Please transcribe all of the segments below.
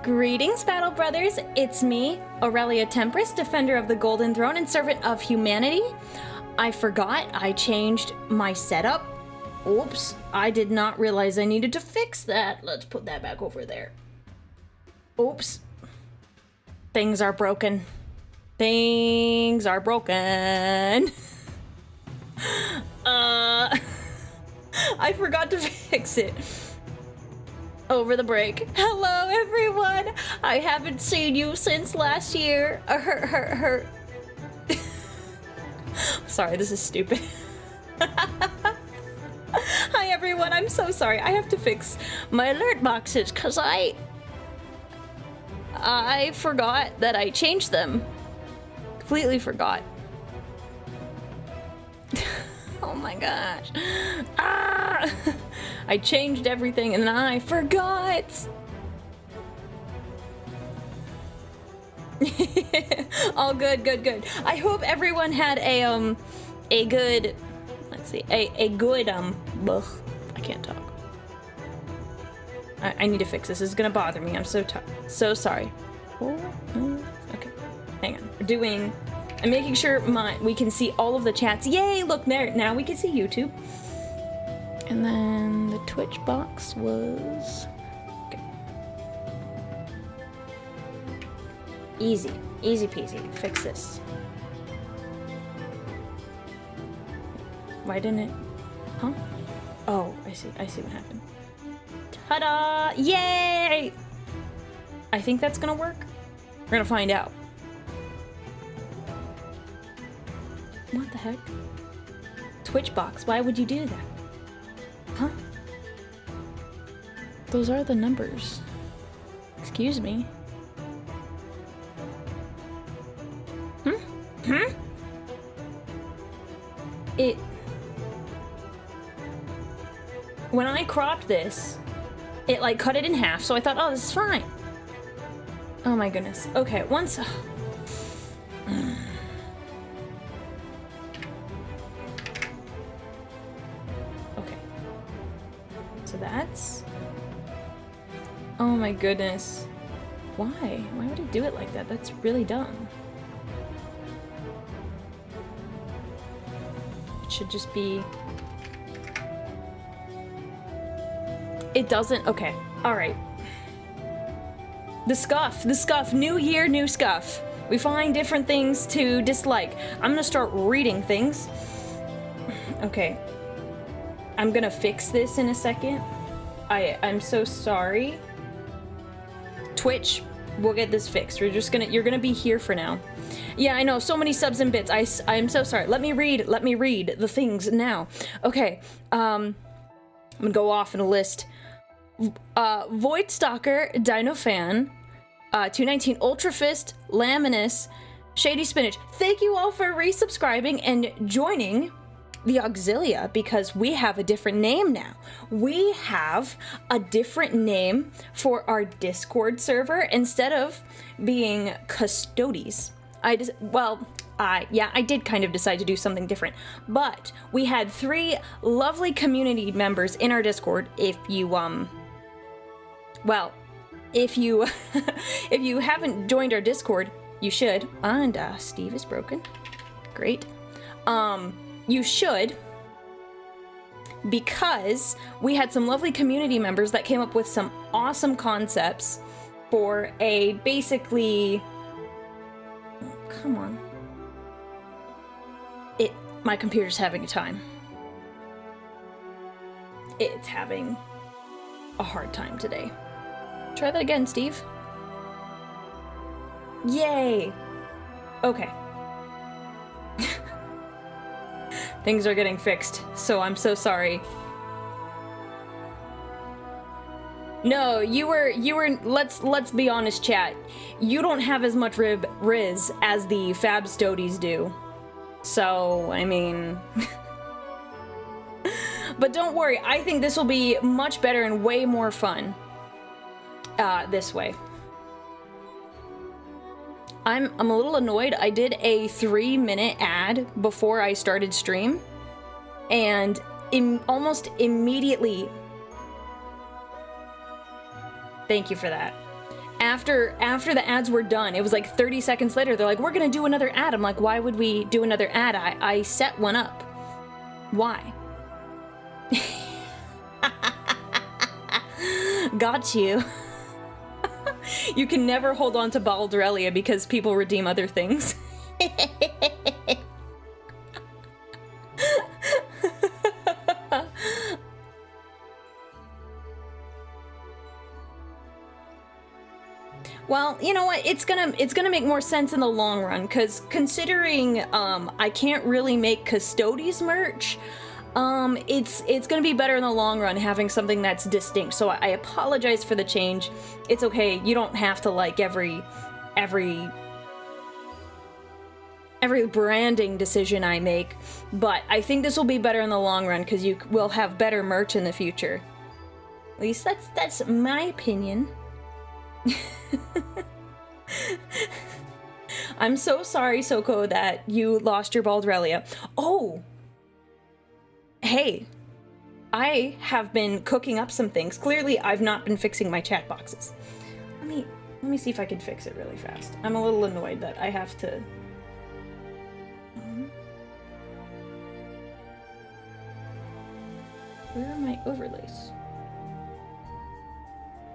Greetings, Battle Brothers. It's me, Aurelia Tempest, Defender of the Golden Throne and Servant of Humanity. I forgot I changed my setup. Oops, I did not realize I needed to fix that. Let's put that back over there. Oops. Things are broken. Things are broken. I forgot to fix it over the break. Hello, everyone. I haven't seen you since last year. Sorry, this is stupid. Hi, everyone. I'm so sorry. I have to fix my alert boxes because I forgot that I changed them. Completely forgot. Oh my gosh. Ah! I changed everything and I forgot. All good, good, good. I hope everyone had a good, let's see, a good, ugh, I can't talk. I need to fix this. This is gonna bother me. I'm so sorry. Okay, hang on. I'm making sure we can see all of the chats. Yay, look there. Now we can see YouTube. And then the Twitch box was... Okay. Easy. Easy peasy. Fix this. Why didn't it... Huh? Oh, I see what happened. Ta-da! Yay! I think that's gonna work. We're gonna find out. What the heck? Twitch box, why would you do that? Huh? Those are the numbers. Excuse me. When I cropped this, it like cut it in half, so I thought, oh, this is fine. Oh my goodness. Okay, once... Okay. So that's... Oh my goodness. Why? Why would it do it like that? That's really dumb. It should just be... It doesn't... Okay. Alright. The scuff. New year, new scuff. We find different things to dislike. I'm gonna start reading things. Okay. I'm gonna fix this in a second. I'm so sorry. Twitch, we'll get this fixed. You're gonna be here for now. Yeah, I know, so many subs and bits. I'm so sorry. Let me read the things now. Okay, I'm gonna go off in a list. Void Stalker, Dino Fan, 219 Ultra Fist, Laminus, Shady Spinach. Thank you all for resubscribing and joining the Auxilia, because we have a different name now. We have a different name for our Discord server. Instead of being Custodes, I did kind of decide to do something different, but we had 3 lovely community members in our Discord. If you if you if you haven't joined our Discord, you should. And Steve is broken. Great. You should, because we had some lovely community members that came up with some awesome concepts for a basically... Oh, come on. My computer's having a time. It's having a hard time today. Try that again, Steve. Yay! Okay. Things are getting fixed, so I'm so sorry. No, you were, let's be honest, chat. You don't have as much riz as the Fab Stodies do. So, I mean... But don't worry, I think this will be much better and way more fun. This way. I'm a little annoyed. I did a 3-minute ad before I started stream, and almost immediately... Thank you for that. After the ads were done, it was like 30 seconds later, they're like, we're gonna do another ad. I'm like, why would we do another ad? I set one up. Why? Got you. You can never hold on to Baldralia because people redeem other things. Well, you know what? It's gonna make more sense in the long run, because considering I can't really make Custodes merch, it's gonna be better in the long run having something that's distinct. So I apologize for the change. It's okay. You don't have to like every branding decision I make, but I think this will be better in the long run because you will have better merch in the future. At least that's my opinion. I'm so sorry, Soko, that you lost your Baldralia. Oh! Hey, I have been cooking up some things. Clearly, I've not been fixing my chat boxes. Let me see if I can fix it really fast. I'm a little annoyed that I have to... Where are my overlays?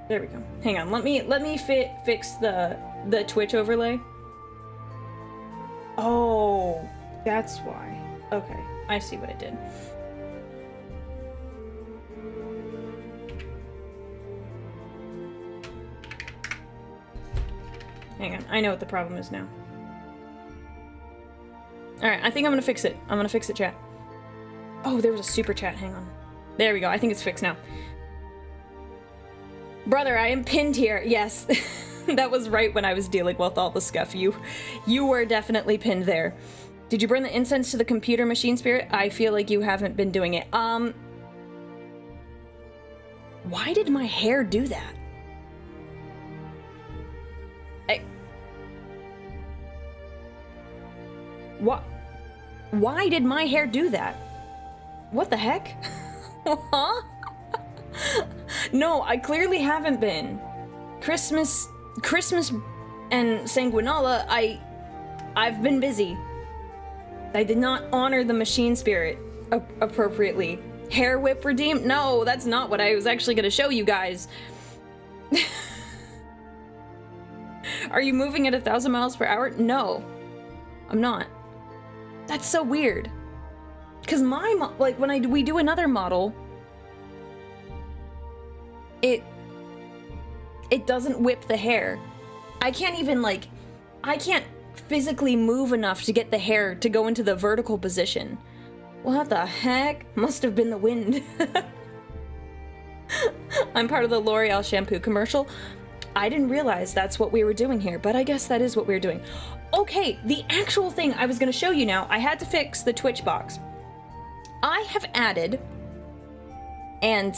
There we go. Hang on. Let me fix the Twitch overlay. Oh, that's why. Okay, I see what I did. Hang on. I know what the problem is now. All right, I think I'm gonna fix it. I'm gonna fix it, chat. Oh, there was a super chat. Hang on. There we go. I think it's fixed now. Brother, I am pinned here. Yes, that was right when I was dealing with all the scuff. You were definitely pinned there. Did you burn the incense to the computer machine spirit? I feel like you haven't been doing it. Why did my hair do that? What? Why did my hair do that? What the heck? Huh? No, I clearly haven't been. Christmas and Sanguinala, I've been busy. I did not honor the machine spirit appropriately. Hair whip redeemed? No, that's not what I was actually gonna show you guys. Are you moving at 1,000 miles per hour? No, I'm not. That's so weird. Cause like when we do another model, it doesn't whip the hair. I can't even I can't physically move enough to get the hair to go into the vertical position. What the heck? Must have been the wind. I'm part of the L'Oreal shampoo commercial. I didn't realize that's what we were doing here, but I guess that is what we were doing. Okay, the actual thing I was gonna show you now, I had to fix the Twitch box. I have added, and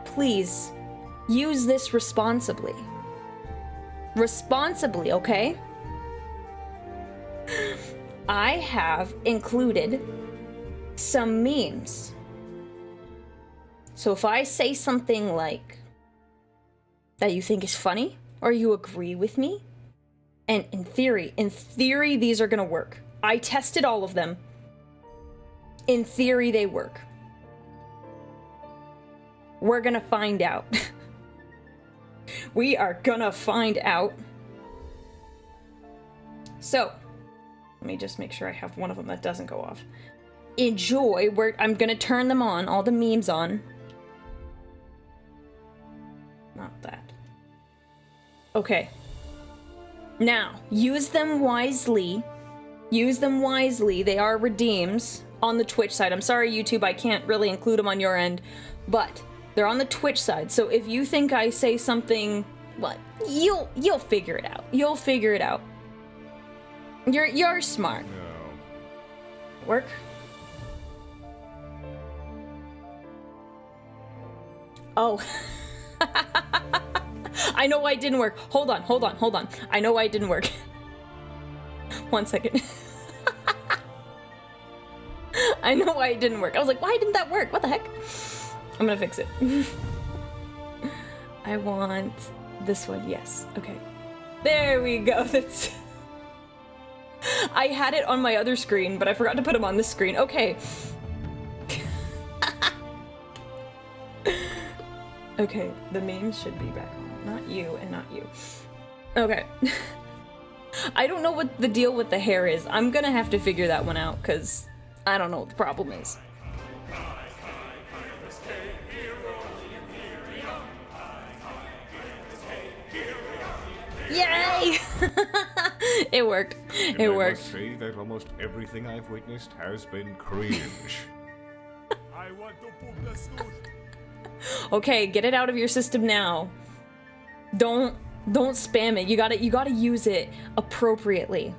please use this responsibly. Responsibly, okay? I have included some memes. So if I say something like that you think is funny, or you agree with me, and in theory, these are gonna work. I tested all of them. In theory, they work. We're gonna find out. We are gonna find out. So, let me just make sure I have one of them that doesn't go off. Enjoy. I'm gonna turn them on, all the memes on. Not that. Okay. Now, use them wisely. Use them wisely. They are redeems on the Twitch side. I'm sorry, YouTube, I can't really include them on your end, but they're on the Twitch side. So if you think I say something, what? You'll figure it out. You'll figure it out. You're smart. No. Work. Oh. I know why it didn't work. Hold on. I know why it didn't work. 1 second. I know why it didn't work. I was like, why didn't that work? What the heck? I'm gonna fix it. I want this one. Yes. Okay. There we go. That's... I had it on my other screen, but I forgot to put him on this screen. Okay. Okay, the memes should be back on. Not you and not you. Okay. I don't know what the deal with the hair is. I'm gonna have to figure that one out, because I don't know what the problem is. Yay! It worked. It worked. I must say that almost everything I've witnessed has been cringe. I want to poop the snoot. Okay, get it out of your system now. Don't spam it. You gotta use it appropriately.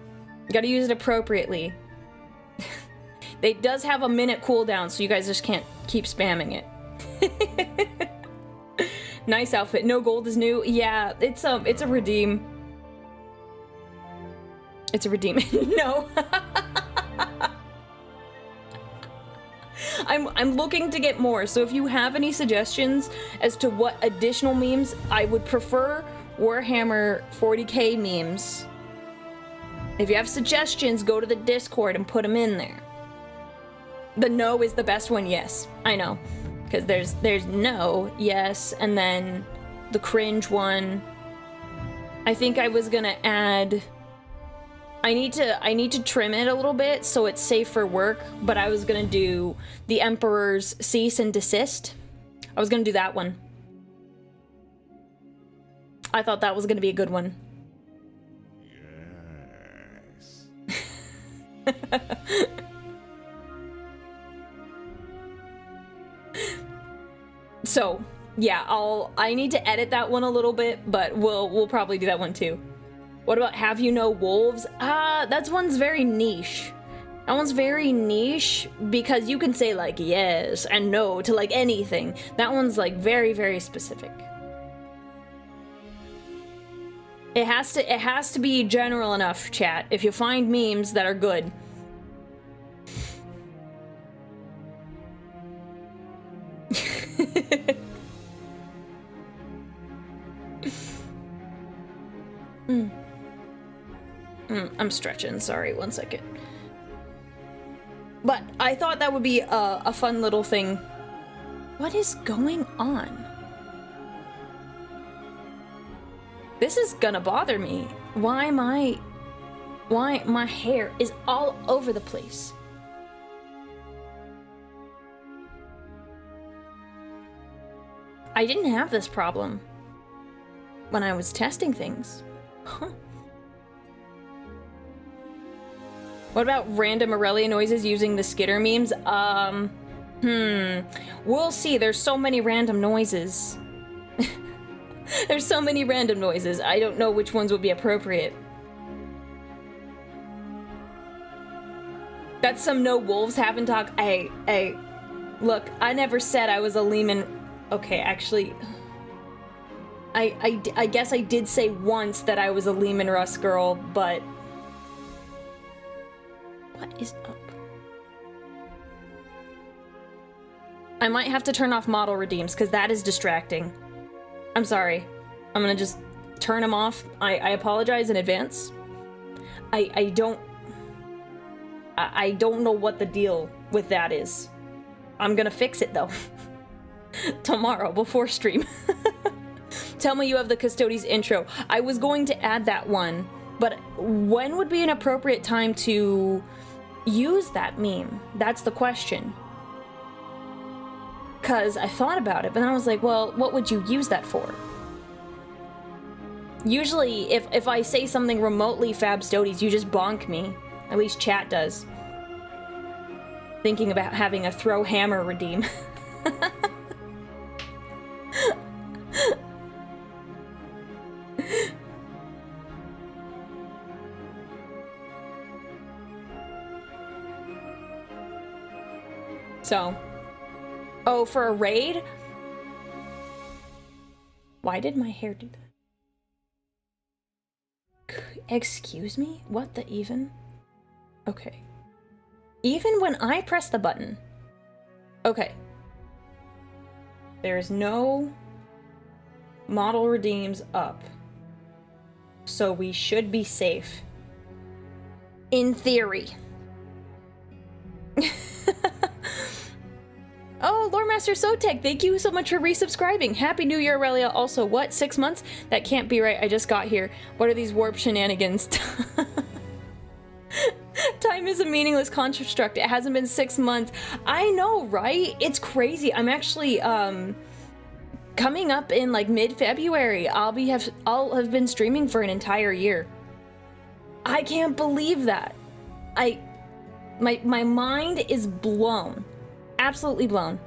You gotta use it appropriately. It does have a minute cooldown, so you guys just can't keep spamming it. Nice outfit. No gold is new. Yeah, it's a redeem. It's a redeem. No. I'm looking to get more, so if you have any suggestions as to what additional memes, I would prefer Warhammer 40k memes. If you have suggestions, go to the Discord and put them in there. The no is the best one, yes. I know. Because there's no, yes, and then the cringe one. I think I was gonna add... I need to trim it a little bit so it's safe for work, but I was gonna do the Emperor's cease and desist. I was gonna do that one. I thought that was gonna be a good one. Yes. So, yeah, I need to edit that one a little bit, but we'll probably do that one too. What about Have You No Wolves? That one's very niche. That one's very niche because you can say like yes and no to like anything. That one's like very, very specific. It has to be general enough, chat. If you find memes that are good. I'm stretching, sorry, 1 second. But I thought that would be a fun little thing. What is going on? This is gonna bother me. Why my hair is all over the place. I didn't have this problem when I was testing things. Huh. What about random Aurelia noises using the skitter memes? We'll see. There's so many random noises. There's so many random noises. I don't know which ones would be appropriate. That's some no wolves haven't talked. Hey, look, I never said I was a Lehman. Okay, actually, I guess I did say once that I was a Lehman Russ girl, but what is up? I might have to turn off model redeems because that is distracting. I'm sorry. I'm gonna just turn them off. I apologize in advance. I don't know what the deal with that is. I'm gonna fix it though. Tomorrow before stream. Tell me you have the Custodes intro. I was going to add that one, but when would be an appropriate time to use that meme? That's the question. Because I thought about it, but then I was like, well, what would you use that for? Usually, if I say something remotely Fabstodes, you just bonk me. At least chat does. Thinking about having a throw hammer redeem. So, oh, for a raid? Why did my hair do that? Excuse me? What the even? Okay. Even when I press the button. Okay. There is no model redeems up. So we should be safe. In theory. Oh, Lore Master Sotek, thank you so much for resubscribing. Happy New Year, Aurelia. Also, what? 6 months? That can't be right. I just got here. What are these warp shenanigans? Time is a meaningless construct. It hasn't been 6 months. I know, right? It's crazy. I'm actually, coming up in like mid-February. I'll have been streaming for an entire year. I can't believe that. My mind is blown. Absolutely blown.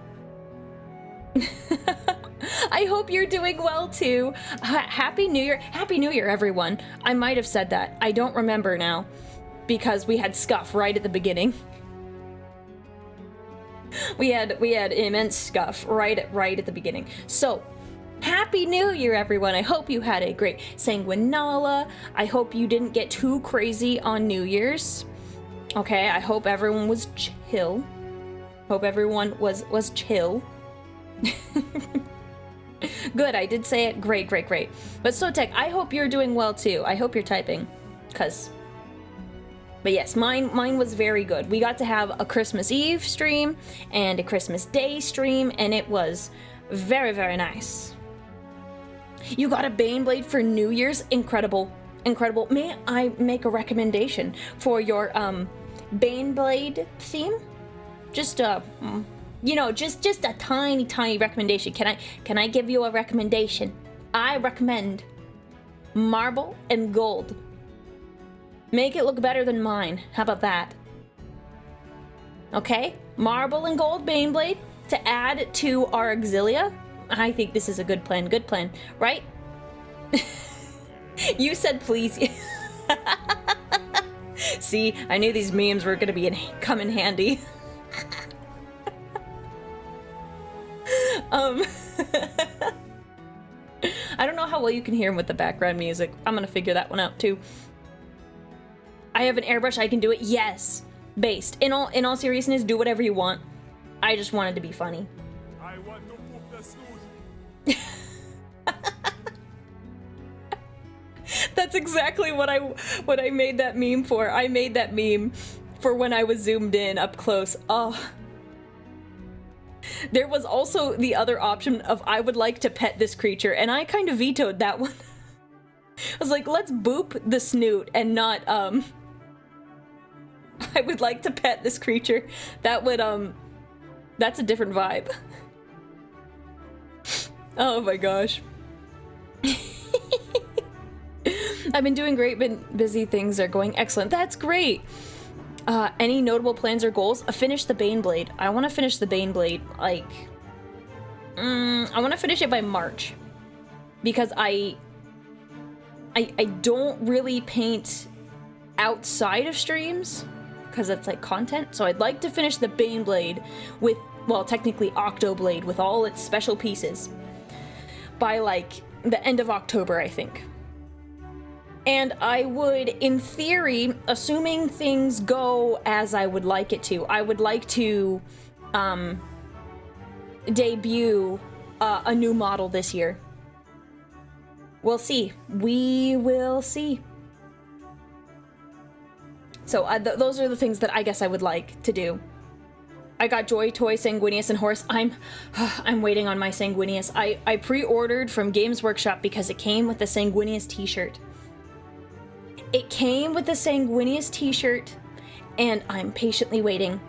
I hope you're doing well too. Happy New Year. Happy New Year, everyone. I might have said that. I don't remember now because we had scuff right at the beginning. We had immense scuff right at the beginning. So, Happy New Year, everyone. I hope you had a great Sanguinala. I hope you didn't get too crazy on New Year's. Okay, I hope everyone was chill. Hope everyone was chill. Good, I did say it. Great. But Sotek, I hope you're doing well too. I hope you're typing, but yes, mine was very good. We got to have a Christmas Eve stream and a Christmas Day stream, and it was very, very nice. You got a Baneblade for New Year's? Incredible. May I make a recommendation for your Baneblade theme? Just you know, just a tiny recommendation. Can I give you a recommendation? I recommend marble and gold. Make it look better than mine. How about that? Okay? Marble and gold Baneblade to add to our Auxilia. I think this is a good plan. Good plan, right? You said please. See, I knew these memes were gonna come in handy. I don't know how well you can hear him with the background music. I'm gonna figure that one out too. I have an airbrush, I can do it. Yes, based. In all seriousness, do whatever you want. I just wanted to be funny. I want to poop the snooze. That's exactly what I made that meme for. I made that meme for when I was zoomed in up close. Oh. There was also the other option of I would like to pet this creature, and I kind of vetoed that one. I was like, let's boop the snoot and not, I would like to pet this creature. That would, that's a different vibe. Oh my gosh. I've been doing great, been busy, things are going excellent. That's great. Any notable plans or goals? Finish the Baneblade. I want to finish the Baneblade, like, I want to finish it by March. Because I don't really paint outside of streams, because it's like content. So I'd like to finish the Baneblade with, well, technically Octoblade with all its special pieces by like the end of October, I think. And I would, in theory, assuming things go as I would like it to, I would like to debut a new model this year. We'll see. We will see. So those are the things that I guess I would like to do. I got Joy Toy, Sanguinius, and Horse. I'm waiting on my Sanguinius. I pre-ordered from Games Workshop because it came with the Sanguinius t-shirt. It came with the Sanguinius t-shirt, and I'm patiently waiting.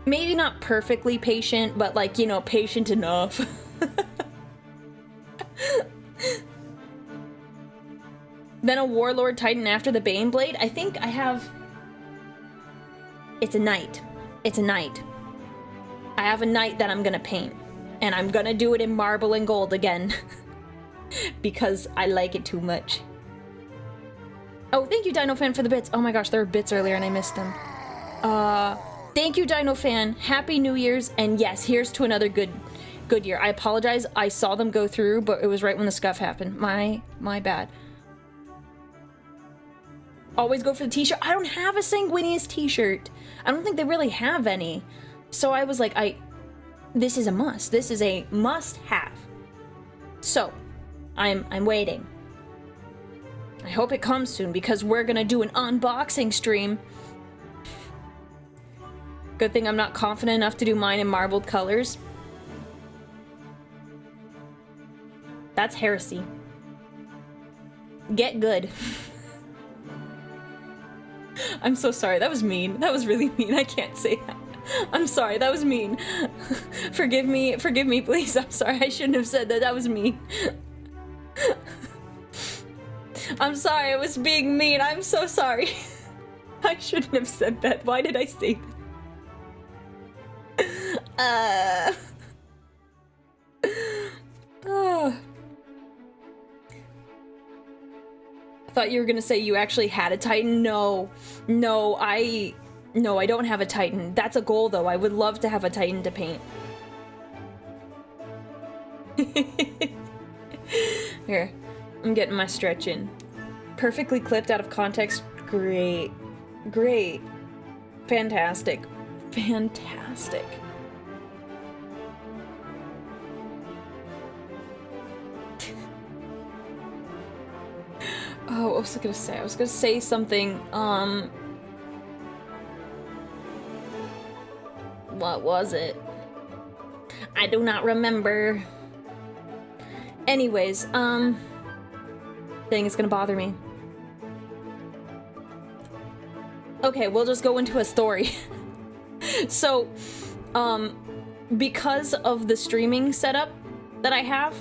Maybe not perfectly patient, but like, you know, patient enough. Then a Warlord Titan after the Baneblade. I think I have... It's a knight. It's a knight. I have a knight that I'm gonna paint. And I'm gonna do it in marble and gold again. Because I like it too much. Oh, thank you, DinoFan, for the bits. Oh my gosh, there were bits earlier and I missed them. Thank you, DinoFan. Happy New Year's. And yes, here's to another good year. I apologize. I saw them go through, but it was right when the scuff happened. My bad. Always go for the t-shirt. I don't have a Sanguinius t-shirt. I don't think they really have any. So I was like, this is a must. This is a must-have. So, I'm waiting. I hope it comes soon because we're gonna do an unboxing stream. Good thing I'm not confident enough to do mine in marbled colors. That's heresy. Get good. I'm so sorry. That was mean. That was really mean. I can't say that. I'm sorry. That was mean. Forgive me, please. I'm sorry. I shouldn't have said that. That was mean. I'm sorry. I was being mean. I'm so sorry. I shouldn't have said that. Why did I say that? Oh. I thought you were gonna say you actually had a Titan. No, I don't have a Titan. That's a goal though. I would love to have a Titan to paint. Here, I'm getting my stretch in. Perfectly clipped out of context. Great. Fantastic. Oh, what was I gonna say? I was gonna say something, what was it? I do not remember. Anyways, dang, it's gonna bother me. Okay, we'll just go into a story. So, because of the streaming setup that I have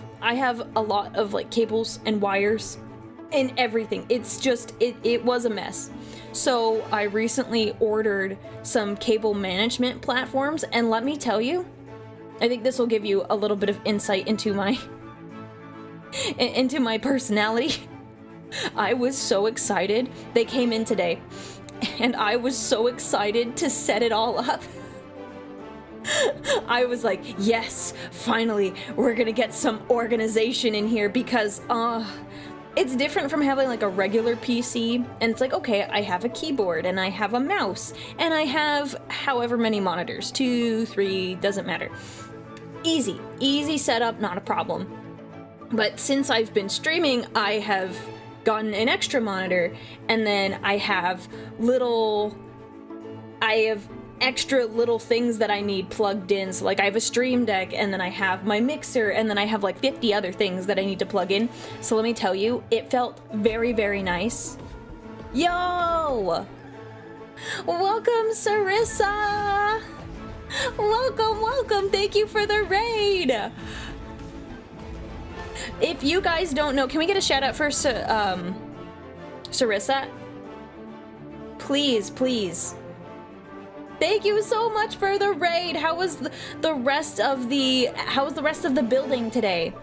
a lot of like cables and wires and everything. It's just, it was a mess. So I recently ordered some cable management platforms, and let me tell you, I think this will give you a little bit of insight into my personality. I was so excited. They came in today, and I was so excited to set it all up. I was like, yes, finally, we're gonna get some organization in here because, it's different from having like a regular PC, and it's like, okay, I have a keyboard and I have a mouse and I have however many monitors, 2, 3, doesn't matter. Easy setup, not a problem. But since I've been streaming, I have gotten an extra monitor, and then I have extra little things that I need plugged in. So like I have a stream deck, and then I have my mixer, and then I have like 50 other things that I need to plug in. So let me tell you, it felt very, very nice. Yo! Welcome, Sarissa! Welcome! Thank you for the raid! If you guys don't know, can we get a shout out for Sarissa? Please. Thank you so much for the raid. How was the rest of the building today?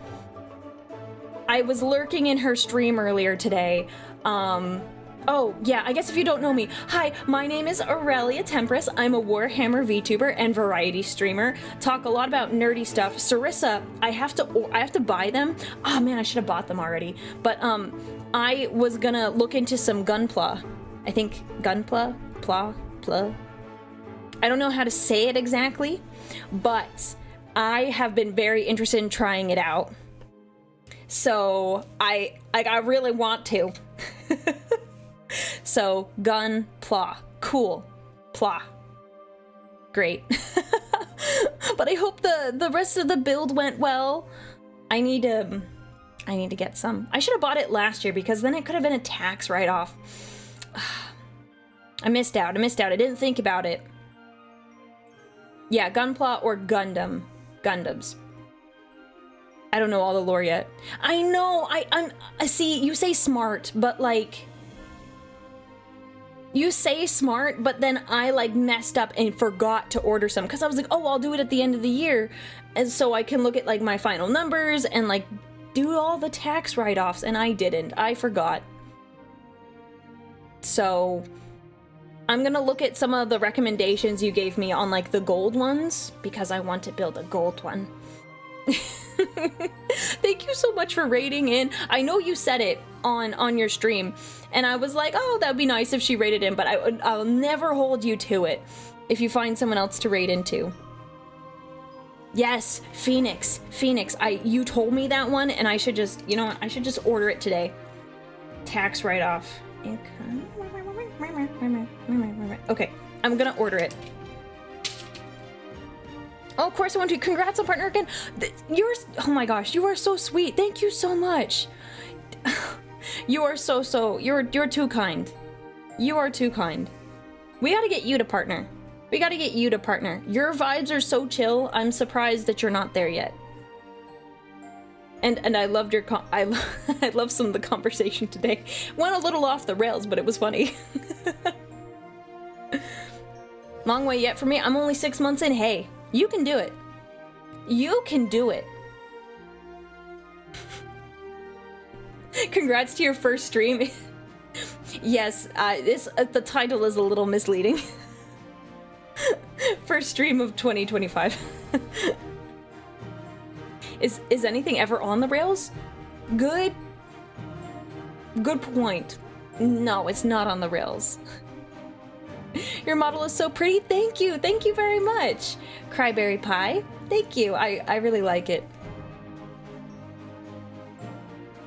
I was lurking in her stream earlier today. Oh yeah, I guess if you don't know me, hi, my name is Aurelia Tempest. I'm a Warhammer VTuber and variety streamer. Talk a lot about nerdy stuff. Sarissa, I have to buy them. Oh man, I should have bought them already. But I was gonna look into some Gunpla. I think Gunpla, Pla. I don't know how to say it exactly, but I have been very interested in trying it out. So I really want to. So Gunpla, cool, Pla, great. But I hope the rest of the build went well. I need to get some. I should have bought it last year because then it could have been a tax write-off. I missed out. I didn't think about it. Yeah, Gunpla or Gundams. I don't know all the lore yet. I know, I see, you say smart, but like, you say smart, but then I like messed up and forgot to order some because I was like, oh, I'll do it at the end of the year. And so I can look at like my final numbers and like do all the tax write-offs, and I didn't. I forgot. So I'm gonna look at some of the recommendations you gave me on like the gold ones because I want to build a gold one. Thank you so much for raiding in. I know you said it on your stream, and I was like, oh, that'd be nice if she raided in, but I'll never hold you to it if you find someone else to raid into. Yes, Phoenix. You told me that one, and I should just, you know what? I should just order it today. tax write-off. Okay, I'm gonna order it. Oh, of course I want to. Congrats on partner again. Oh my gosh, you are so sweet. Thank you so much. You are you're too kind. You are too kind. We gotta get you to partner. We gotta get you to partner. Your vibes are so chill. I'm surprised that you're not there yet. And I loved your I love some of the conversation today. Went a little off the rails, but it was funny. Long way yet for me. I'm only 6 months in. Hey, you can do it. You can do it. Congrats to your first stream. Yes, the title is a little misleading. First stream of 2025. Is anything ever on the rails? Good point. No, it's not on the rails. Your model is so pretty. Thank you very much. Cryberry Pie, thank you. I really like it.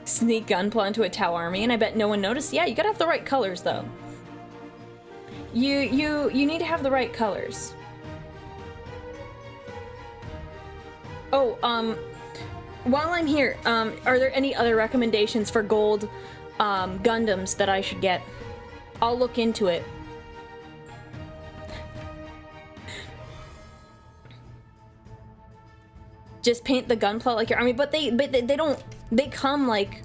Sneak Gunpla into a Tau army, and I bet no one noticed. Yeah, you gotta have the right colors though. You need to have the right colors. Oh, while I'm here, are there any other recommendations for gold Gundams that I should get? I'll look into it. Just paint the Gunpla like your army, but they don't. They come like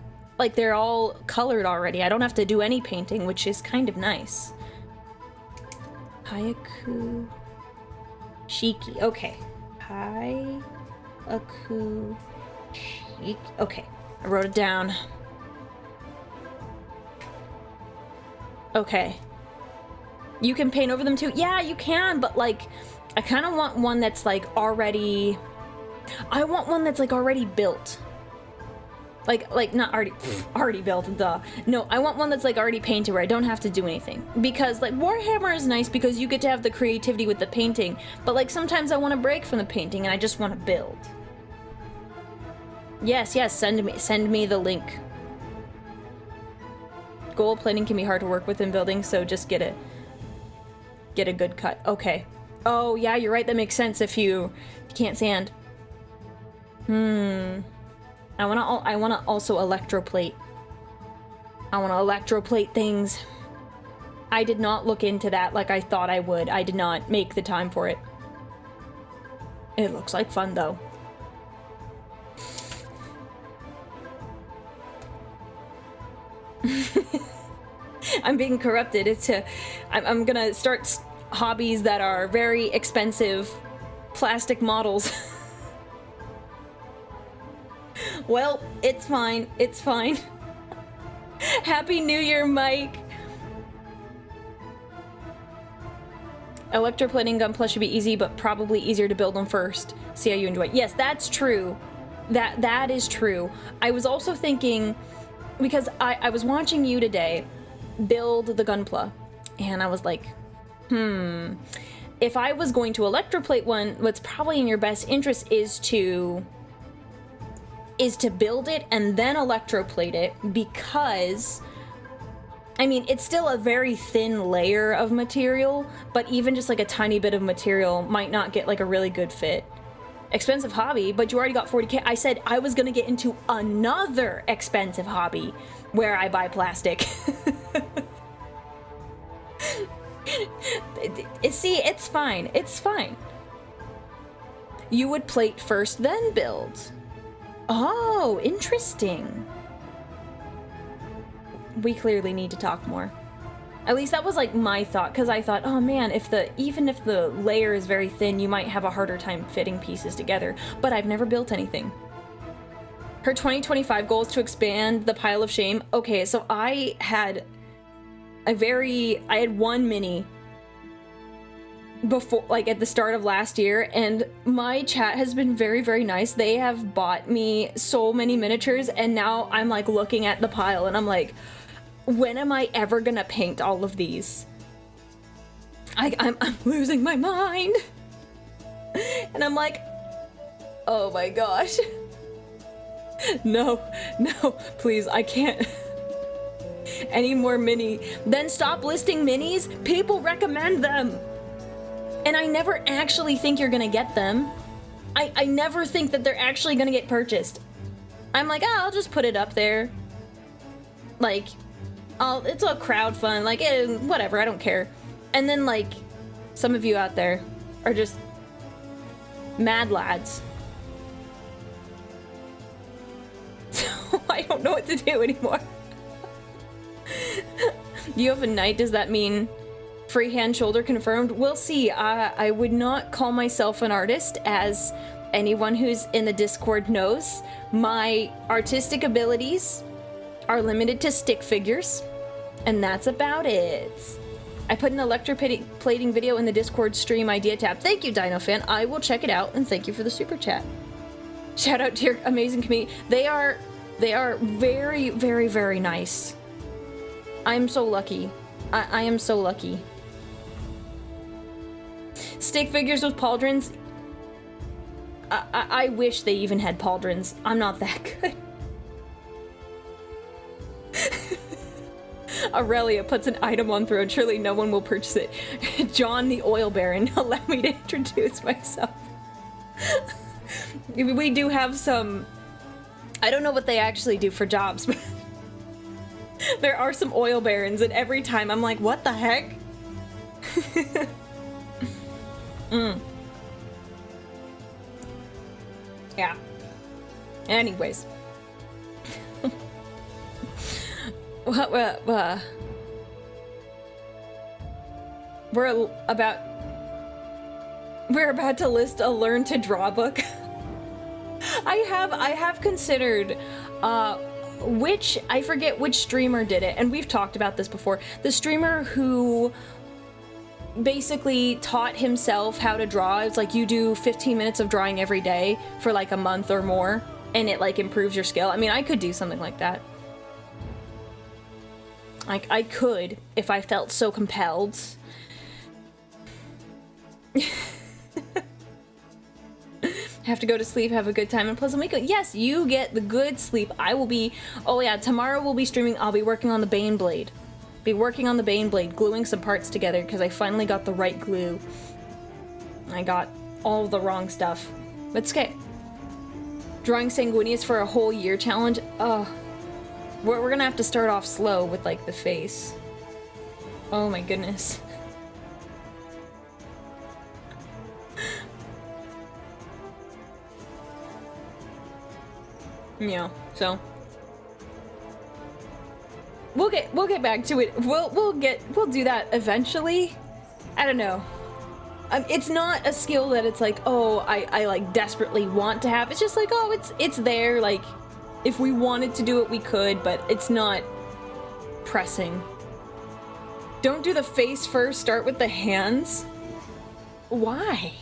they're all colored already. I don't have to do any painting, which is kind of nice. Hyaku Shiki. Okay. Hyaku Shiki. Okay. I wrote it down. Okay. You can paint over them too? Yeah, you can, but like I kind of want one that's like already I want one that's like already built. Like not already built, duh. No, I want one that's like already painted where I don't have to do anything. Because like Warhammer is nice because you get to have the creativity with the painting, but like sometimes I want to break from the painting and I just want to build. Yes, send me the link. Gold plating can be hard to work with in building, so just get a good cut. Okay. Oh yeah, you're right, that makes sense if you can't sand. I wanna also electroplate. I wanna electroplate things. I did not look into that like I thought I would. I did not make the time for it. It looks like fun though. I'm being corrupted. I'm gonna start hobbies that are very expensive plastic models. Well, it's fine. It's fine. Happy New Year, Mike. Electroplating Gunpla should be easy, but probably easier to build them first. See how you enjoy it. Yes, that's true. That is true. I was also thinking, because I was watching you today build the Gunpla, and I was like, if I was going to electroplate one, what's probably in your best interest is to build it and then electroplate it, because I mean, it's still a very thin layer of material, but even just like a tiny bit of material might not get like a really good fit. Expensive hobby, but you already got 40K. I said I was gonna get into another expensive hobby where I buy plastic. See, it's fine. It's fine. You would plate first, then build. Oh, interesting. We clearly need to talk more. At least that was like my thought, because I thought, oh man, even if the layer is very thin, you might have a harder time fitting pieces together. But I've never built anything. Her 2025 goal is to expand the pile of shame. Okay, so I had one mini before, like at the start of last year, and my chat has been very, very nice. They have bought me so many miniatures, and now I'm like looking at the pile and I'm like, when am I ever gonna paint all of these? I'm losing my mind. And I'm like, oh my gosh. No, please, I can't. any more mini. Then stop listing minis. People recommend them. And I never actually think you're gonna get them. I never think that they're actually gonna get purchased. I'm like, oh, I'll just put it up there. Like, it's a crowdfund, like, whatever, I don't care. And then, like, some of you out there are just mad lads. So I don't know what to do anymore. You have a knight, does that mean free hand shoulder confirmed? We'll see. I would not call myself an artist, as anyone who's in the Discord knows. My artistic abilities are limited to stick figures, and that's about it. I put an electroplating video in the Discord stream idea tab. Thank you, Dino Fan. I will check it out, and thank you for the super chat. Shout out to your amazing community. They are very, very, very nice. I'm so lucky. I am so lucky. Stick figures with pauldrons. I wish they even had pauldrons. I'm not that good. Aurelia puts an item on throne. Surely no one will purchase it. John the Oil Baron. Allow me to introduce myself. We do have some... I don't know what they actually do for jobs, but... there are some oil barons, and every time I'm like, what the heck? Yeah. Anyways. We're about to list a learn to draw book. I have considered I forget which streamer did it, and we've talked about this before. The streamer who basically taught himself how to draw. It's like you do 15 minutes of drawing every day for like a month or more, and it like improves your skill. I mean, I could do something like that. I could if I felt so compelled. Have to go to sleep, have a good time, and pleasant weekend. Yes, you get the good sleep. I will be... Oh yeah, tomorrow we'll be streaming. I'll be working on the Bane Blade. Gluing some parts together, because I finally got the right glue. I got all the wrong stuff. But it's okay. Drawing Sanguinius for a whole year challenge? Oh. We're gonna have to start off slow with, like, the face. Oh my goodness. Yeah, so we'll get back to it. We'll do that eventually. I don't know. It's not a skill that it's like, oh, I like desperately want to have. It's just like, oh, it's there. Like, if we wanted to do it, we could, but it's not pressing. Don't do the face first. Start with the hands. Why?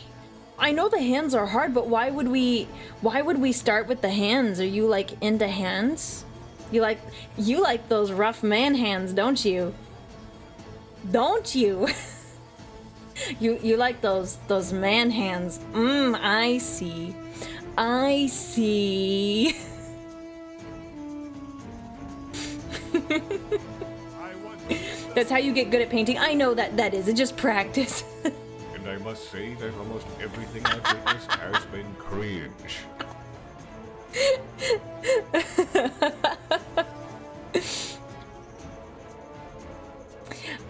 I know the hands are hard, but why would we start with the hands? Are you like into hands? You like those rough man hands, don't you? Don't you? you like those man hands. I see. That's how you get good at painting. I know that is. It's just practice. And I must say that almost everything I've witnessed has been cringe.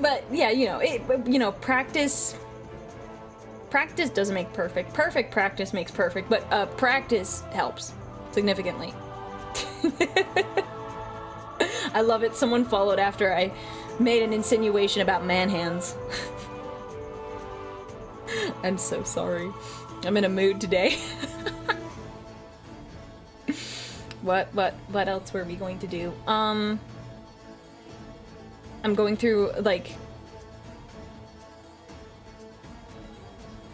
But yeah, practice doesn't make perfect. Perfect practice makes perfect, but practice helps significantly. I love it. Someone followed after I made an insinuation about man hands. I'm so sorry. I'm in a mood today. What else were we going to do? I'm going through, like,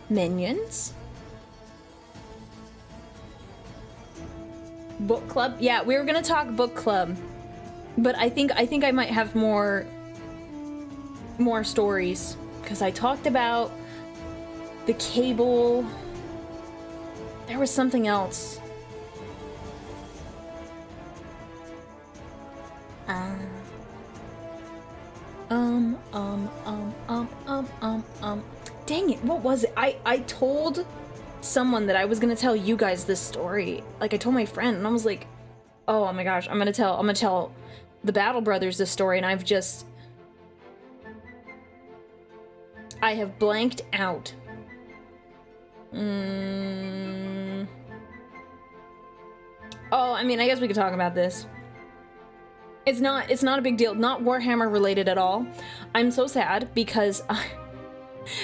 Minions? Book club? Yeah, we were gonna talk book club. But I think I might have more stories. Because I talked about the cable. There was something else. Dang it, what was it? I told someone that I was gonna tell you guys this story. Like, I told my friend, and I was like, oh my gosh, I'm gonna tell the Battle Brothers this story, and I have blanked out. Oh, I mean, I guess we could talk about this. It's not a big deal. Not Warhammer related at all. I'm so sad because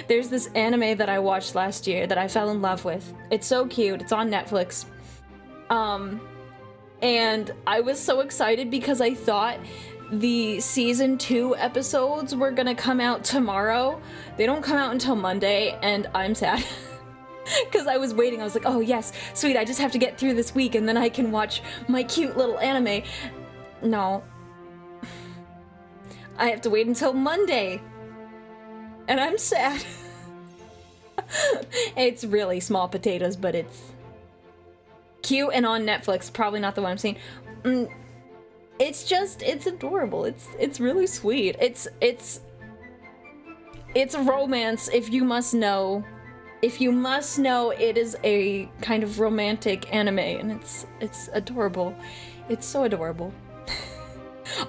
there's this anime that I watched last year that I fell in love with. It's so cute. It's on Netflix. And I was so excited because I thought the season 2 episodes were gonna come out tomorrow. They don't come out until Monday, and I'm sad. Because I was waiting. I was like, oh yes, sweet, I just have to get through this week and then I can watch my cute little anime. No. I have to wait until Monday. And I'm sad. It's really small potatoes, but it's cute and on Netflix. Probably not the one I'm seeing. It's adorable. It's really sweet. It's a romance, if you must know. If you must know, it is a kind of romantic anime, and it's adorable. It's so adorable.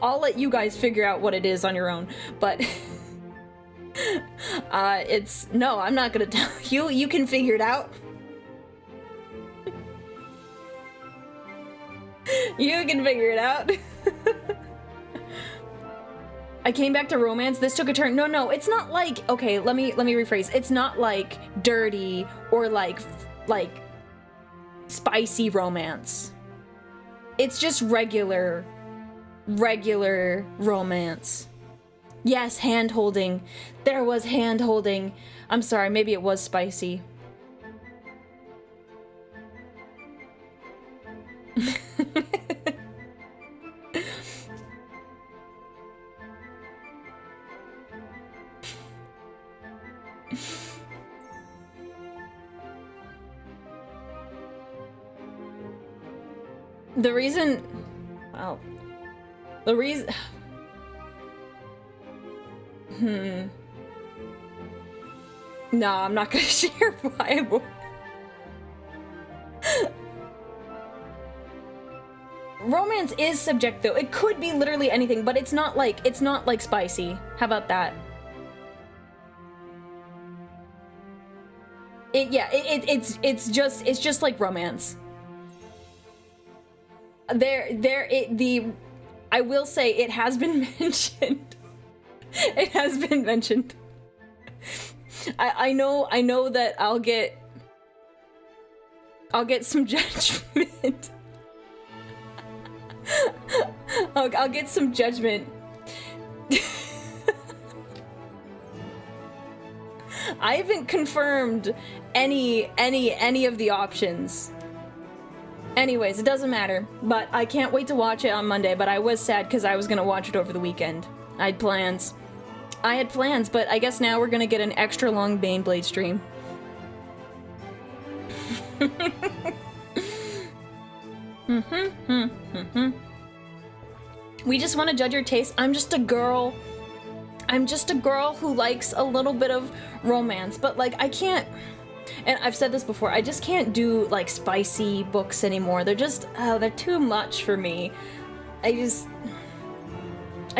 I'll let you guys figure out what it is on your own, but no, I'm not gonna tell you. You can figure it out. You can figure it out. I came back to romance. This took a turn. No, it's not like, okay, let me rephrase. It's not like dirty or like spicy romance. It's just regular romance. Yes, hand holding. There was hand holding. I'm sorry, maybe it was spicy. The reason... Well... The reason... No, I'm not gonna share why Romance is subject though. It could be literally anything, but it's not like spicy. How about that? It's just like romance. I will say it has been mentioned. It has been mentioned. I know that I'll get some judgment. I'll get some judgment. I haven't confirmed any of the options. Anyways, it doesn't matter, but I can't wait to watch it on Monday, but I was sad because I was gonna watch it over the weekend. I had plans, but I guess now we're gonna get an extra long Baneblade stream. We just want to judge your taste. I'm just a girl who likes a little bit of romance, but like I can't, and I've said this before, I just can't do like spicy books anymore. They're just they're too much for me. I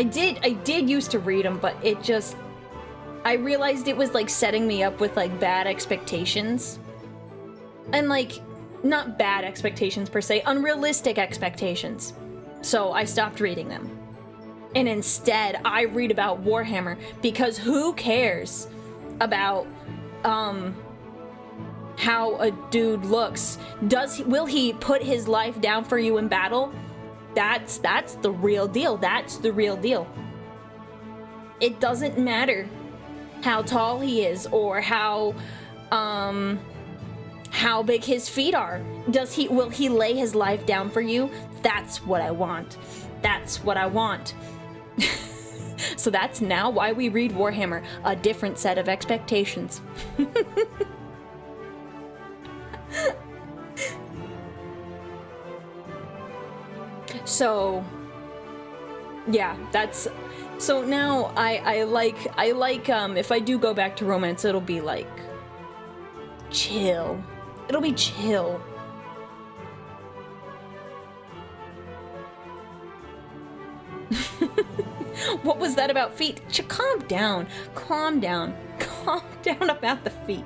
did used to read them, but I realized it was like setting me up with like bad expectations. And like, not bad expectations per se, unrealistic expectations. So I stopped reading them. And instead, I read about Warhammer because who cares about how a dude looks? Will he put his life down for you in battle? That's the real deal. That's the real deal. It doesn't matter how tall he is or how big his feet are. Will he lay his life down for you? That's what I want. That's what I want. So that's now why we read Warhammer, a different set of expectations. So, yeah, So now I like if I do go back to romance, it'll be like chill. It'll be chill. What was that about feet? Calm down. Calm down. Calm down about the feet.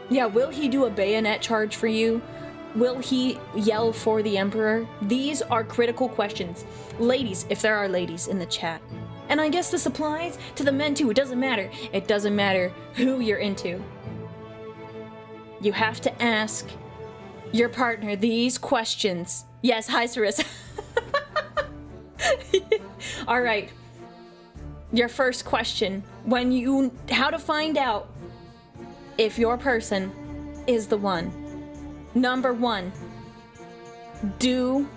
Yeah, will he do a bayonet charge for you? Will he yell for the Emperor? These are critical questions. Ladies, if there are ladies in the chat. And I guess this applies to the men too. It doesn't matter. It doesn't matter who you're into. You have to ask your partner these questions. Yes, hi, Sarissa. All right. Your first question. How to find out if your person is the one. Number 1. Do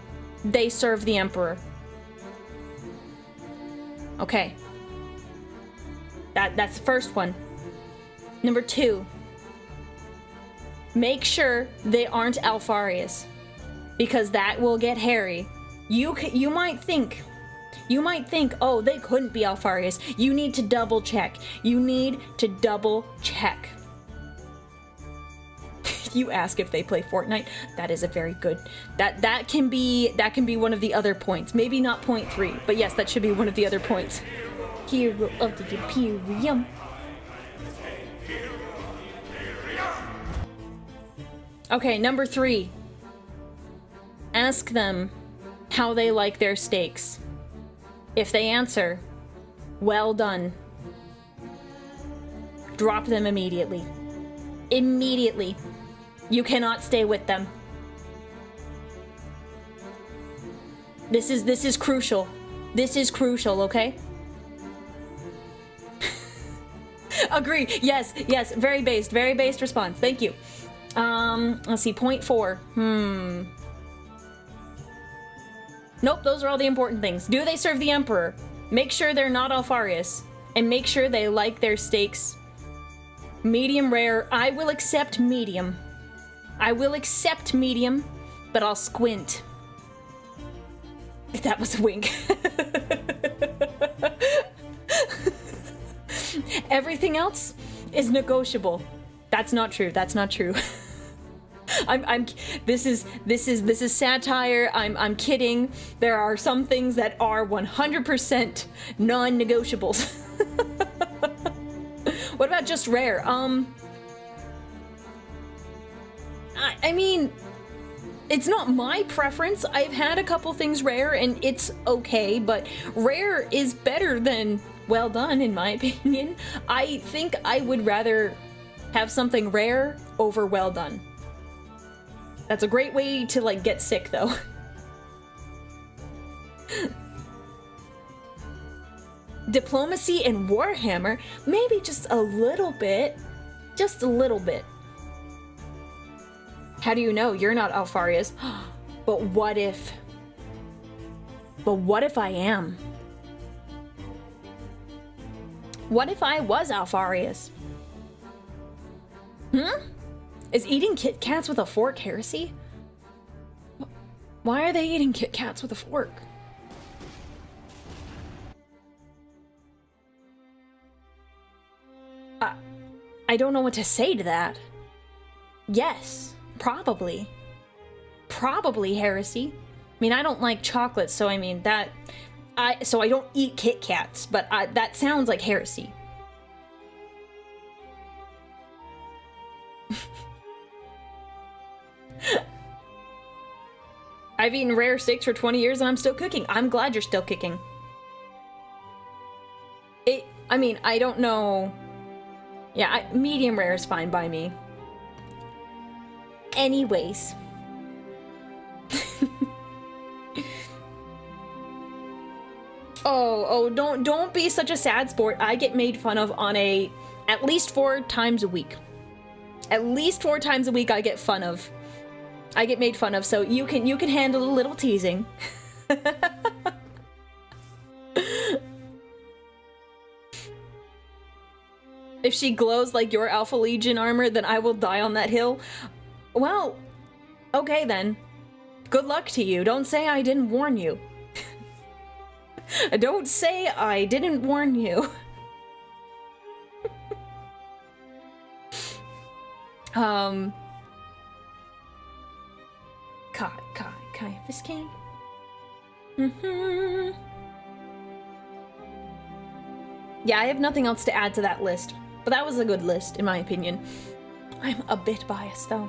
they serve the Emperor? Okay. That's the first one. Number 2. Make sure they aren't Alfarius, because that will get hairy. You might think, oh, they couldn't be Alfarius. You need to double check. You need to double check. You ask if they play Fortnite. That is a very good. That can be one of the other points. Maybe not point 3, but yes, that should be one of the other points. Hero of the Imperium. Okay, number 3. Ask them how they like their steaks. If they answer, well done, drop them immediately. Immediately. You cannot stay with them. This is crucial. This is crucial, okay? Agree. Yes, very based response. Thank you. Let's see, point 4. Nope, those are all the important things. Do they serve the Emperor? Make sure they're not Alfarius. And make sure they like their steaks medium rare. I will accept medium. But I'll squint. That was a wink. Everything else is negotiable. That's not true. This is satire. I'm kidding. There are some things that are 100% non-negotiables. What about just rare? I mean, it's not my preference. I've had a couple things rare and it's okay, but rare is better than well done in my opinion. I think I would rather have something rare over well done. That's a great way to like get sick though. Diplomacy and Warhammer, maybe just a little bit. Just a little bit. How do you know you're not Alfarius? But what if I am? What if I was Alfarius? Is eating Kit Kats with a fork heresy? Why are they eating Kit Kats with a fork? I don't know what to say to that. Yes, probably. Probably heresy. I mean, I don't like chocolate, so I mean that... So I don't eat Kit Kats, but that sounds like heresy. I've eaten rare steaks for 20 years and I'm still cooking. I'm glad you're still kicking. I mean, I don't know. Yeah, medium rare is fine by me. Anyways. Oh, don't be such a sad sport. I get made fun of on at least 4 times a week. At least 4 times a week I get fun of. I get made fun of, so you can handle a little teasing. If she glows like your Alpha Legion armor, then I will die on that hill. Well, okay then. Good luck to you. Don't say I didn't warn you. Don't say I didn't warn you. Caiaphas King. Yeah, I have nothing else to add to that list, but that was a good list, in my opinion. I'm a bit biased, though.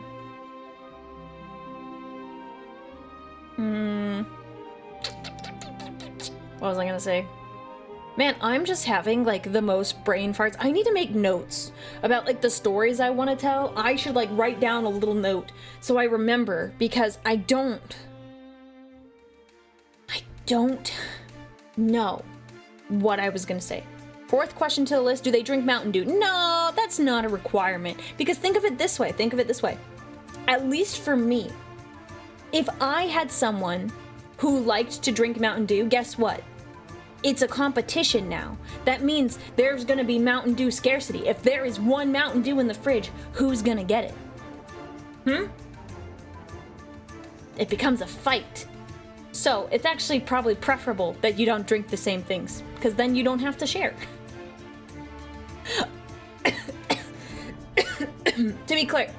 What was I gonna say? Man, I'm just having, like, the most brain farts. I need to make notes about, like, the stories I want to tell. I should, like, write down a little note so I remember, because I don't know what I was gonna say. Fourth question to the list, do they drink Mountain Dew? No, that's not a requirement. Because think of it this way, At least for me, if I had someone who liked to drink Mountain Dew, guess what? It's a competition now. That means there's gonna be Mountain Dew scarcity. If there is one Mountain Dew in the fridge, who's gonna get it? It becomes a fight. So it's actually probably preferable that you don't drink the same things, because then you don't have to share. To be clear,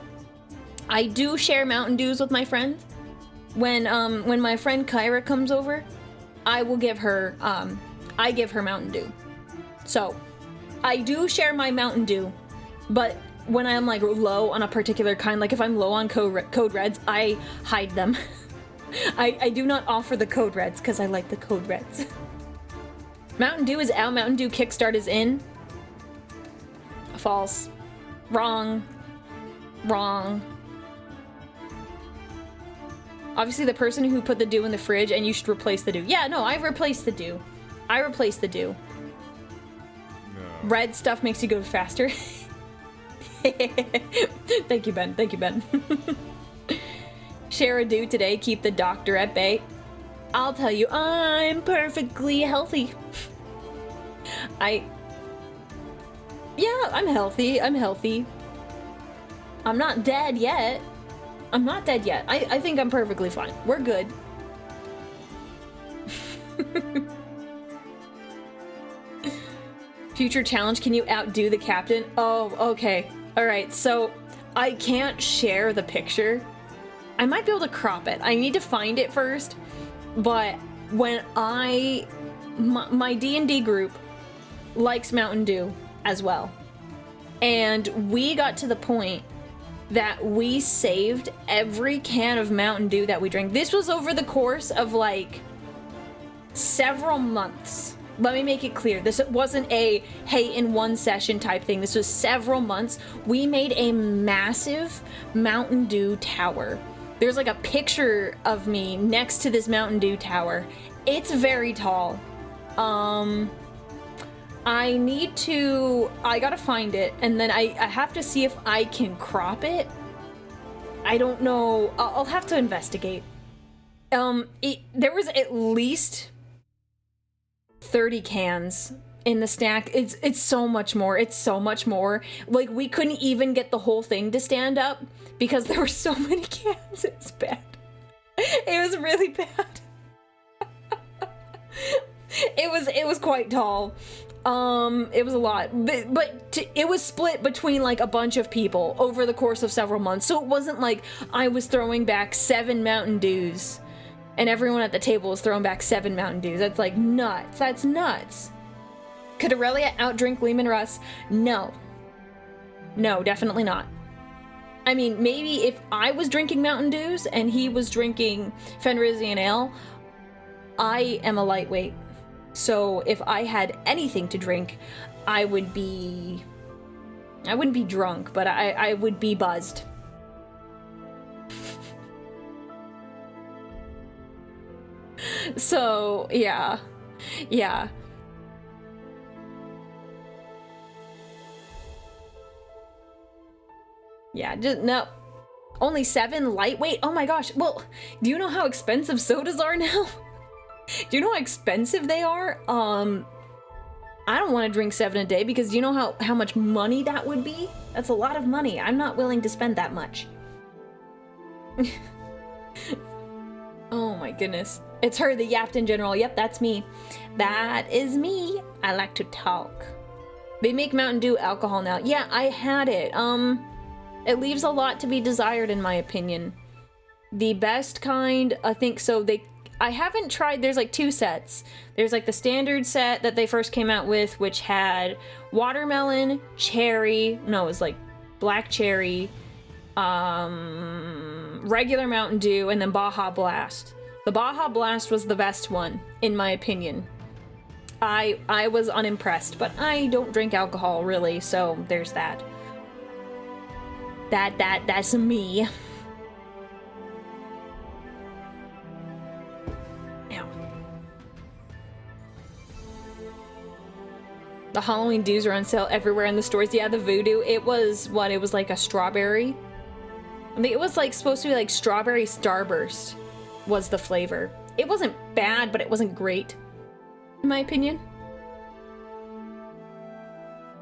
I do share Mountain Dews with my friends. When my friend Kyra comes over, I will give her, I give her Mountain Dew. So, I do share my Mountain Dew, but when I'm, like, low on a particular kind, like if I'm low on Code Reds, I hide them. I do not offer the Code Reds, because I like the Code Reds. Mountain Dew is out, Mountain Dew Kickstart is in. False. Wrong. Obviously the person who put the Dew in the fridge, and you should replace the Dew. Yeah, no, I replaced the Dew. No. Red stuff makes you go faster. Thank you, Ben. Share a Dew today, keep the doctor at bay. I'll tell you, I'm perfectly healthy. Yeah, I'm healthy. I'm not dead yet. I think I'm perfectly fine. We're good. Future challenge, can you outdo the captain? Oh, okay. Alright, so I can't share the picture. I might be able to crop it. I need to find it first. But when my D&D group likes Mountain Dew as well. And we got to the point that we saved every can of Mountain Dew that we drank. This was over the course of, like, several months. Let me make it clear. This wasn't a, hey, in one session type thing. This was several months. We made a massive Mountain Dew tower. There's, like, a picture of me next to this Mountain Dew tower. It's very tall. I gotta find it, and then I have to see if I can crop it. I don't know. I'll have to investigate. There was at least 30 cans in the stack. It's so much more. Like, we couldn't even get the whole thing to stand up because there were so many cans. It was bad. It was really bad. It was quite tall. It was a lot, but it was split between, like, a bunch of people over the course of several months, so it wasn't like I was throwing back 7 Mountain Dews and everyone at the table was throwing back 7 Mountain Dews. That's, like, nuts. That's nuts. Could Aurelia outdrink Lehman Russ? No, definitely not. I mean, maybe if I was drinking Mountain Dews and he was drinking Fenrisian Ale, I am a lightweight. So if I had anything to drink, I wouldn't be drunk, but I would be buzzed. So, yeah. Yeah, just, no. Only 7 lightweight? Oh my gosh. Well, do you know how expensive sodas are now? Do you know how expensive they are? I don't want to drink 7 a day because do you know how much money that would be? That's a lot of money. I'm not willing to spend that much. Oh my goodness. It's her, the Yapton General. Yep, that's me. That is me. I like to talk. They make Mountain Dew alcohol now. Yeah, I had it. It leaves a lot to be desired in my opinion. The best kind, I think so. I haven't tried, there's like 2 sets. There's like the standard set that they first came out with, which had watermelon, cherry, no, it was like black cherry, regular Mountain Dew, and then Baja Blast. The Baja Blast was the best one, in my opinion. I was unimpressed, but I don't drink alcohol really, so there's that. That's me. Now. The Halloween dews are on sale everywhere in the stores. Yeah, the Voodoo, it was what? It was like a strawberry. I think it was like supposed to be like strawberry starburst was the flavor. It wasn't bad, but it wasn't great, in my opinion.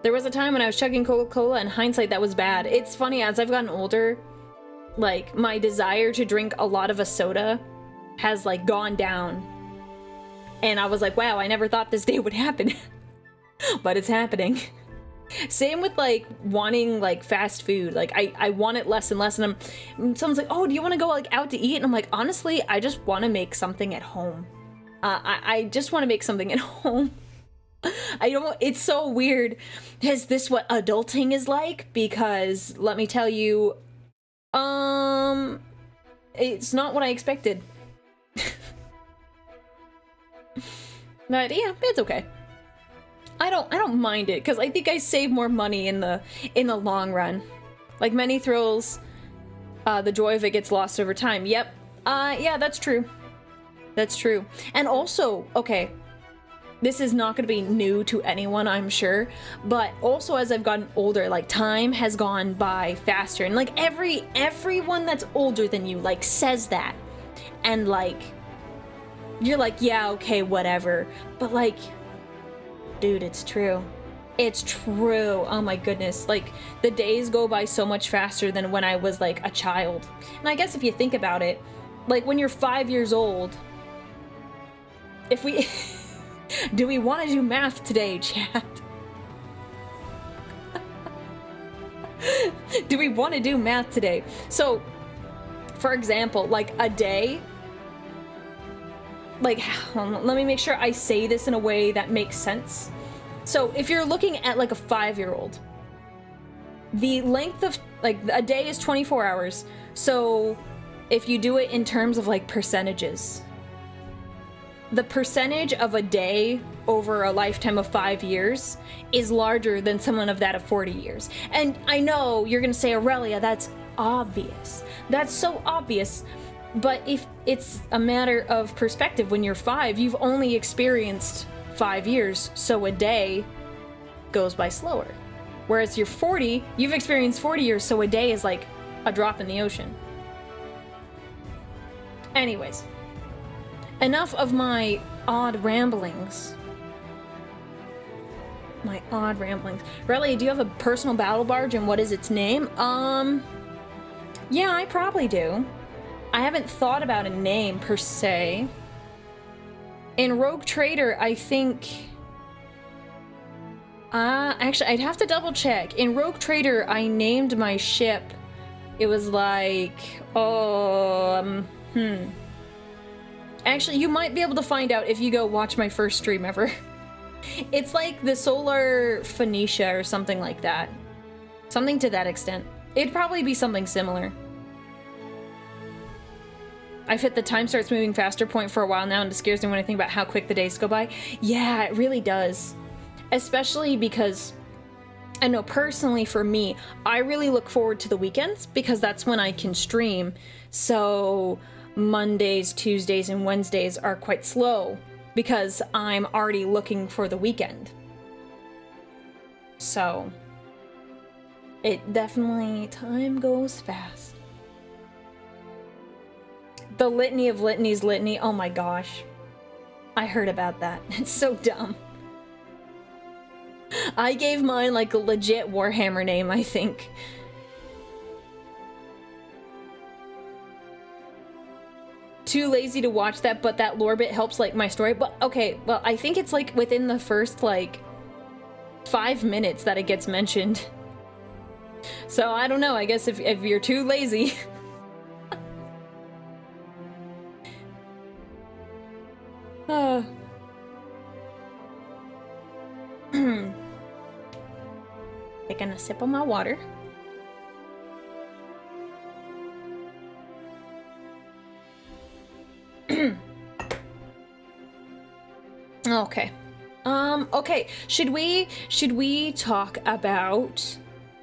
There was a time when I was chugging Coca-Cola, in hindsight that was bad. It's funny, as I've gotten older, like, my desire to drink a lot of a soda has, like, gone down. And I was like, wow, I never thought this day would happen. But it's happening. Same with, like, wanting, like, fast food. Like, I want it less and less, and someone's like, oh, do you want to go, like, out to eat? And I'm like, honestly, I just want to make something at home. I just want to make something at home. I don't, it's so weird. Is this what adulting is like? Because let me tell you, it's not what I expected. But yeah, it's okay. I don't mind it, because I think I save more money in the long run. Like many thrills, the joy of it gets lost over time. Yep. Yeah, that's true. That's true. And also, okay, this is not going to be new to anyone, I'm sure, but also as I've gotten older, like, time has gone by faster, and like everyone that's older than you, like, says that, and like, you're like, yeah, okay, whatever, but like, dude, it's true. It's true. Oh my goodness. Like, the days go by so much faster than when I was like a child. And I guess if you think about it, like, when you're 5 years old, if we do we want to do math today, chat? Do we want to do math today? So, for example, like a day, like, let me make sure I say this in a way that makes sense. So if you're looking at like a 5-year-old, the length of, like, a day is 24 hours. So if you do it in terms of like percentages, the percentage of a day over a lifetime of 5 years is larger than someone of that of 40 years. And I know you're gonna say, Aurelia, that's obvious. That's so obvious. But if it's a matter of perspective, when you're 5, you've only experienced 5 years, so a day goes by slower. Whereas you're 40, you've experienced 40 years, so a day is like a drop in the ocean. Anyways. Enough of my odd ramblings. My odd ramblings. Riley, do you have a personal battle barge, and what is its name? Yeah, I probably do. I haven't thought about a name per se. In Rogue Trader, I think... actually, I'd have to double check. In Rogue Trader, I named my ship. It was like... Actually, you might be able to find out if you go watch my first stream ever. It's like the Solar Phoenicia or something like that. Something to that extent. It'd probably be something similar. I've hit the time starts moving faster point for a while now, and it scares me when I think about how quick the days go by. Yeah, it really does. Especially because, I know personally for me, I really look forward to the weekends because that's when I can stream. So Mondays, Tuesdays, and Wednesdays are quite slow because I'm already looking for the weekend. So it definitely, time goes fast. The Litany of Litanies litany, oh my gosh. I heard about that. It's so dumb. I gave mine like a legit Warhammer name, I think. too lazy to watch that, but that lore bit helps like my story. But okay, well, I think it's like within the first like 5 minutes that it gets mentioned. So I don't know, I guess if you're too lazy. Taking a sip of my water. Okay. Okay. Should we talk about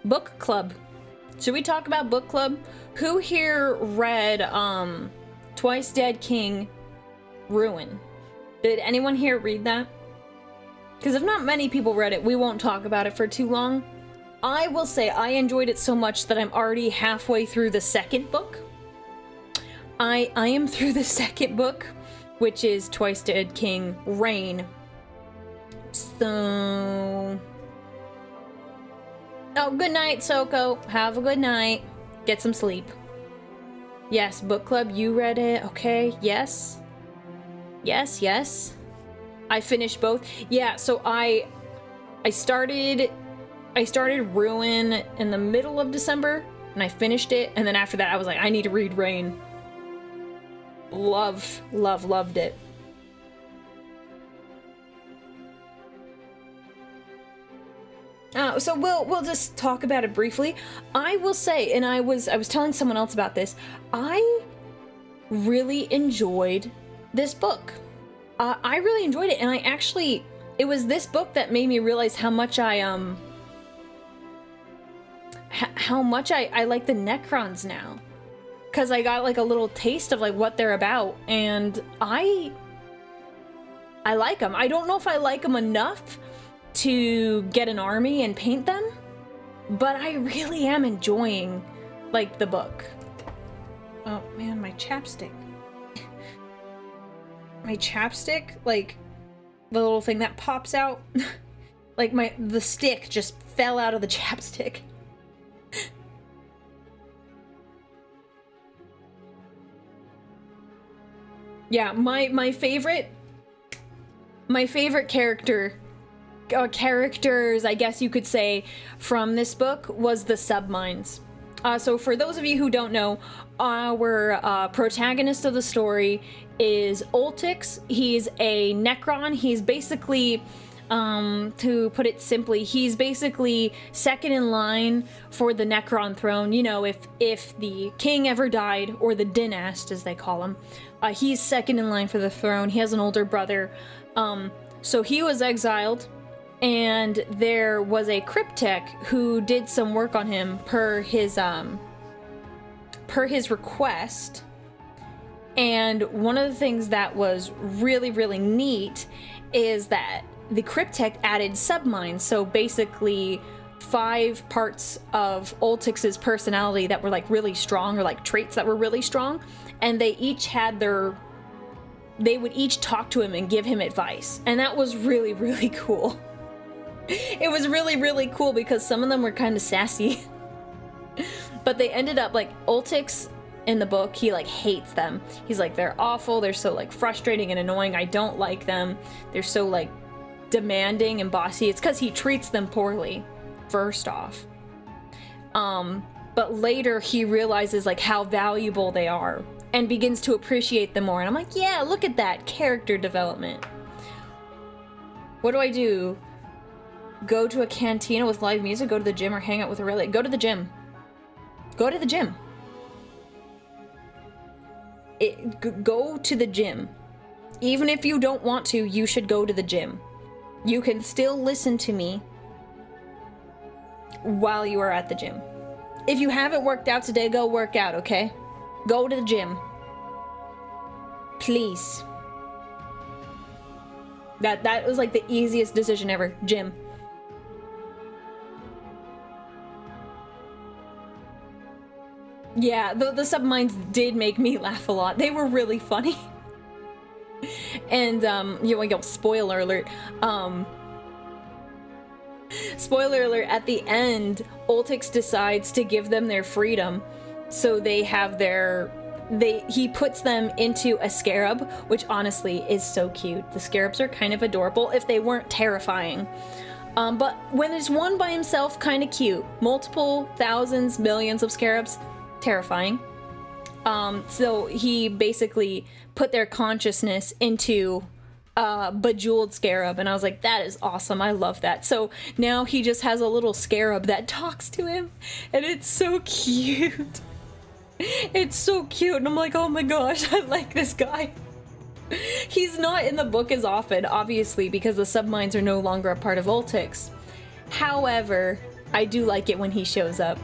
book club? Should we talk about book club? Who here read Twice Dead King Ruin? Did anyone here read that? Because if not many people read it, we won't talk about it for too long. I will say I enjoyed it so much that I'm already halfway through the second book. I am through the second book, which is Twice Dead King Reign. So... Oh, good night, Soko. Have a good night. Get some sleep. Yes, book club, you read it. Okay, yes. Yes, yes. I finished both. Yeah, so I started Ruin in the middle of December, and I finished it, and then after that I was like, I need to read Reign. Loved it. So we'll just talk about it briefly. I will say, and I was telling someone else about this, I really enjoyed this book. I really enjoyed it, and it was this book that made me realize how much I like the Necrons now. Because I got like a little taste of like what they're about, and I like them. I don't know if I like them enough to get an army and paint them, but I really am enjoying like the book. Oh man, my chapstick. My chapstick, like the little thing that pops out, like the stick just fell out of the chapstick. Yeah, my favorite characters, I guess you could say, from this book was the submines. So for those of you who don't know, our protagonist of the story is Oltix. He's a Necron. He's basically, to put it simply, he's basically second in line for the Necron throne. You know, if the king ever died, or the dynast as they call him, he's second in line for the throne. He has an older brother. So he was exiled, and there was a cryptech who did some work on him per his request. And one of the things that was really, really neat is that the cryptech added submines. So basically 5 parts of Oltix's personality that were like really strong, or like traits that were really strong, and they each had they would each talk to him and give him advice. And that was really, really cool. It was really, really cool because some of them were kind of sassy. But they ended up, like, Oltix in the book, he like hates them. He's like, they're awful, they're so like frustrating and annoying, I don't like them. They're so like demanding and bossy. It's because he treats them poorly, first off. But later he realizes like how valuable they are and begins to appreciate them more. And I'm like, yeah, look at that character development. What do I do? Go to a cantina with live music, go to the gym, or hang out with Aurelia? Go to the gym. Go to the gym. Go to the gym. Even if you don't want to, you should go to the gym. You can still listen to me while you are at the gym. If you haven't worked out today, go work out, okay? Go to the gym. Please. That was like the easiest decision ever. Gym. Yeah, the submines did make me laugh a lot. They were really funny. And, spoiler alert. Spoiler alert, at the end, Oltix decides to give them their freedom. So they have their he puts them into a scarab, which honestly is so cute. The scarabs are kind of adorable if they weren't terrifying. But when it's one by himself, kind of cute. Multiple thousands, millions of scarabs, terrifying. So he basically put their consciousness into a bejeweled scarab, and I was like, that is awesome. I love that. So now he just has a little scarab that talks to him, and it's so cute. It's so cute, and I'm like, oh my gosh, I like this guy. He's not in the book as often, obviously, because the submines are no longer a part of Ultix. However, I do like it when he shows up.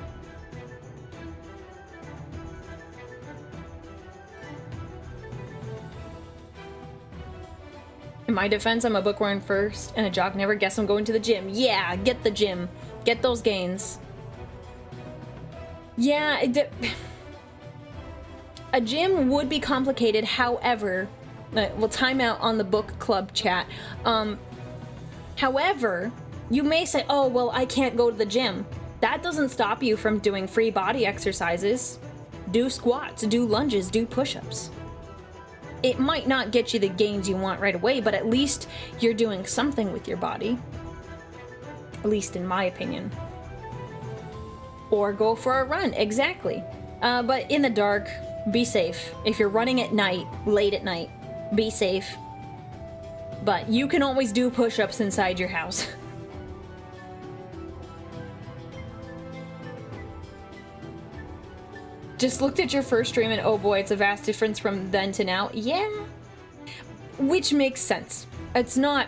In my defense, I'm a bookworm first and a jock never. Guess I'm going to the gym. Yeah, get the gym. Get those gains. Yeah, a gym would be complicated, however... we'll time out on the book club chat. However, you may say, oh, well, I can't go to the gym. That doesn't stop you from doing free body exercises. Do squats, do lunges, do push-ups. It might not get you the gains you want right away, but at least you're doing something with your body. At least in my opinion. Or go for a run, exactly. But in the dark, be safe. If you're running at night, late at night, be safe. But you can always do push-ups inside your house. Just looked at your first stream and oh boy, it's a vast difference from then to now. Yeah. Which makes sense. It's not...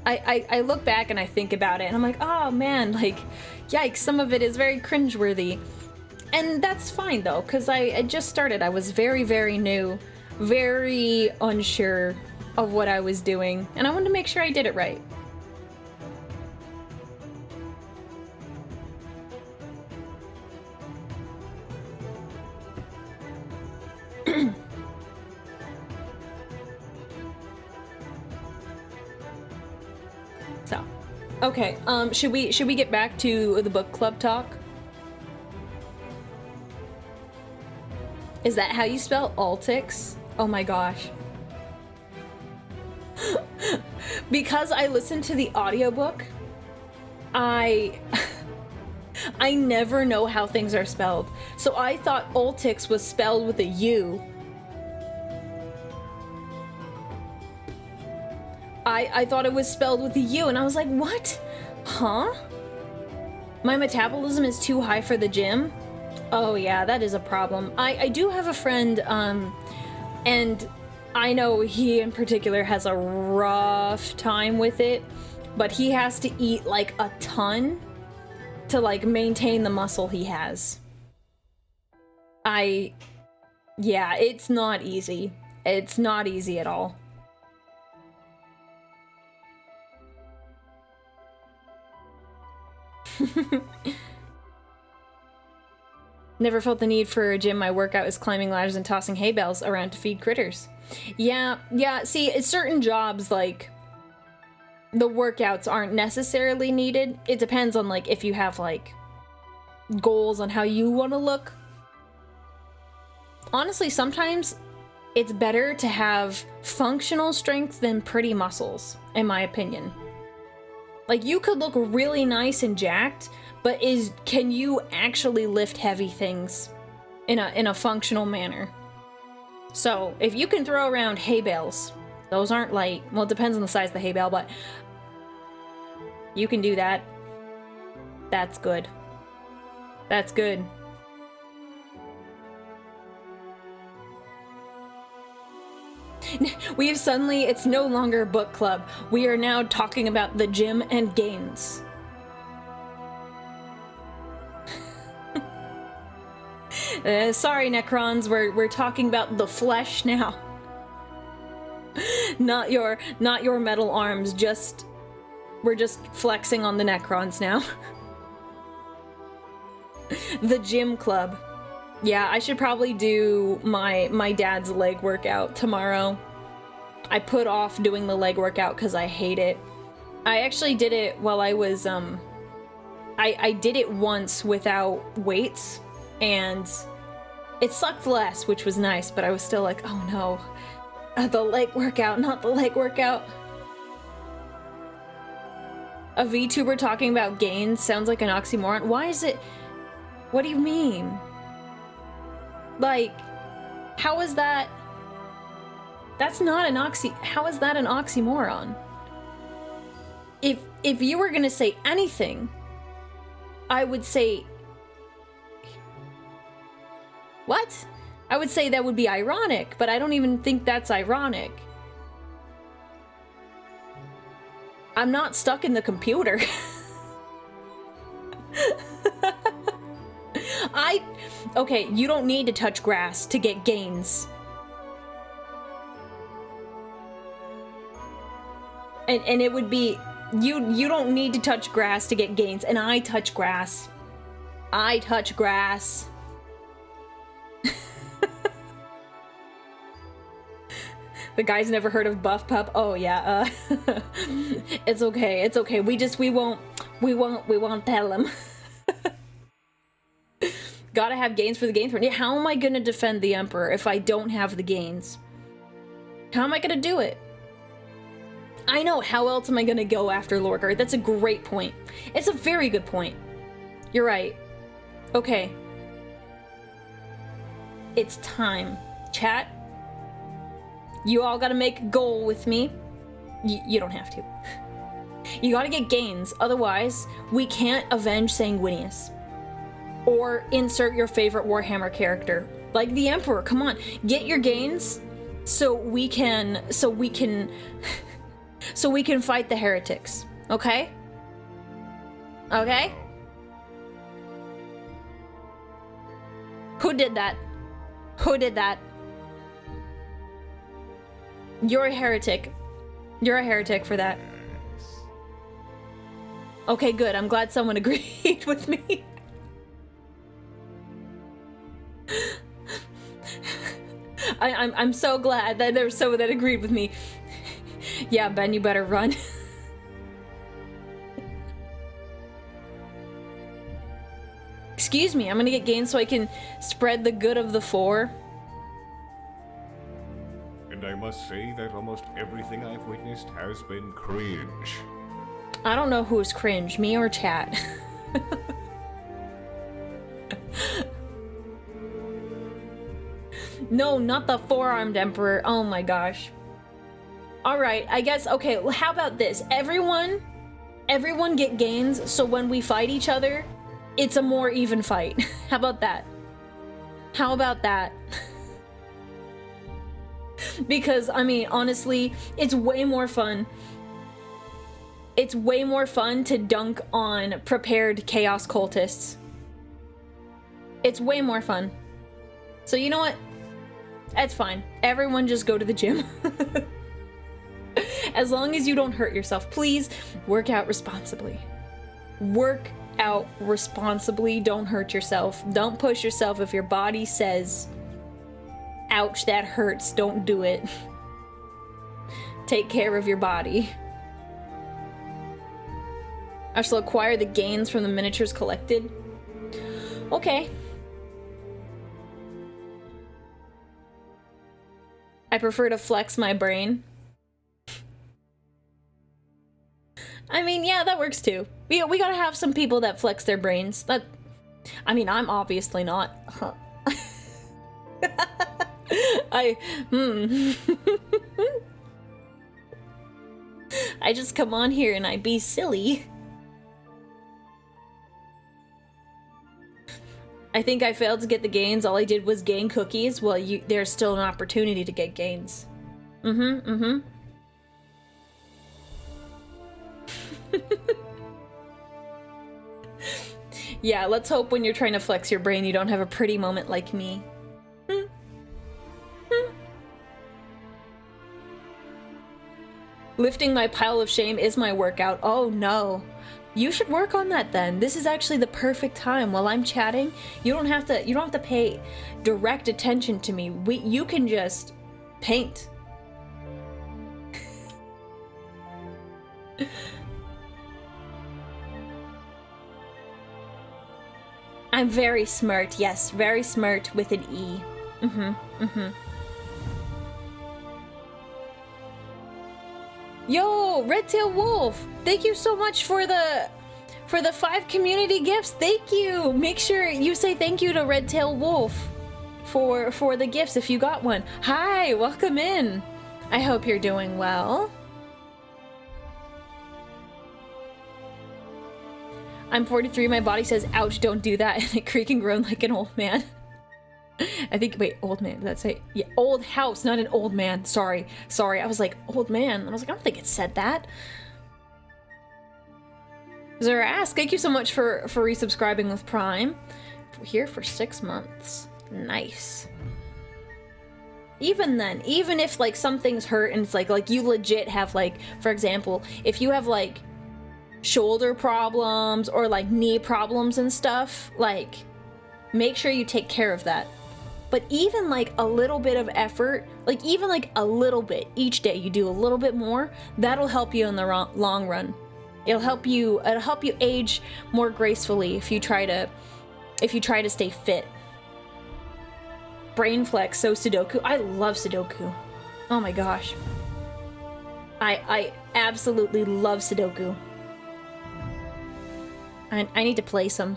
I look back and I think about it and I'm like, oh man, like, yikes, some of it is very cringeworthy. And that's fine though, because I just started. I was very, very new. Very unsure of what I was doing, and I wanted to make sure I did it right. So, okay, should we get back to the book club talk? Is that how you spell Ultix? Oh my gosh. Because I listened to the audiobook, I never know how things are spelled. So I thought Ultix was spelled with a U. I thought it was spelled with a U, and I was like, what? Huh? My metabolism is too high for the gym? Oh yeah, that is a problem. I do have a friend, and I know he in particular has a rough time with it, but he has to eat like a ton to like maintain the muscle he has. Yeah, it's not easy. It's not easy at all. Never felt the need for a gym. My workout is climbing ladders and tossing hay bales around to feed critters. Yeah, see, it's certain jobs, like, the workouts aren't necessarily needed. It depends on, like, if you have, like, goals on how you want to look. Honestly, sometimes it's better to have functional strength than pretty muscles, in my opinion. Like, you could look really nice and jacked, but can you actually lift heavy things in a functional manner? So, if you can throw around hay bales, those aren't light. Well, it depends on the size of the hay bale, but you can do that. That's good. That's good. We have suddenly, it's no longer book club. We are now talking about the gym and gains. Sorry, Necrons, we're talking about the flesh now. Not your metal arms, we're just flexing on the Necrons now. The gym club. Yeah, I should probably do my dad's leg workout tomorrow. I put off doing the leg workout because I hate it. I actually did it while I was, I did it once without weights, and It sucked less, which was nice, but I was still like, oh no. The leg workout, not the leg workout. A VTuber talking about gains sounds like an oxymoron. Why is it... What do you mean? Like, how is that... That's not an how is that an oxymoron? If you were gonna say anything, I would say... What? I would say that would be ironic, but I don't even think that's ironic. I'm not stuck in the computer. Okay, you don't need to touch grass to get gains. And it would be, you don't need to touch grass to get gains, and I touch grass. I touch grass. The guy's never heard of Buff Pup. Oh yeah, it's okay, it's okay. We won't tell him. Gotta have gains for the gains. How am I gonna defend the Emperor if I don't have the gains? How am I gonna do it? I know, how else am I gonna go after Lorgar? That's a great point. It's a very good point. You're right. Okay. It's time. Chat, you all gotta make a goal with me. You don't have to. You gotta get gains, otherwise we can't avenge Sanguinius. Or insert your favorite Warhammer character. Like the Emperor, come on. Get your gains so we can fight the heretics. Okay? Okay? Who did that? Who did that? You're a heretic. You're a heretic for that. Okay, good. I'm glad someone agreed with me. I'm so glad that there's someone that agreed with me. Yeah, Ben, you better run. Excuse me, I'm gonna get gains so I can spread the good of the four. And I must say that almost everything I've witnessed has been cringe. I don't know who's cringe, me or chat. No, not the four-armed Emperor. Oh my gosh. Alright, I guess, okay, well, how about this? Everyone get gains, so when we fight each other, it's a more even fight. How about that? How about that? Because, I mean, honestly, it's way more fun. It's way more fun to dunk on prepared Chaos Cultists. It's way more fun. So you know what? That's fine. Everyone just go to the gym. As long as you don't hurt yourself, please work out responsibly. Work out responsibly. Don't hurt yourself. Don't push yourself if your body says, ouch, that hurts. Don't do it. Take care of your body. I shall acquire the gains from the miniatures collected. Okay. I prefer to flex my brain. I mean, yeah, that works too. We gotta have some people that flex their brains. That, I mean, I'm obviously not. I just come on here and I be silly. I think I failed to get the gains. All I did was gain cookies. Well, there's still an opportunity to get gains. Yeah, let's hope when you're trying to flex your brain you don't have a pretty moment like me. Lifting my pile of shame is my workout. Oh no. You should work on that then. This is actually the perfect time. While I'm chatting, you don't have to pay direct attention to me. You can just paint. I'm very smart, yes, very smart with an E. Yo, Redtail Wolf, thank you so much for the 5 community gifts. Thank you. Make sure you say thank you to Redtail Wolf for the gifts if you got one. Hi, welcome in. I hope you're doing well. I'm 43, my body says, ouch, don't do that, and I creak and groan like an old man. I think, wait, old man, did that say? Yeah, old house, not an old man. Sorry, I was like, old man. I was like, I don't think it said that. Zerask, thank you so much for resubscribing with Prime. We're here for 6 months. Nice. Even then, even if like something's hurt and it's like you legit have like, for example, if you have like shoulder problems or like knee problems and stuff, like make sure you take care of that. But even like a little bit of effort, like even like a little bit each day, you do a little bit more, that'll help you in the long run. It'll help you age more gracefully if you try to stay fit. Brain flex, so Sudoku. I love Sudoku. Oh my gosh. I absolutely love Sudoku. I need to play some.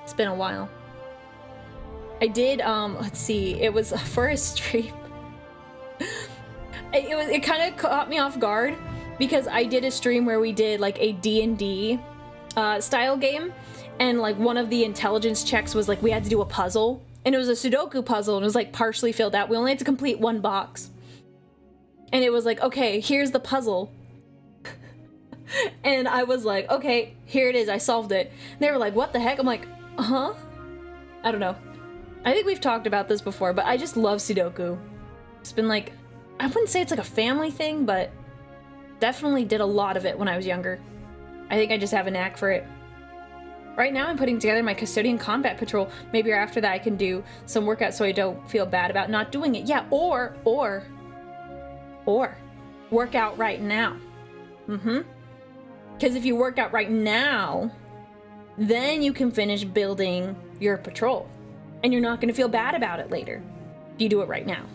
It's been a while. I did, let's see, it was for a stream. It kind of caught me off guard because I did a stream where we did like a D&D style game, and like one of the intelligence checks was like we had to do a puzzle, and it was a Sudoku puzzle, and it was like partially filled out. We only had to complete one box. And it was like, okay, here's the puzzle. And I was like, okay, here it is, I solved it. And they were like, what the heck? I'm like, huh? I don't know. I think we've talked about this before, but I just love Sudoku. It's been like, I wouldn't say it's like a family thing, but definitely did a lot of it when I was younger. I think I just have a knack for it. Right now I'm putting together my Custodian Combat Patrol. Maybe after that I can do some workout so I don't feel bad about not doing it. Yeah, or work out right now. Because if you work out right now, then you can finish building your patrol. And you're not going to feel bad about it later if you do it right now.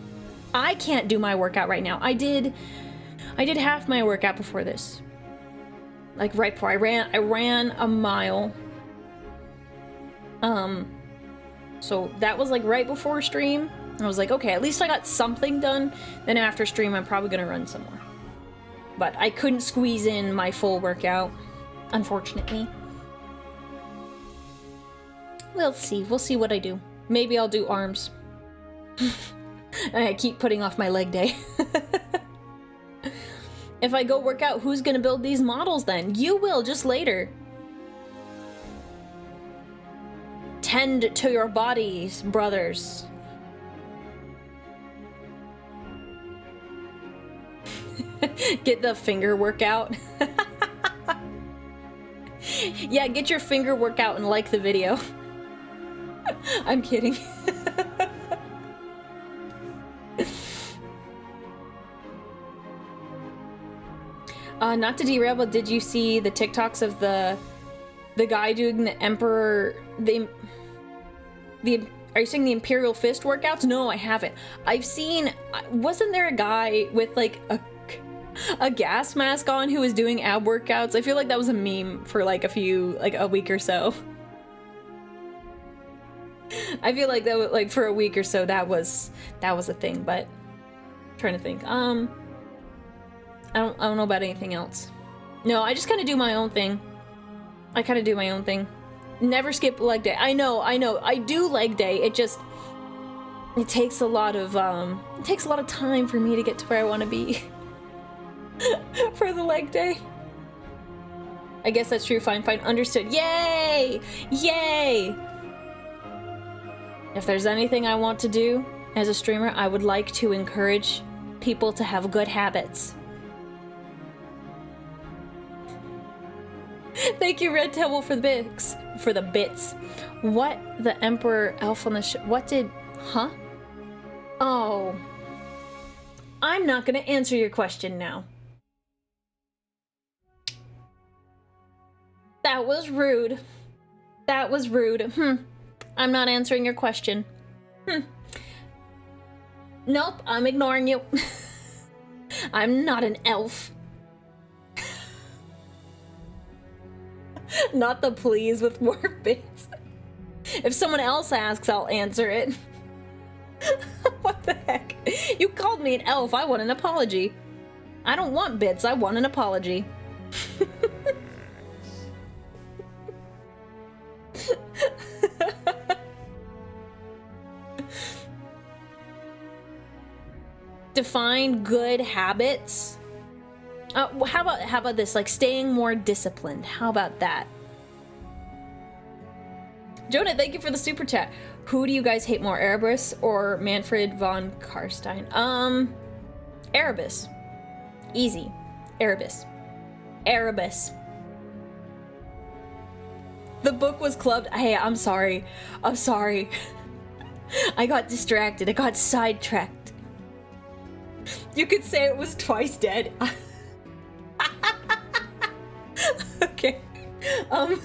I can't do my workout right now. I did half my workout before this. Like right before I ran a mile. So that was like right before stream. I was like, okay, at least I got something done. Then after stream, I'm probably gonna run some more. But I couldn't squeeze in my full workout, unfortunately. We'll see what I do. Maybe I'll do arms. And I keep putting off my leg day. If I go work out, who's gonna build these models then? You will, just later. Tend to your bodies, brothers. Get the finger workout. Yeah, get your finger workout and like the video. I'm kidding. Not to derail, but did you see the TikToks of the guy doing the Emperor, are you saying the Imperial Fist workouts? No, I haven't. I've seen, wasn't there a guy with like a gas mask on who was doing ab workouts? I feel like that was a meme for like a week or so. I feel like that was like for a week or so that was a thing, but I'm trying to think. I don't know about anything else. No, I just kind of do my own thing. Never skip leg day. I know. I do leg day. It takes a lot of time for me to get to where I want to be. For the leg day. I guess that's true. Fine. Understood. Yay! If there's anything I want to do as a streamer, I would like to encourage people to have good habits. Thank you, Red Table, for the bits. What the Emperor Elf on the what did, huh? Oh. I'm not gonna answer your question now. That was rude. I'm not answering your question. Nope, I'm ignoring you. I'm not an elf. Not the please with more bits. If someone else asks, I'll answer it. What the heck? You called me an elf. I want an apology. I don't want bits. I want an apology. Define good habits. How about this? Like staying more disciplined. How about that? Jonah, thank you for the super chat. Who do you guys hate more, Erebus or Manfred von Karstein? Erebus. Easy. Erebus. Erebus. The book was clubbed. Hey, I'm sorry. I'm sorry. I got distracted. I got sidetracked. You could say it was twice dead. Okay. I'm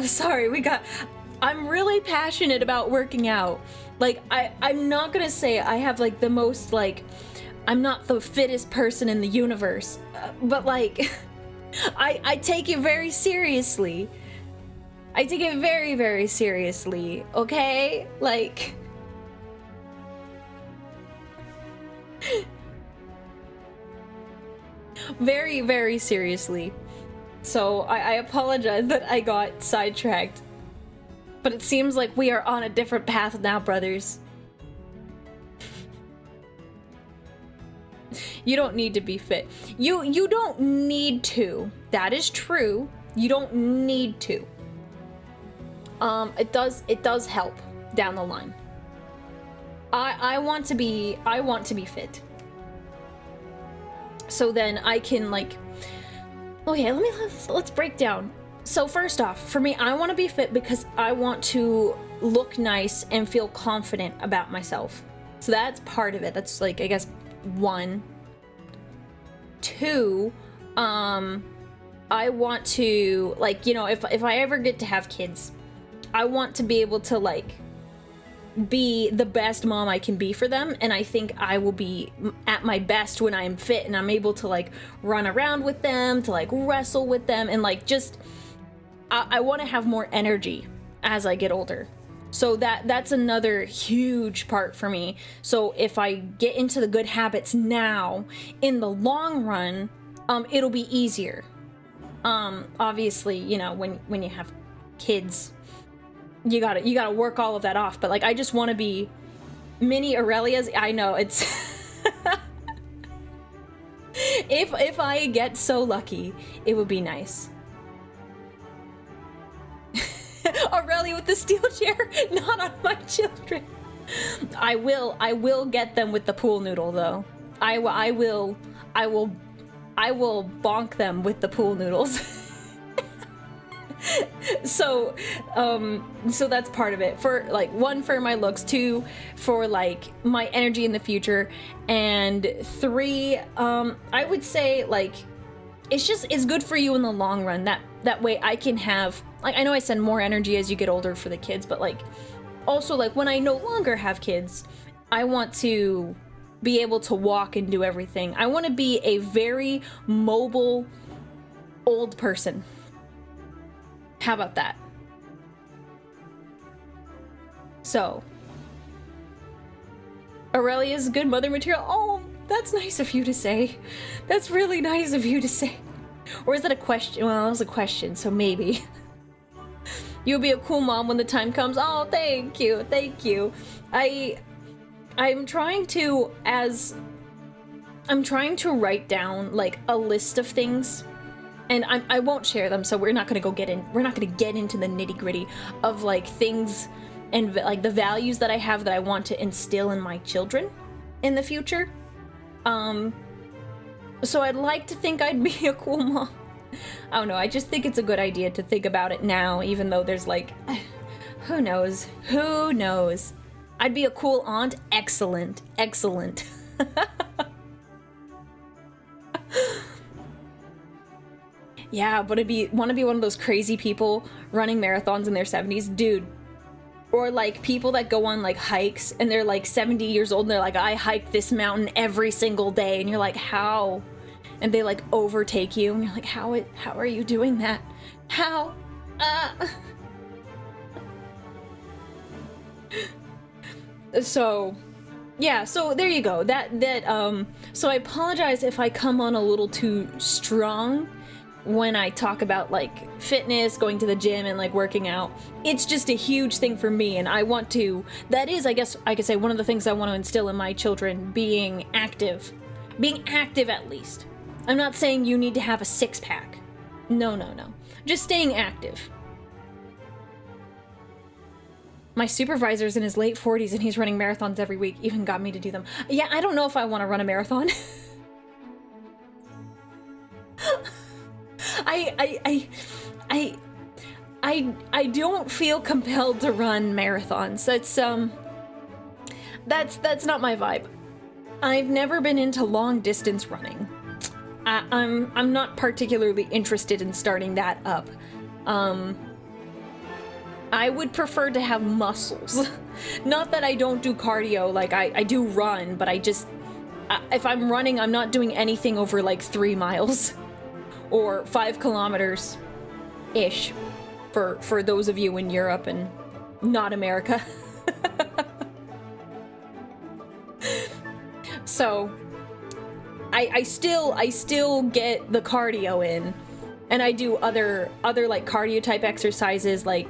sorry, I'm really passionate about working out. Like, I'm not gonna say I have, like, the most, like, I'm not the fittest person in the universe, but, like, I take it very seriously. I take it very, very seriously, okay? Like... very, very seriously. So I apologize that I got sidetracked. But it seems like we are on a different path now, brothers. You don't need to be fit. You don't need to. That is true. You don't need to. It does help down the line. I want to be fit. So then I can, like, okay, let's break down. So first off, for me, I want to be fit because I want to look nice and feel confident about myself. So that's part of it. That's, like, I guess 1. 2, I want to, like, you know, if I ever get to have kids, I want to be able to, like, be the best mom I can be for them, and I think I will be at my best when I am fit and I'm able to, like, run around with them, to, like, wrestle with them, and, like, just I want to have more energy as I get older. So that's another huge part for me. So if I get into the good habits now, in the long run, it'll be easier. Obviously, you know, when you have kids, you gotta work all of that off, but, like, I just want to be mini Aurelia's. I know it's if I get so lucky, it would be nice. Aurelia with the steel chair, not on my children. I will get them with the pool noodle though. I will bonk them with the pool noodles. So that's part of it. For, like, 1, for my looks, 2, for, like, my energy in the future, and 3, I would say, like, it's good for you in the long run. That way I can have, like, I know I send more energy as you get older for the kids, but, like, also, like, when I no longer have kids, I want to be able to walk and do everything. I want to be a very mobile old person. How about that? So, Aurelia's good mother material. Oh, that's nice of you to say. That's really nice of you to say. Or is that a question? Well, that was a question, so maybe. You'll be a cool mom when the time comes. Oh, thank you, thank you. I'm trying to write down, like, a list of things. And I won't share them, so we're not gonna get into the nitty-gritty of, like, things and, like, the values that I have that I want to instill in my children in the future. So I'd like to think I'd be a cool mom. I don't know, I just think it's a good idea to think about it now, even though there's, like, who knows? Who knows? I'd be a cool aunt. Excellent. Excellent. Yeah, but want to be one of those crazy people running marathons in their 70s, dude. Or like people that go on like hikes and they're like 70 years old and they're like, I hike this mountain every single day, and you're like, how? And they like overtake you and you're like, how are you doing that? How? So yeah, so there you go. So I apologize if I come on a little too strong when I talk about like fitness, going to the gym and like working out. It's just a huge thing for me, and I want to, that is, I guess I could say, one of the things I want to instill in my children, being active at least. I'm not saying you need to have a six-pack. No. Just staying active. My supervisor's in his late 40s and he's running marathons every week, even got me to do them. Yeah, I don't know if I want to run a marathon. I don't feel compelled to run marathons. That's not my vibe. I've never been into long distance running. I'm not particularly interested in starting that up. I would prefer to have muscles. Not that I don't do cardio, like I do run, but if I'm running, I'm not doing anything over like 3 miles or 5 kilometers-ish for those of you in Europe and not America. So I still get the cardio in. And I do other like cardio type exercises, like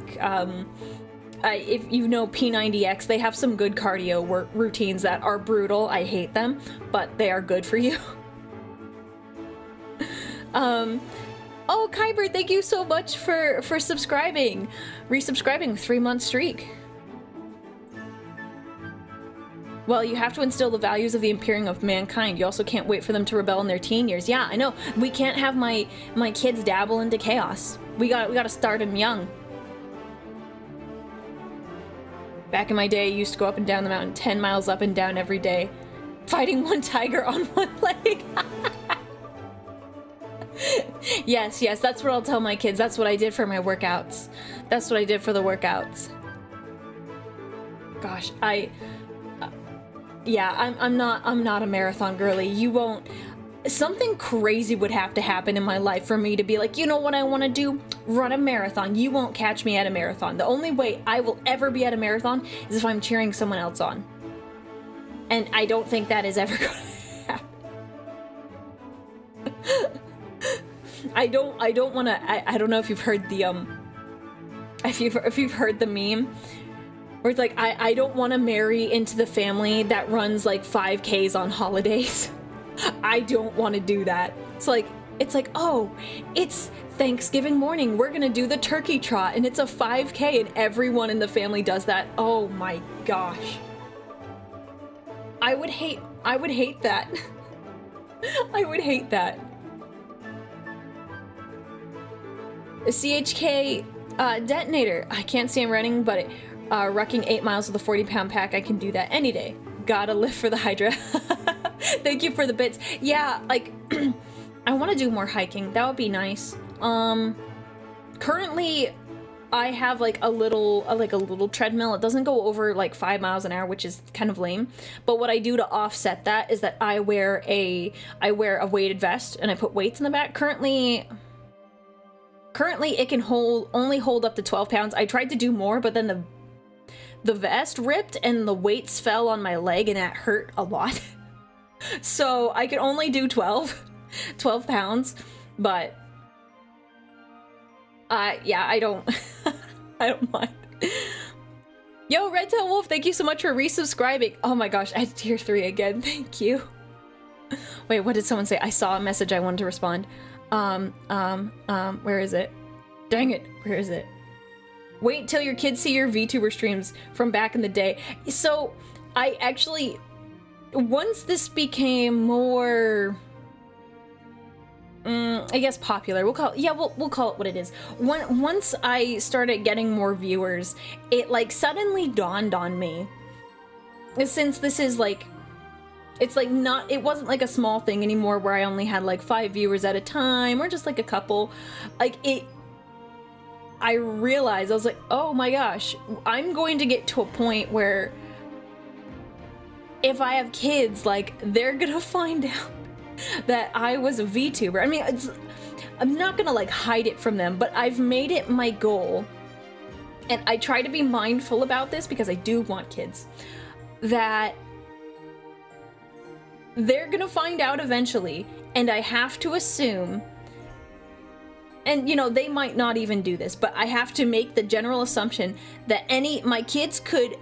if you know P90X, they have some good cardio routines that are brutal. I hate them, but they are good for you. Oh, Kyber, thank you so much for subscribing, resubscribing, 3-month streak. Well, you have to instill the values of the Imperium of mankind. You also can't wait for them to rebel in their teen years. Yeah, I know. We can't have my kids dabble into chaos. We gotta start them young. Back in my day, I used to go up and down the mountain 10 miles up and down every day, fighting one tiger on one leg. Yes, that's what I'll tell my kids. That's what I did for my workouts. That's what I did for the workouts. Gosh, yeah, I'm not a marathon girly. You won't. Something crazy would have to happen in my life for me to be like, you know what I want to do? Run a marathon. You won't catch me at a marathon. The only way I will ever be at a marathon is if I'm cheering someone else on. And I don't think that is ever going to happen. I don't want to. I don't know if you've heard the if you've heard the meme. Where it's like, I don't want to marry into the family that runs like 5Ks on holidays. I don't want to do that. It's like, oh, it's Thanksgiving morning. We're going to do the turkey trot and it's a 5K and everyone in the family does that. Oh my gosh. I would hate that. I would hate that. A CHK detonator. I can't see him running, but rucking 8 miles with a 40-pound pack, I can do that any day. Gotta live for the Hydra. Thank you for the bits. Yeah, like, I want to do more hiking. That would be nice. Currently, I have like a little treadmill. It doesn't go over like 5 miles an hour, which is kind of lame. But what I do to offset that is that I wear a weighted vest and I put weights in the back. Currently it can only hold up to 12 pounds. I tried to do more, but then the vest ripped and the weights fell on my leg and that hurt a lot. So I could only do 12 pounds, but yeah, I don't I don't mind. Yo, Redtail Wolf, thank you so much for resubscribing. Oh my gosh, I had tier 3 again. Thank you. Wait, what did someone say? I saw a message I wanted to respond. Where is it? Dang it, where is it? Wait till your kids see your VTuber streams from back in the day. So, I actually, once this became more, I guess popular, we'll call it what it is. Once I started getting more viewers, it like suddenly dawned on me, since this is like, It's like not, it wasn't like a small thing anymore where I only had like 5 viewers at a time or just like a couple. Like I realized, I was like, oh my gosh, I'm going to get to a point where if I have kids, like, they're gonna find out that I was a VTuber. I mean, I'm not gonna like hide it from them, but I've made it my goal, and I try to be mindful about this because I do want kids, that they're gonna find out eventually, and I have to assume, and you know, they might not even do this, but I have to make the general assumption that my kids could,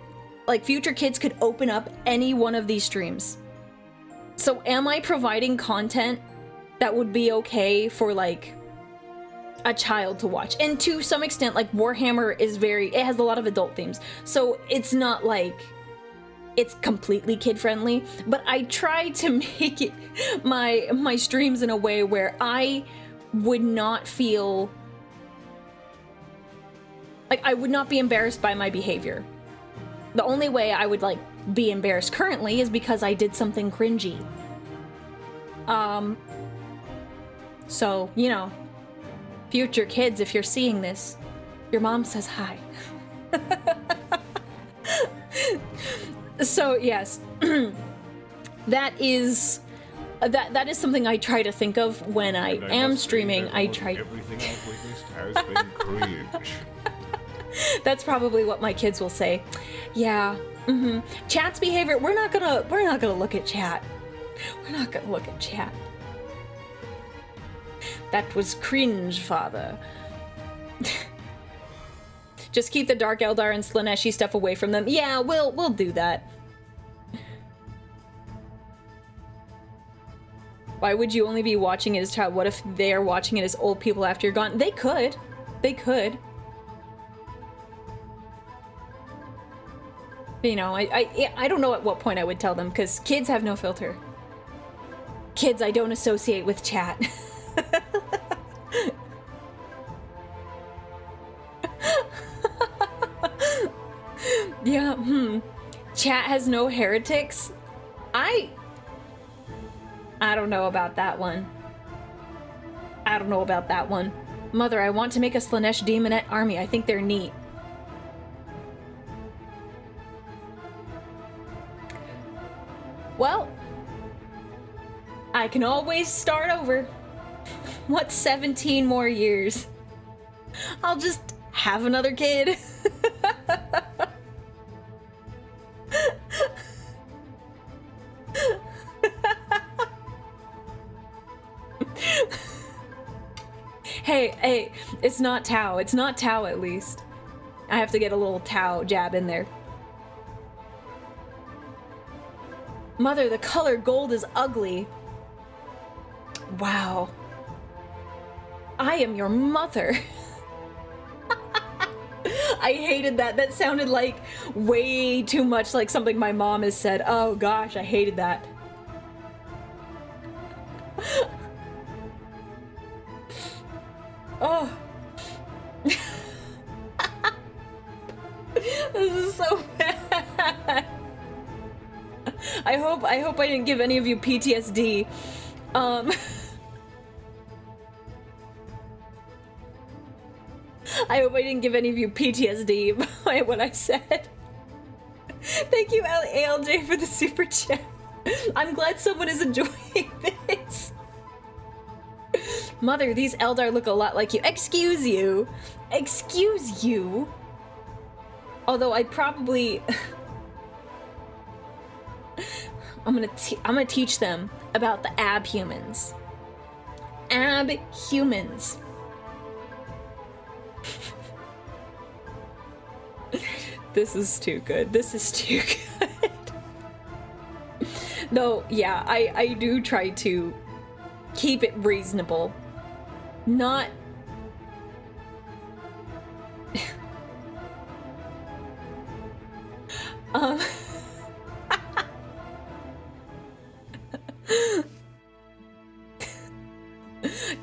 like future kids could open up any one of these streams. So am I providing content that would be okay for like a child to watch? And to some extent, like Warhammer is it has a lot of adult themes. So it's not like it's completely kid friendly, but I try to make it my streams in a way where I would not feel like I would not be embarrassed by my behavior. The only way I would like be embarrassed currently is because I did something cringy. So, you know, future kids, if you're seeing this, your mom says hi. So, yes. that is something I try to think of when I am streaming. I try. Everything I've witnessed has been cringe. That's probably what my kids will say. Yeah. Chat's behavior. We're not gonna look at chat. We're not gonna look at chat. That was cringe, father. Just keep the Dark Eldar and Slaaneshi stuff away from them. Yeah, we'll do that. Why would you only be watching it as child? What if they're watching it as old people after you're gone? They could. They could. You know, I don't know at what point I would tell them, because kids have no filter. Kids I don't associate with chat. Yeah, Chat has no heretics? I don't know about that one. I don't know about that one. Mother, I want to make a Slaanesh Demonette army. I think they're neat. Well, I can always start over. What's 17 more years? I'll just have another kid. Hey, it's not Tau. It's not Tau, at least. I have to get a little Tau jab in there. Mother, the color gold is ugly. Wow. I am your mother. I hated that. That sounded like way too much like something my mom has said. Oh gosh, I hated that. Oh. This is so bad. I hope I didn't give any of you PTSD. I hope I didn't give any of you PTSD by what I said. Thank you, ALJ, for the super chat. I'm glad someone is enjoying this. Mother, these Eldar look a lot like you. Excuse you. Excuse you. Although I probably... I'm gonna teach them about the abhumans. Abhumans. This is too good. This is too good. No, yeah, I do try to keep it reasonable. Not...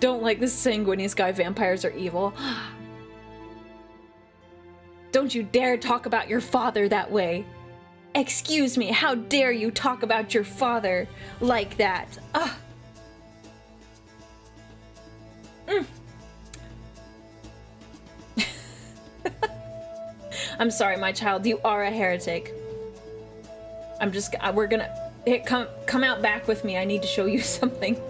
Don't like the Sanguinius guy. Vampires are evil. Don't you dare talk about your father that way. Excuse me, how dare you talk about your father like that? Ugh. I'm sorry, my child, you are a heretic. We're gonna, come out back with me, I need to show you something.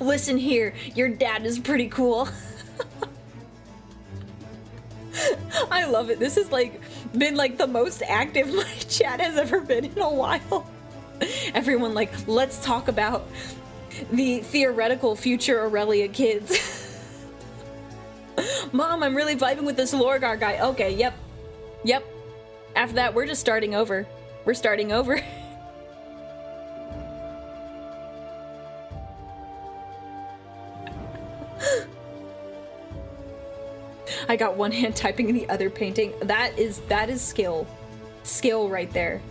Listen here, your dad is pretty cool. I love it. This has like been like the most active my chat has ever been in a while. Everyone like, let's talk about the theoretical future Aurelia kids. Mom, I'm really vibing with this Lorgar guy. Okay, yep. Yep. After that, we're just starting over. We're starting over. I got one hand typing and the other painting. That is skill. Skill right there.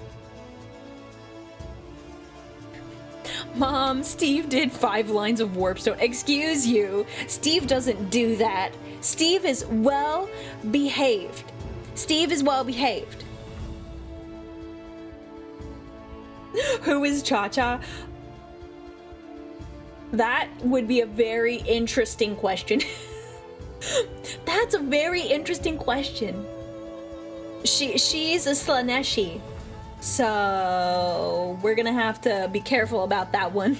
Mom, Steve did 5 lines of Warpstone. Excuse you. Steve doesn't do that. Steve is well behaved. Steve is well behaved. Who is Cha-Cha? That would be a very interesting question. That's a very interesting question. She's a Slaaneshi. So we're gonna have to be careful about that one.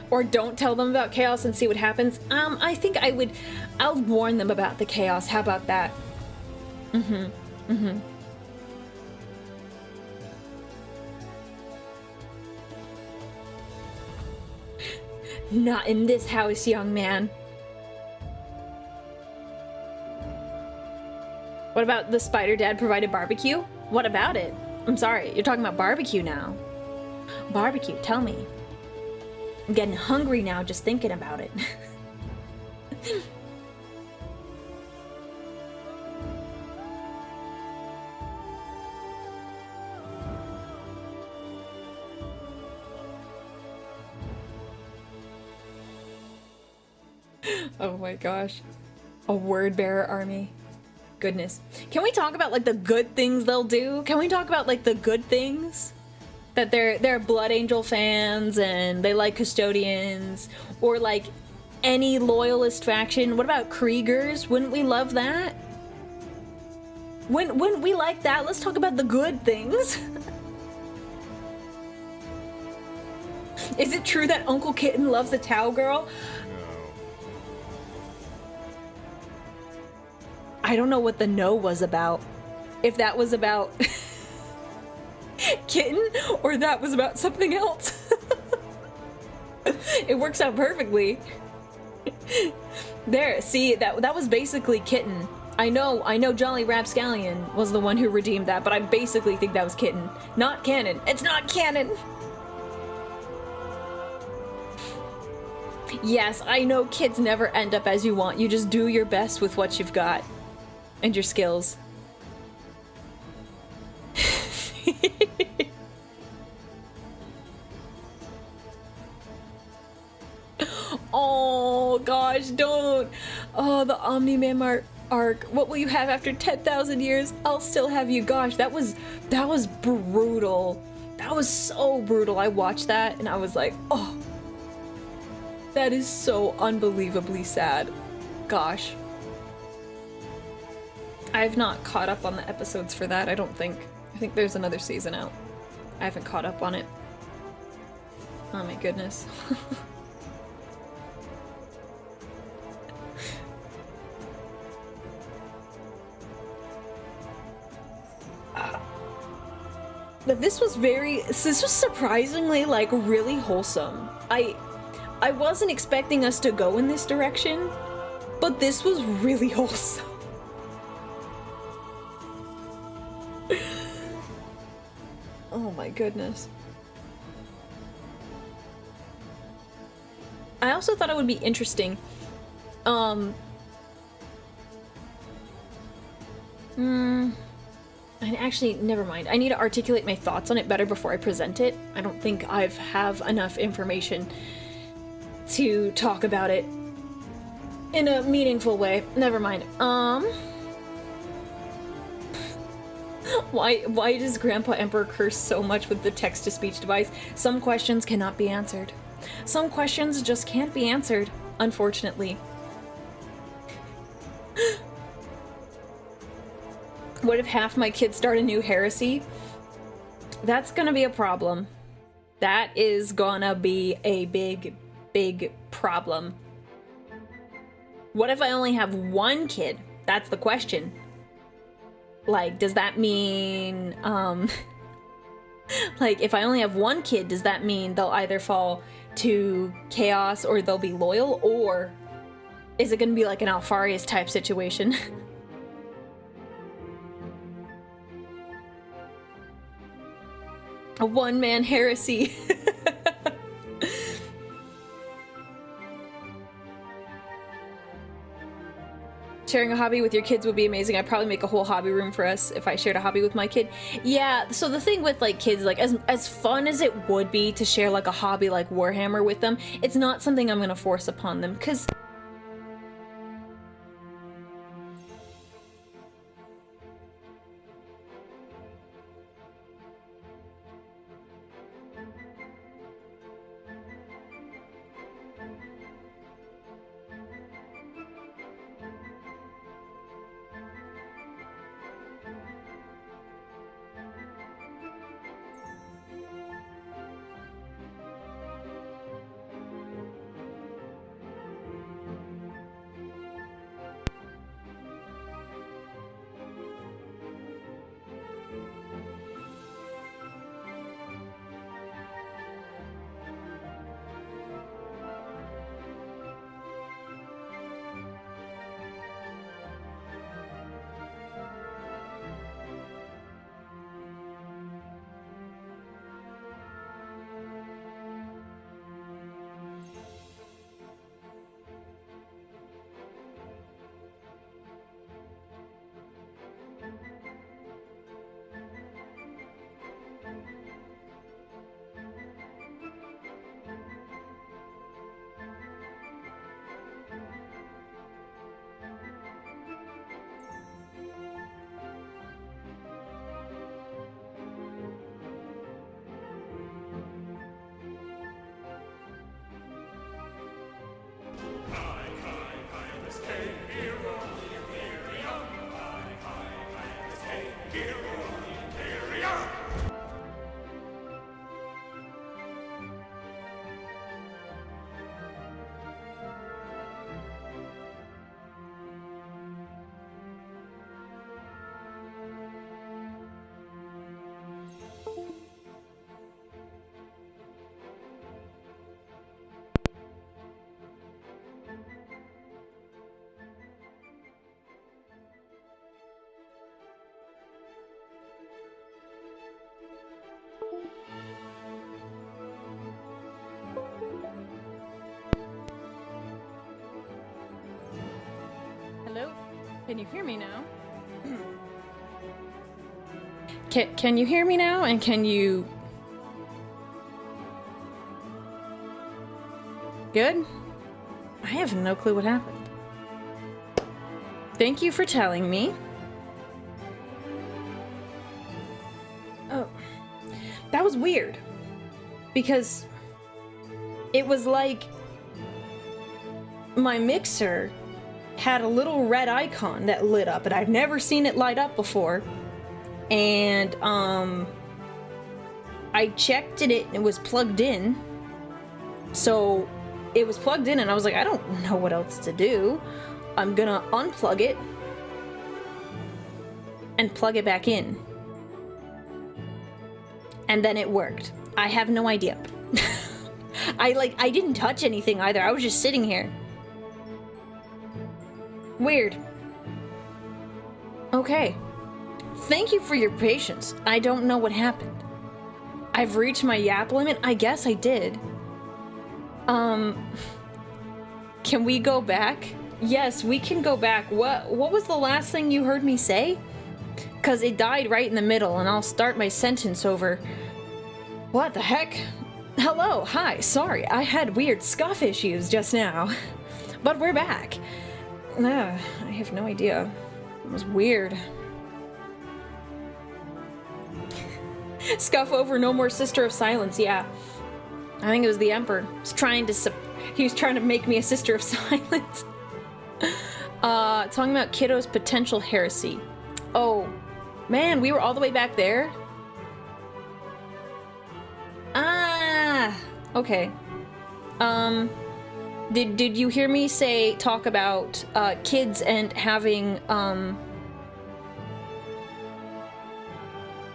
Or don't tell them about chaos and see what happens. I think I'll warn them about the chaos. How about that? Not in this house, young man. What about the Spider Dad provided barbecue? What about it? I'm sorry, you're talking about barbecue now. Barbecue, tell me. I'm getting hungry now just thinking about it. Oh my gosh. A word bearer army. Goodness. Can we talk about like the good things they'll do? Can we talk about like the good things? That they're Blood Angel fans and they like custodians, or like any loyalist faction. What about Kriegers? Wouldn't we love that? Wouldn't we like that? Let's talk about the good things. Is it true that Uncle Kitten loves the Tau girl? I don't know what the no was about. If that was about Kitten or that was about something else. It works out perfectly. There, see, that was basically Kitten. I know Jolly Rapscallion was the one who redeemed that, but I basically think that was Kitten. Not canon. It's not canon! Yes, I know kids never end up as you want. You just do your best with what you've got. And your skills. Oh gosh, don't. Oh, the Omni-Man arc. What will you have after 10,000 years? I'll still have you. Gosh, that was brutal. That was so brutal. I watched that and I was like, oh, that is so unbelievably sad. Gosh. I've not caught up on the episodes for that, I don't think. I think there's another season out. I haven't caught up on it. Oh my goodness. But this was surprisingly like really wholesome. I wasn't expecting us to go in this direction, but this was really wholesome. Oh my goodness. I also thought it would be interesting. Actually, never mind. I need to articulate my thoughts on it better before I present it. I don't think I have enough information to talk about it in a meaningful way. Never mind. Why does Grandpa Emperor curse so much with the text-to-speech device? Some questions cannot be answered. Some questions just can't be answered, unfortunately. What if half my kids start a new heresy? That's gonna be a problem. That is gonna be a big, big problem. What if I only have one kid? That's the question. Like, does that mean, like, if I only have one kid, does that mean they'll either fall to chaos or they'll be loyal? Or is it gonna be like an Alfarius type situation? A one-man heresy. Sharing a hobby with your kids would be amazing. I'd probably make a whole hobby room for us if I shared a hobby with my kid. Yeah, so the thing with like kids, like as fun as it would be to share like a hobby like Warhammer with them, it's not something I'm gonna force upon them, because hello? Can you hear me now? Can you hear me now? And can you... Good? I have no clue what happened. Thank you for telling me. Oh, that was weird. Because it was like my mixer had a little red icon that lit up, and I've never seen it light up before. And I checked it and it was plugged in. So it was plugged in and I was like, I don't know what else to do. I'm gonna unplug it and plug it back in. And then it worked. I have no idea. I didn't touch anything either. I was just sitting here. Weird. Okay. Thank you for your patience. I don't know what happened. I've reached my yap limit? I guess I did. Can we go back? Yes, we can go back. What was the last thing you heard me say? Because it died right in the middle, and I'll start my sentence over. What the heck? Hello, hi, sorry, I had weird scuff issues just now. But we're back. I have no idea. It was weird. Scuff over no more Sister of Silence, yeah. I think it was the Emperor. He was trying to make me a Sister of Silence. Talking about Kiddo's potential heresy. Oh, man, we were all the way back there? Ah, okay. Did you hear me talk about kids and having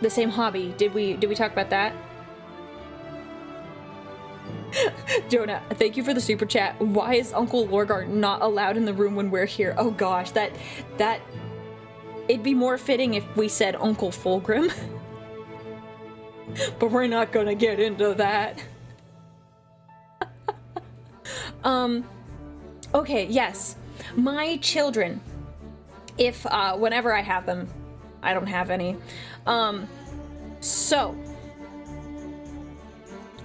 the same hobby? Did we talk about that? Jonah, thank you for the super chat. Why is Uncle Lorgar not allowed in the room when we're here? Oh gosh, that it'd be more fitting if we said Uncle Fulgrim. But we're not gonna get into that. Okay, yes. My children, if, whenever I have them, I don't have any. So,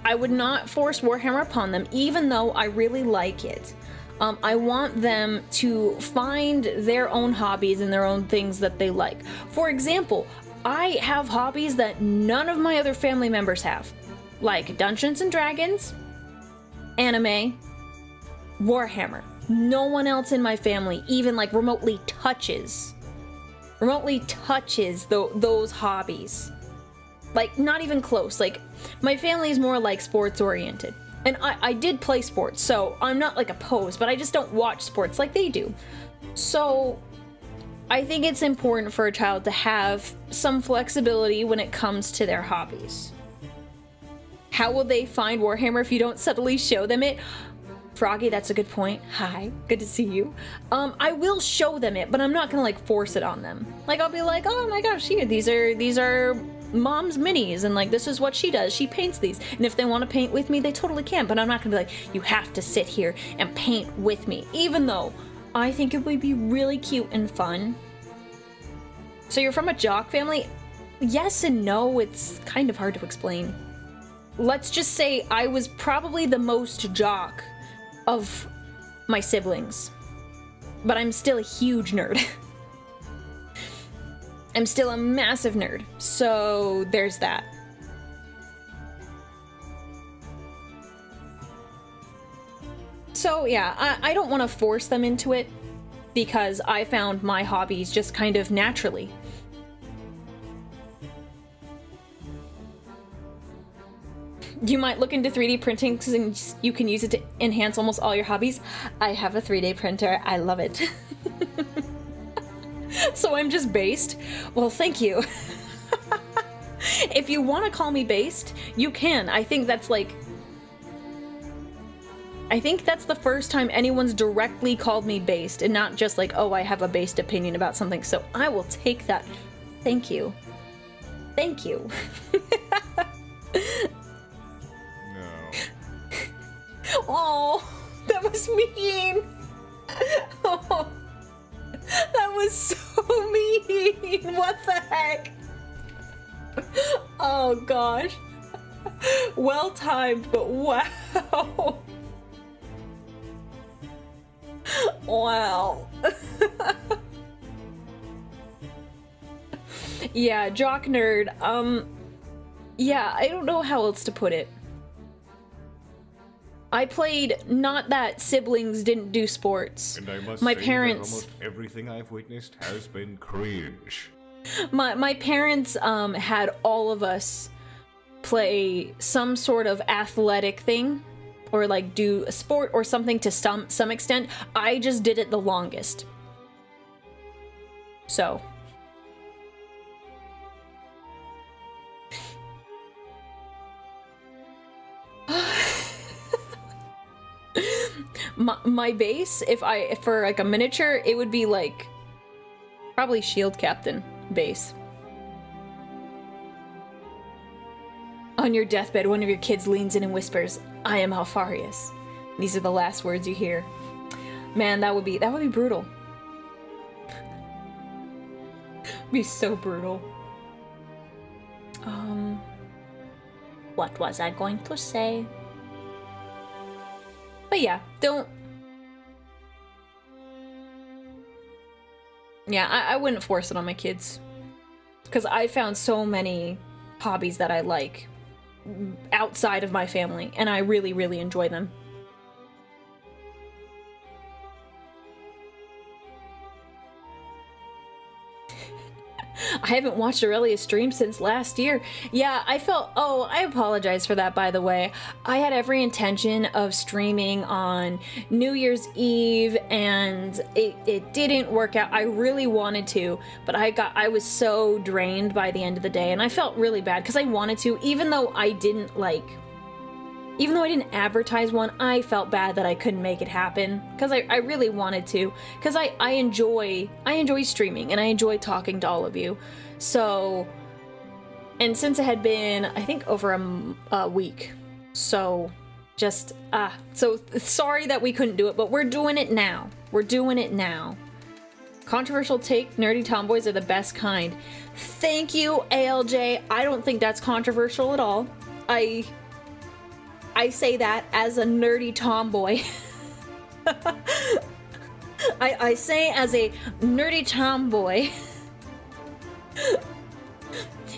I would not force Warhammer upon them, even though I really like it. I want them to find their own hobbies and their own things that they like. For example, I have hobbies that none of my other family members have, like Dungeons and Dragons, anime, Warhammer. No one else in my family even like remotely touches those hobbies. Like, not even close. Like, my family is more like sports oriented. And I did play sports, so I'm not like opposed, but I just don't watch sports like they do. So I think it's important for a child to have some flexibility when it comes to their hobbies. How will they find Warhammer if you don't subtly show them it? Froggy, that's a good point. Hi, good to see you. I will show them it, but I'm not gonna like force it on them. Like, I'll be like, oh my gosh, here, these are mom's minis, and like, this is what she does. She paints these, and if they want to paint with me, they totally can, but I'm not gonna be like, you have to sit here and paint with me, even though I think it would be really cute and fun. So you're from a jock family? Yes and no, it's kind of hard to explain. Let's just say I was probably the most jock of my siblings, but I'm still a huge nerd. I'm still a massive nerd, so there's that. So yeah, I don't want to force them into it because I found my hobbies just kind of naturally. You might look into 3D printing because you can use it to enhance almost all your hobbies. I have a 3D printer. I love it. So I'm just based. Well, thank you. If you want to call me based, you can. I think that's the first time anyone's directly called me based and not just like, oh, I have a based opinion about something. So I will take that. Thank you. Thank you. Oh, that was mean. Oh, that was so mean. What the heck? Oh gosh. Well timed, but wow. Wow. Yeah, jock nerd. Yeah, I don't know how else to put it. I played, not that siblings didn't do sports. And I must my say parents, that almost everything I've witnessed has been cringe. My parents had all of us play some sort of athletic thing, or like do a sport or something to some extent. I just did it the longest. So. My base, if for like a miniature, it would be like probably Shield Captain base. On your deathbed, one of your kids leans in and whispers, "I am Alfarius." These are the last words you hear. Man, that would be brutal. Be so brutal. What was I going to say? But yeah, don't... Yeah, I wouldn't force it on my kids. Because I found so many hobbies that I like outside of my family, and I really, really enjoy them. I haven't watched Aurelia's stream since last year. Yeah, I felt... Oh, I apologize for that, by the way. I had every intention of streaming on New Year's Eve, and it didn't work out. I really wanted to, but I was so drained by the end of the day, and I felt really bad, because I wanted to, even though I didn't advertise one, I felt bad that I couldn't make it happen, because I really wanted to, because I enjoy streaming, and I enjoy talking to all of you. So, and since it had been, I think, over a week, so just, so sorry that we couldn't do it, but we're doing it now. We're doing it now. Controversial take, nerdy tomboys are the best kind. Thank you, ALJ. I don't think that's controversial at all. I say that as a nerdy tomboy. I say as a nerdy tomboy.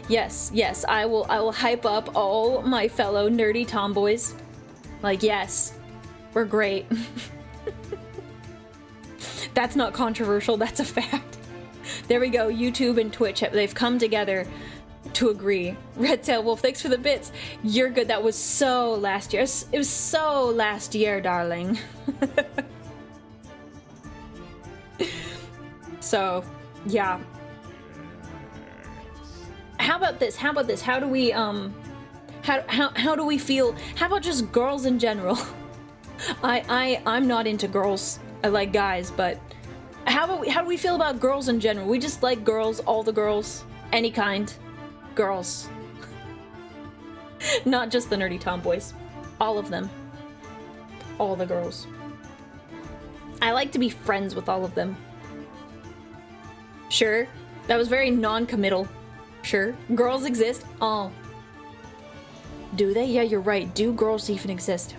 Yes, I will hype up all my fellow nerdy tomboys. Like, yes, we're great. That's not controversial, that's a fact. There we go, YouTube and Twitch, they've come together to agree. Redtail Wolf, thanks for the bits. You're good. That was so last year. It was so last year, darling. So, yeah. How about this? How do we how do we feel? How about just girls in general? I'm not into girls. I like guys, but how do we feel about girls in general? We just like girls, all the girls, any kind. Girls. Not just the nerdy tomboys. All of them. All the girls. I like to be friends with all of them. Sure. That was very non-committal. Sure. Girls exist. Oh. Do they? Yeah, you're right. Do girls even exist?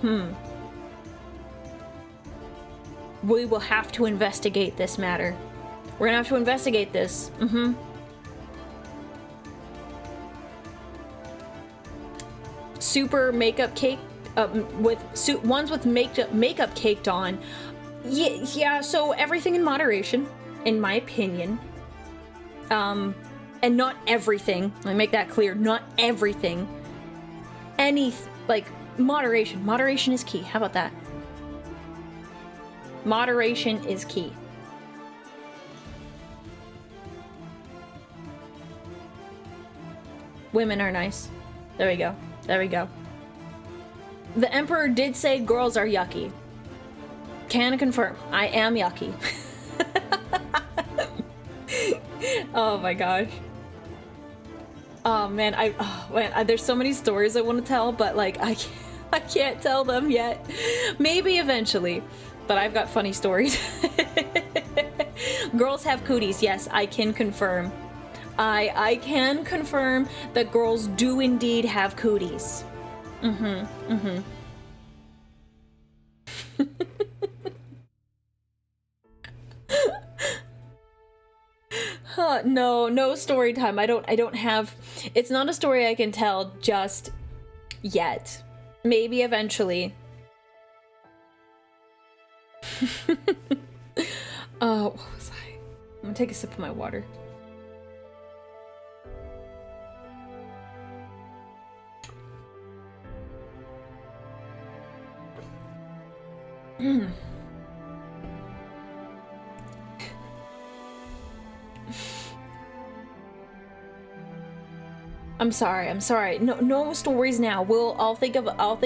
We will have to investigate this matter. We're gonna have to investigate this. Super makeup cake ones with makeup caked on. Yeah, so everything in moderation, in my opinion. And not everything. Let me make that clear. Not everything. Moderation. Moderation is key. How about that? Moderation is key. Women are nice. There we go. There we go. The Emperor did say girls are yucky. Can confirm. I am yucky. Oh my gosh. Oh man, there's so many stories I want to tell, but like I can't tell them yet. Maybe eventually, but I've got funny stories. Girls have cooties. Yes, I can confirm. I can confirm that girls do indeed have cooties. No story time. I don't have... It's not a story I can tell just yet. Maybe eventually. What was I? I'm gonna take a sip of my water. I'm sorry. No stories now. I'll think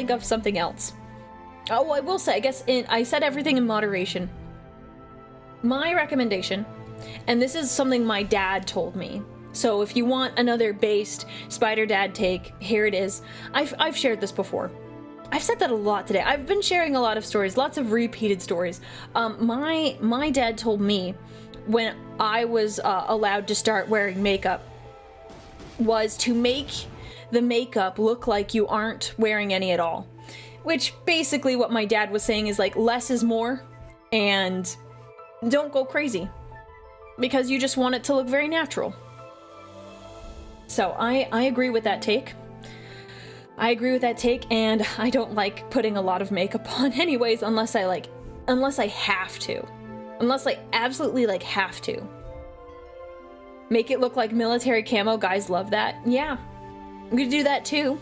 of something else. Oh, I will say, I guess I said everything in moderation. My recommendation, and this is something my dad told me. So if you want another based Spider Dad take, here it is. I've shared this before. I've said that a lot today. I've been sharing a lot of stories, lots of repeated stories. My dad told me when I was allowed to start wearing makeup was to make the makeup look like you aren't wearing any at all. Which basically what my dad was saying is like less is more, and don't go crazy because you just want it to look very natural. So I agree with that take. I agree with that take, and I don't like putting a lot of makeup on anyways unless I have to. Unless I absolutely like have to. Make it look like military camo, guys love that. Yeah. I'm gonna do that too.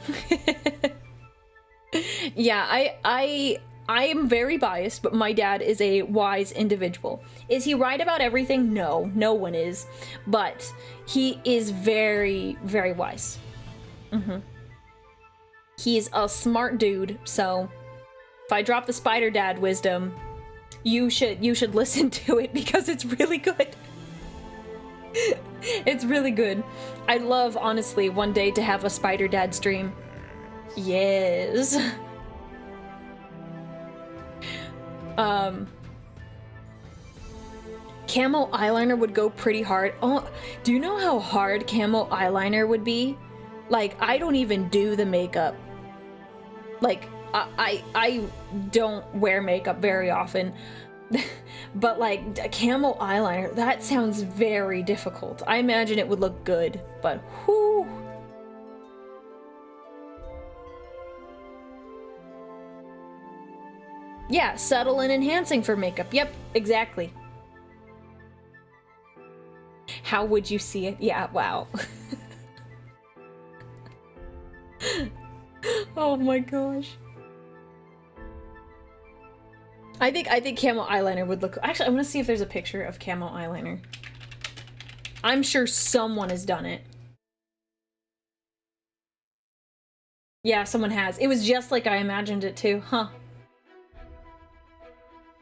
Yeah, I am very biased, but my dad is a wise individual. Is he right about everything? No, no one is. But he is very, very wise. He's a smart dude, so if I drop the Spider Dad wisdom, you should listen to it because it's really good. It's really good. I'd love, honestly, one day to have a Spider Dad stream. Yes. Camo eyeliner would go pretty hard. Oh, do you know how hard camo eyeliner would be? Like, I don't even do the makeup. Like, I don't wear makeup very often. But like, camo eyeliner, that sounds very difficult. I imagine it would look good, but whoo. Yeah, subtle and enhancing for makeup. Yep, exactly. How would you see it? Yeah, wow. Oh my gosh. I think camo eyeliner would look... Actually, I want to see if there's a picture of camo eyeliner. I'm sure someone has done it. Yeah, someone has. It was just like I imagined it too, huh?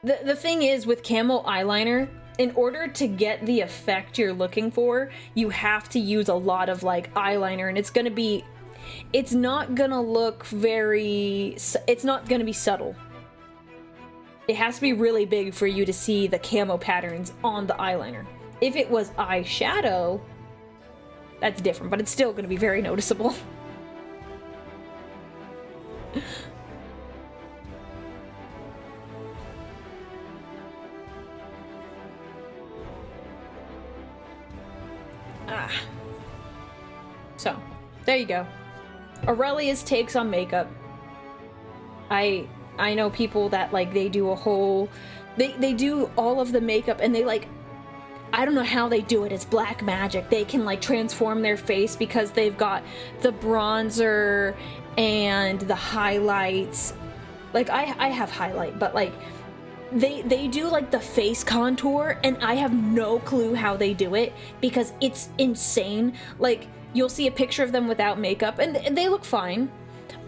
The thing is, with camo eyeliner, in order to get the effect you're looking for, you have to use a lot of, like, eyeliner, and it's gonna be... It's not gonna look very... It's not gonna be subtle. It has to be really big for you to see the camo patterns on the eyeliner. If it was eyeshadow, that's different, but it's still gonna be very noticeable. So, there you go. Aurelia's takes on makeup. I know people that, like, they do a whole... They do all of the makeup, and they, like... I don't know how they do it. It's black magic. They can, like, transform their face because they've got the bronzer and the highlights. Like, I have highlight, but, like... They do, like, the face contour, and I have no clue how they do it because it's insane. Like, you'll see a picture of them without makeup, and they look fine,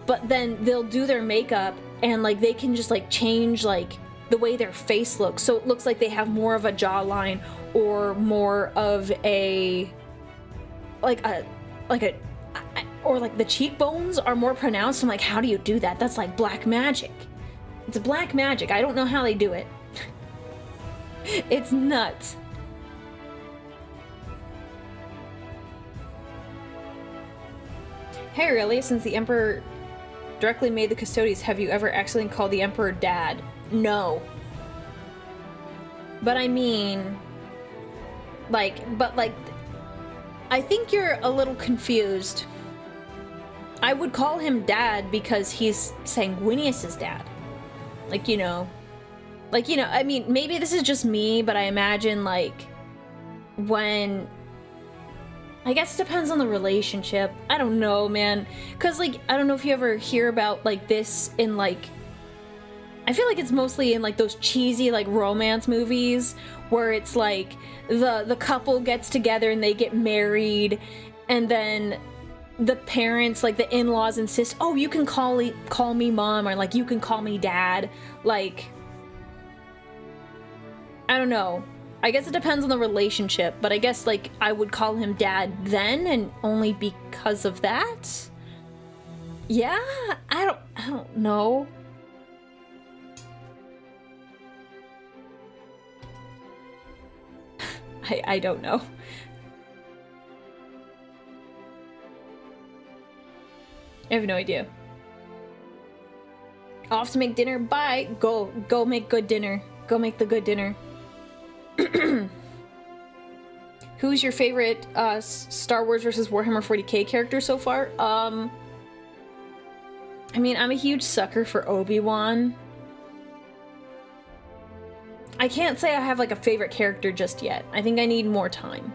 but then they'll do their makeup, and, like, they can just, like, change, like, the way their face looks, so it looks like they have more of a jawline or more of a... or, like, the cheekbones are more pronounced. I'm like, how do you do that? That's, like, black magic. It's black magic. I don't know how they do it. It's nuts. Hey, really? Since the Emperor directly made the Custodes, have you ever accidentally called the Emperor Dad? No. But I mean... But I think you're a little confused. I would call him Dad because he's Sanguinius's dad. Like, you know, I mean, maybe this is just me, but I imagine, like, when... I guess it depends on the relationship. I don't know, man. Because, like, I don't know if you ever hear about, like, this in, like... I feel like it's mostly in, like, those cheesy, like, romance movies where it's, like, the couple gets together and they get married, and then the parents, like, the in-laws insist, oh, you can call me mom, or, like, you can call me dad. Like, I don't know. I guess it depends on the relationship, but I guess, like, I would call him dad then, and only because of that? Yeah? I don't know. I don't know. I have no idea. Off to make dinner. Bye. Go make good dinner. Go make the good dinner. Who's your favorite Star Wars versus Warhammer 40k character so far? I mean, I'm a huge sucker for Obi-Wan. I can't say I have like a favorite character just yet. I think I need more time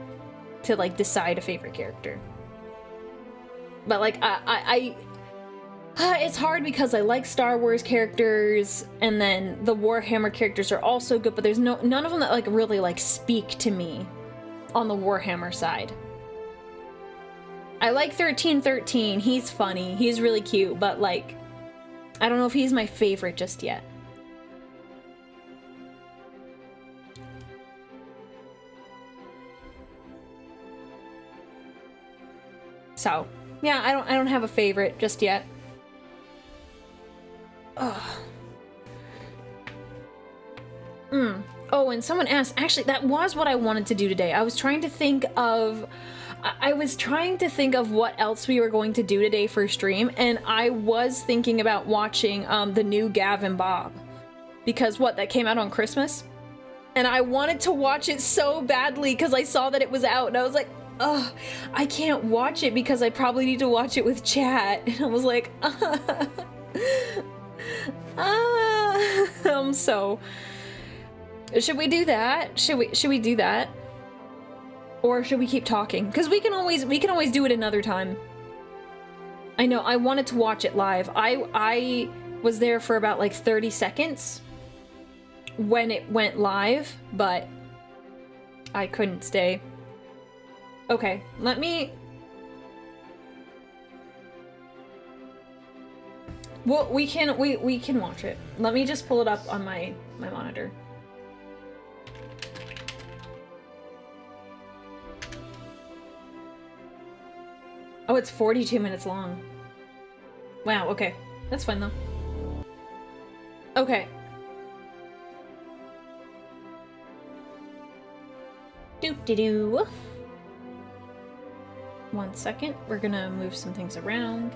to like decide a favorite character. But like it's hard because I like Star Wars characters, and then the Warhammer characters are also good, but there's none of them that like really like speak to me on the Warhammer side. I like 1313. He's funny. He's really cute, but like I don't know if he's my favorite just yet. So, yeah, I don't have a favorite just yet. Ugh. Oh, and someone asked, actually, that was what I wanted to do today. I was trying to think of what else we were going to do today for stream, and I was thinking about watching the new Gavin Bob. Because that came out on Christmas? And I wanted to watch it so badly because I saw that it was out, and I was like, ugh, I can't watch it because I probably need to watch it with chat. And I was like, so should we do that? Should we do that? Or should we keep talking? Because we can always do it another time. I know, I wanted to watch it live. I was there for about like 30 seconds when it went live, but I couldn't stay. Okay, let me... Well, we can watch it. Let me just pull it up on my monitor. Oh, it's 42 minutes long. Wow, okay. That's fine though. Okay. Doo-doo-doo. 1 second. We're gonna move some things around.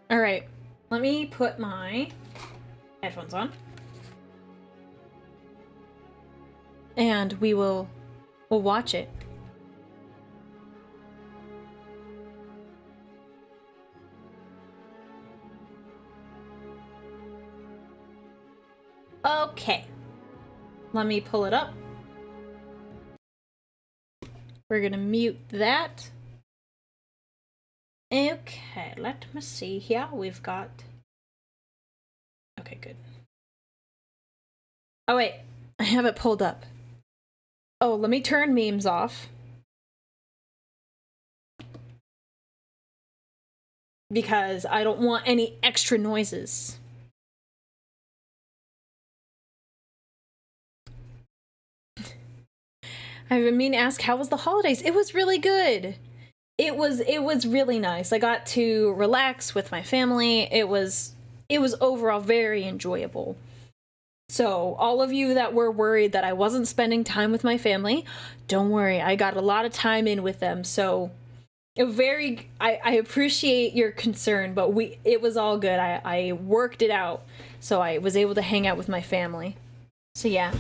All right, let me put my headphones on. And we'll watch it. Okay. Let me pull it up. We're gonna mute that. Okay, let me see here. We've got... Okay, good. Oh wait, I have it pulled up. Oh, let me turn memes off. Because I don't want any extra noises. I've been meaning to ask, how was the holidays? It was really good. It was really nice. I got to relax with my family. It was overall very enjoyable. So all of you that were worried that I wasn't spending time with my family, don't worry. I got a lot of time in with them. So I appreciate your concern, but it was all good. I worked it out. So I was able to hang out with my family. So yeah.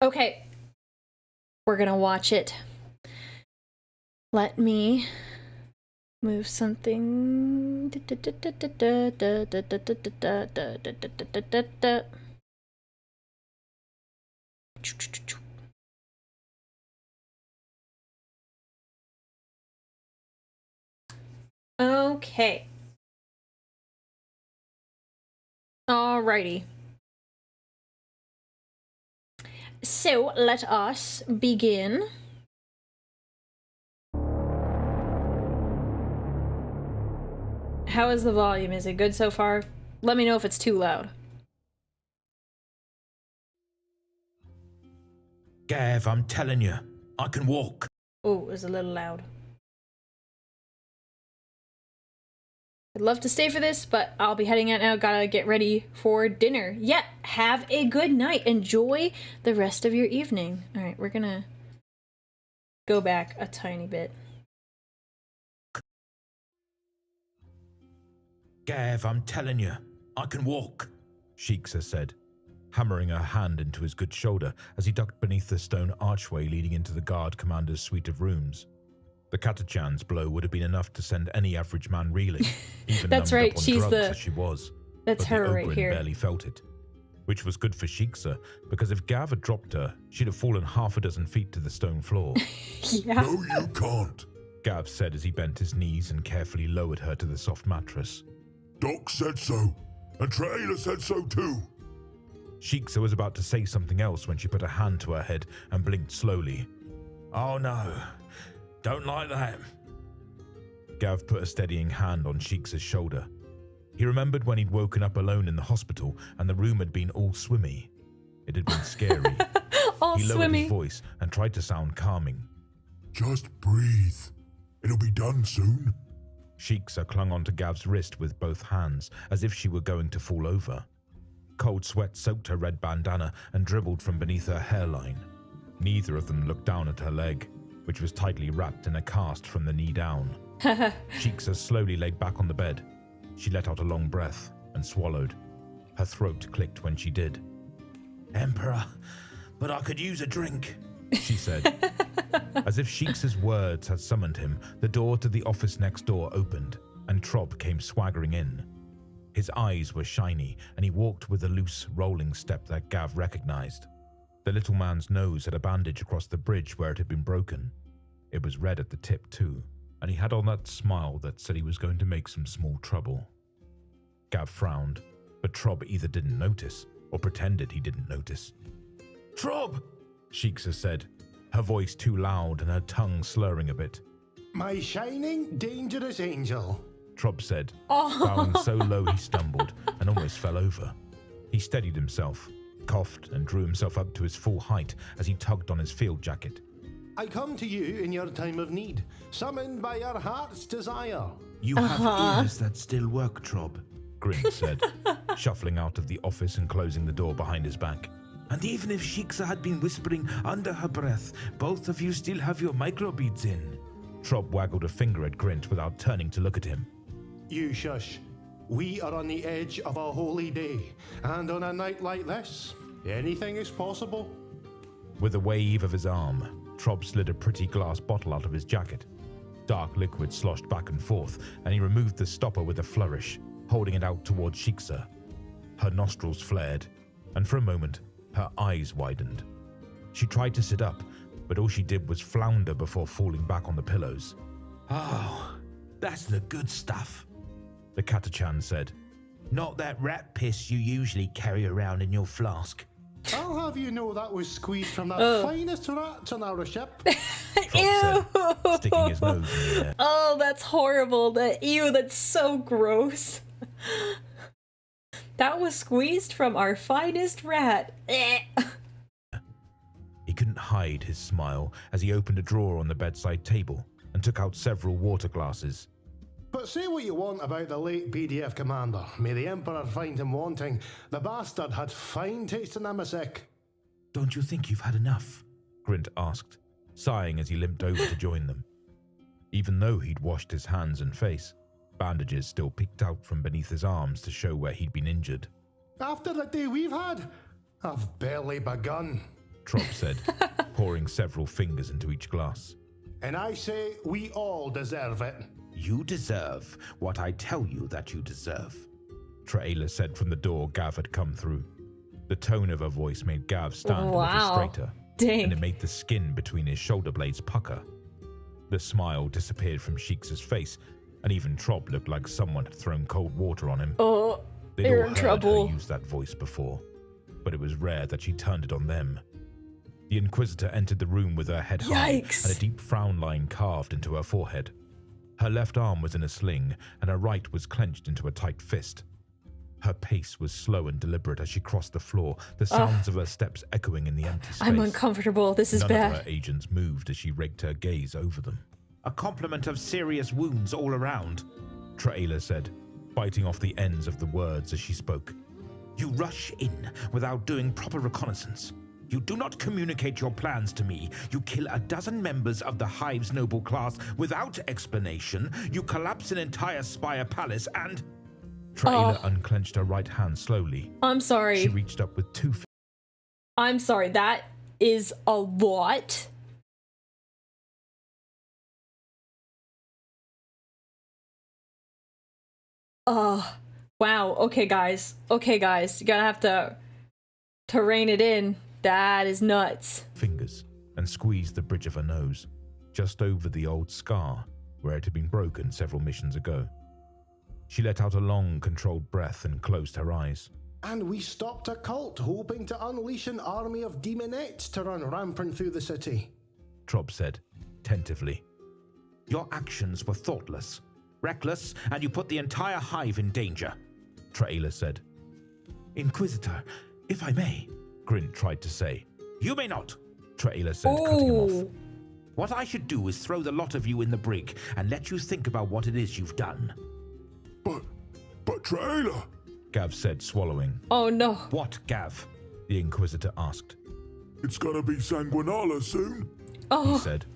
Okay. We're gonna watch it. Let me move something. Okay. Alrighty. So let us begin. How is the volume? Is it good so far? Let me know if it's too loud. Gav, I'm telling you, I can walk. Oh, it was a little loud. I'd love to stay for this, but I'll be heading out now. Gotta get ready for dinner. Yeah, have a good night. Enjoy the rest of your evening. All right, we're gonna go back a tiny bit. Gav, I'm telling you, I can walk, Sheiksa said, hammering her hand into his good shoulder as he ducked beneath the stone archway leading into the guard commander's suite of rooms. The Katachan's blow would have been enough to send any average man reeling, even That's numbed right, up on she's drugs the- as she was. That's but her the right Ogren here. barely felt it, which was good for Sheiksa, because if Gav had dropped her, she'd have fallen half a dozen feet to the stone floor. Yeah. No, you can't. Gav said as he bent his knees and carefully lowered her to the soft mattress. Doc said so, and Traila said so too. Sheiksa was about to say something else when she put a hand to her head and blinked slowly. Oh no, don't like that. Gav put a steadying hand on Sheiksa's shoulder. He remembered when he'd woken up alone in the hospital and the room had been all swimmy. It had been scary. All He lowered swimmy. his voice and tried to sound calming. Just breathe. It'll be done soon. Sheiksa clung onto Gav's wrist with both hands, as if she were going to fall over. Cold sweat soaked her red bandana and dribbled from beneath her hairline. Neither of them looked down at her leg, which was tightly wrapped in a cast from the knee down. Sheiksa slowly laid back on the bed. She let out a long breath and swallowed. Her throat clicked when she did. Emperor, but I could use a drink, she said. As if Sheiksa's words had summoned him, the door to the office next door opened, and Trob came swaggering in. His eyes were shiny, and he walked with a loose, rolling step that Gav recognized. The little man's nose had a bandage across the bridge where it had been broken. It was red at the tip too, and he had on that smile that said he was going to make some small trouble. Gav frowned, but Trob either didn't notice or pretended he didn't notice. Trob, Sheiksa said, her voice too loud and her tongue slurring a bit. My shining, dangerous angel. Trob said, Oh. bowing so low he stumbled and almost fell over. He steadied himself, coughed and drew himself up to his full height as he tugged on his field jacket. I come to you in your time of need, summoned by your heart's desire. You have ears that still work, Trob, Grint said, shuffling out of the office and closing the door behind his back. And even if Sheiksa had been whispering under her breath, both of you still have your microbeads in. Trob waggled a finger at Grint without turning to look at him. You shush. We are on the edge of a holy day, and on a night like this, anything is possible. With a wave of his arm, Trob slid a pretty glass bottle out of his jacket. Dark liquid sloshed back and forth, and he removed the stopper with a flourish, holding it out towards Sheiksa. Her nostrils flared, and for a moment, her eyes widened. She tried to sit up, but all she did was flounder before falling back on the pillows. Oh, that's the good stuff, the Katachan said. Not that rat piss you usually carry around in your flask. I'll have you know that was squeezed from the finest rats on our ship. Trob said, sticking his nose in the air. Oh, that's horrible. Ew, that's so gross. That was squeezed from our finest rat. Eh. He couldn't hide his smile as he opened a drawer on the bedside table and took out several water glasses. But say what you want about the late BDF commander. May the Emperor find him wanting. The bastard had fine taste in Namasek. Don't you think you've had enough? Grint asked, sighing as he limped over to join them. Even though he'd washed his hands and face, bandages still peeked out from beneath his arms to show where he'd been injured. After the day we've had, I've barely begun. Trob said, pouring several fingers into each glass. And I say we all deserve it. You deserve what I tell you that you deserve, Traila said from the door Gav had come through. The tone of her voice made Gav stand a little straighter, Dang. and it made the skin between his shoulder blades pucker. The smile disappeared from Sheiksa's face, and even Trob looked like someone had thrown cold water on him. Oh, They'd they're all in heard trouble. her use that voice before, but it was rare that she turned it on them. The Inquisitor entered the room with her head high Yikes. and a deep frown line carved into her forehead. Her left arm was in a sling, and her right was clenched into a tight fist. Her pace was slow and deliberate as she crossed the floor, the sounds of her steps echoing in the empty space. I'm uncomfortable. This is None of bad. her agents moved as she raked her gaze over them. A complement of serious wounds all around, Traila said, biting off the ends of the words as she spoke. You rush in without doing proper reconnaissance. You do not communicate your plans to me. You kill a dozen members of the Hive's noble class without explanation. You collapse an entire Spire palace and... Traela unclenched her right hand slowly. I'm sorry. She reached up with 2 fingers. I'm sorry, that is a lot. Wow. Okay, guys. Okay, guys. You're gonna have to rein it in. That is nuts. Fingers and squeezed the bridge of her nose, just over the old scar where it had been broken several missions ago. She let out a long, controlled breath and closed her eyes. And we stopped a cult hoping to unleash an army of demonettes to run rampant through the city. Trob said, tentatively. Your actions were thoughtless, reckless, and you put the entire Hive in danger, Traela said. Inquisitor, if I may, Grint tried to say. You may not, Traela said, cutting him off. What I should do is throw the lot of you in the brig and let you think about what it is you've done. But Traela, Gav said, swallowing. Oh no. What, Gav? The Inquisitor asked. it's gonna be Sanguinala soon. He said.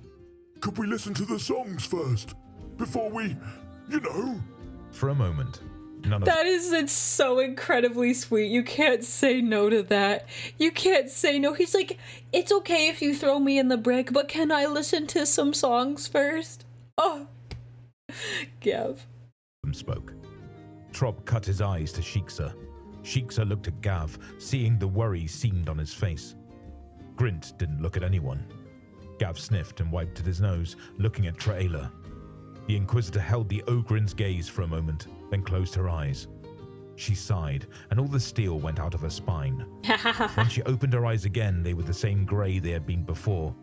Could we listen to the songs first? Before we, For a moment, none of That is, it's so incredibly sweet. You can't say no to that. You can't say no. He's like, it's okay if you throw me in the brig, but can I listen to some songs first? Oh. Gav. them spoke. Trob cut his eyes to Shiksa. Shiksa looked at Gav, seeing the worry seamed on his face. Grint didn't look at anyone. Gav sniffed and wiped at his nose, looking at Traela. The Inquisitor held the Ogren's gaze for a moment, then closed her eyes. She sighed, and all the steel went out of her spine. When she opened her eyes again, they were the same grey they had been before,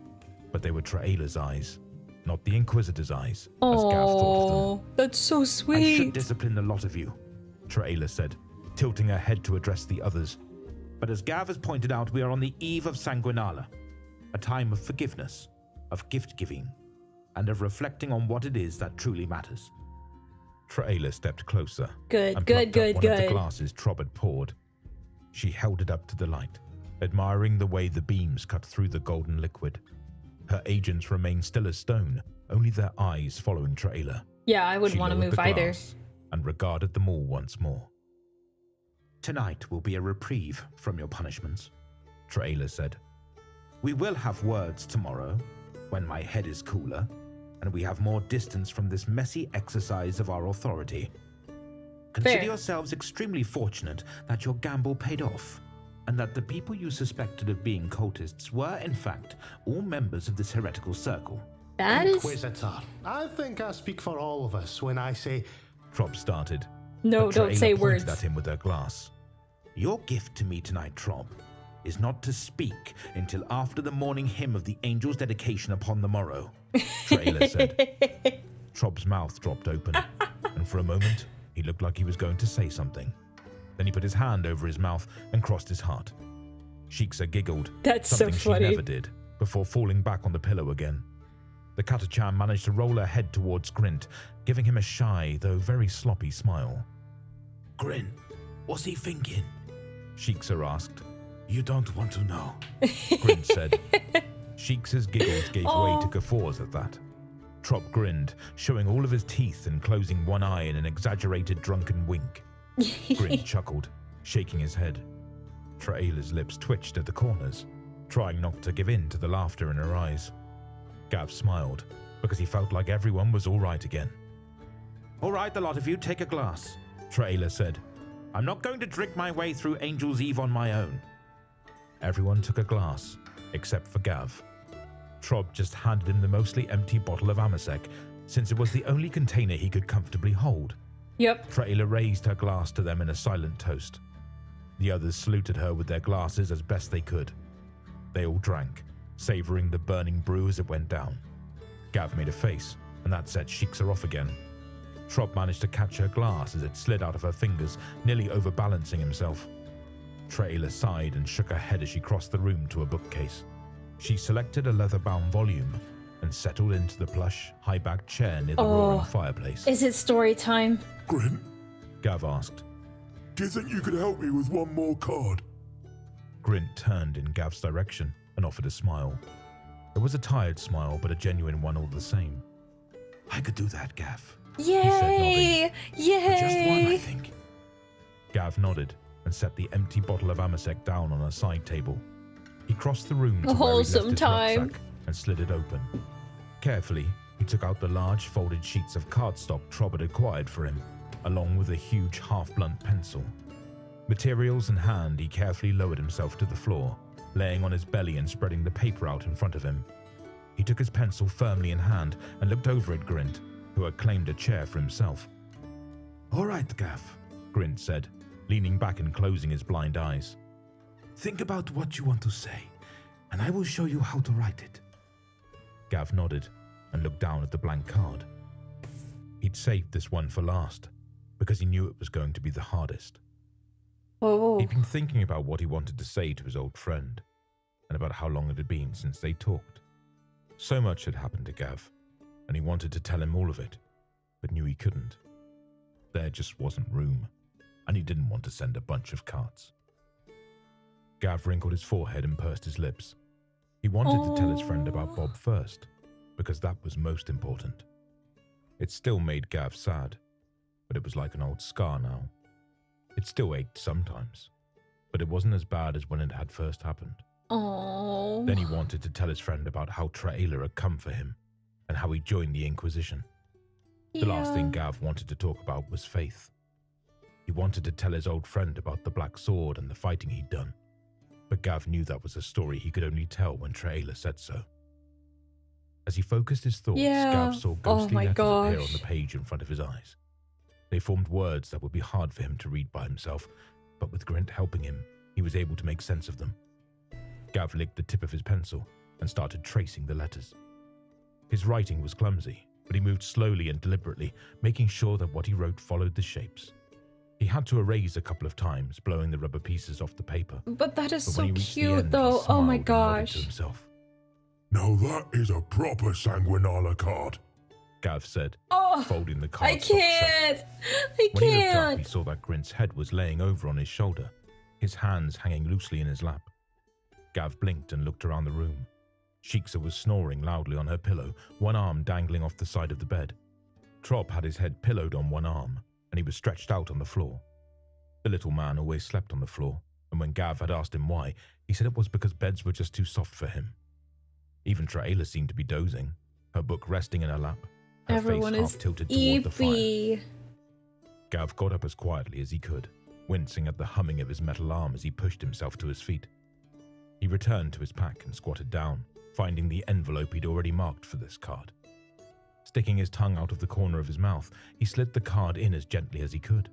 but they were Traela's eyes, not the Inquisitor's eyes, as Gav thought of them. That's so I sweet. should discipline the lot of you, Traela said, tilting her head to address the others. But as Gav has pointed out, we are on the eve of Sanguinala, a time of forgiveness, of gift-giving, and of reflecting on what it is that truly matters. Traela stepped closer Good, and good, plucked up good, one of the good. glasses Trob had poured. She held it up to the light, admiring the way the beams cut through the golden liquid. Her agents remained still as stone, only their eyes following Traela. Yeah, I wouldn't She want to lowered move the either. glass and regarded them all once more. Tonight will be a reprieve from your punishments, Traela said. We will have words tomorrow, when my head is cooler, and we have more distance from this messy exercise of our authority. Consider Fair. yourselves extremely fortunate that your gamble paid off, and that the people you suspected of being cultists were, in fact, all members of this heretical circle. That is... Inquisitor, I think I speak for all of us when I say Trob started. No, but don't Traela say pointed words. at him with her glass. Your gift to me tonight, Trob, is not to speak until after the morning hymn of the angel's dedication upon the morrow, Traela said. Trob's mouth dropped open, and for a moment, he looked like he was going to say something. Then he put his hand over his mouth and crossed his heart. Shiksa giggled, That's so something she funny. never did, before falling back on the pillow again. The Katachan managed to roll her head towards Grint, giving him a shy, though very sloppy smile. Grint, what's he thinking? Shiksa asked. You don't want to know, Grint said. Shiksa's giggles gave way to guffaws at that. Trop grinned, showing all of his teeth and closing one eye in an exaggerated drunken wink. Grint chuckled, shaking his head. Traela's lips twitched at the corners, trying not to give in to the laughter in her eyes. Gav smiled, because he felt like everyone was all right again. All right, the lot of you, take a glass, Traela said. I'm not going to drink my way through Angel's Eve on my own. Everyone took a glass, except for Gav. Trob just handed him the mostly empty bottle of Amasek, since it was the only container he could comfortably hold. Yep. Traela raised her glass to them in a silent toast. The others saluted her with their glasses as best they could. They all drank, savoring the burning brew as it went down. Gav made a face, and that set Shiksa off again. Trob managed to catch her glass as it slid out of her fingers, nearly overbalancing himself. Traela sighed and shook her head as she crossed the room to a bookcase. She selected a leather-bound volume and settled into the plush, high-backed chair near the roaring fireplace. Is it story time? Grint, Gav asked. Do you think you could help me with one more card? Grint turned in Gav's direction and offered a smile. It was a tired smile, but a genuine one all the same. I could do that, Gav. Yay! Yay! But just one, I think. Gav nodded and set the empty bottle of Amasec down on a side table. He crossed the room to where he left wholesome his time. rucksack and slid it open. Carefully, he took out the large folded sheets of cardstock Trob had acquired for him, along with a huge half-blunt pencil. Materials in hand, he carefully lowered himself to the floor, laying on his belly and spreading the paper out in front of him. He took his pencil firmly in hand and looked over at Grint, who had claimed a chair for himself. All right, Gav, Grint said, leaning back and closing his blind eyes. Think about what you want to say, and I will show you how to write it. Gav nodded and looked down at the blank card. He'd saved this one for last, because he knew it was going to be the hardest. Oh. He'd been thinking about what he wanted to say to his old friend, and about how long it had been since they talked. So much had happened to Gav, and he wanted to tell him all of it, but knew he couldn't. There just wasn't room, and he didn't want to send a bunch of cards. Gav wrinkled his forehead and pursed his lips. He wanted to tell his friend about Bob first, because that was most important. It still made Gav sad, but it was like an old scar now. It still ached sometimes, but it wasn't as bad as when it had first happened. Oh. Then he wanted to tell his friend about how Traela had come for him, and how he joined the Inquisition. The last thing Gav wanted to talk about was Faith. He wanted to tell his old friend about the Black Sword and the fighting he'd done, but Gav knew that was a story he could only tell when Traela said so. As he focused his thoughts, Gav saw ghostly letters appear on the page in front of his eyes. They formed words that would be hard for him to read by himself, but with Grint helping him, he was able to make sense of them. Gav licked the tip of his pencil and started tracing the letters. His writing was clumsy, but he moved slowly and deliberately, making sure that what he wrote followed the shapes. He had to erase a couple of times, blowing the rubber pieces off the paper. But that is But so when he reached the cute, end, though. he Oh my smiled and nodded gosh. to himself. Now that is a proper Sanguinala card. Gav said, Oh, folding the card I can't. I When he looked up, he can't. saw that Grint's head was laying over on his shoulder, his hands hanging loosely in his lap. Gav blinked and looked around the room. Shiksa was snoring loudly on her pillow, one arm dangling off the side of the bed. Trop had his head pillowed on one arm, and he was stretched out on the floor. The little man always slept on the floor, and when Gav had asked him why, he said it was because beds were just too soft for him. Even Traela seemed to be dozing, her book resting in her lap, her Everyone face is half tilted toward the fire. Evie. Gav got up as quietly as he could, wincing at the humming of his metal arm as he pushed himself to his feet. He returned to his pack and squatted down, finding the envelope he'd already marked for this card. Sticking his tongue out of the corner of his mouth, he slid the card in as gently as he could.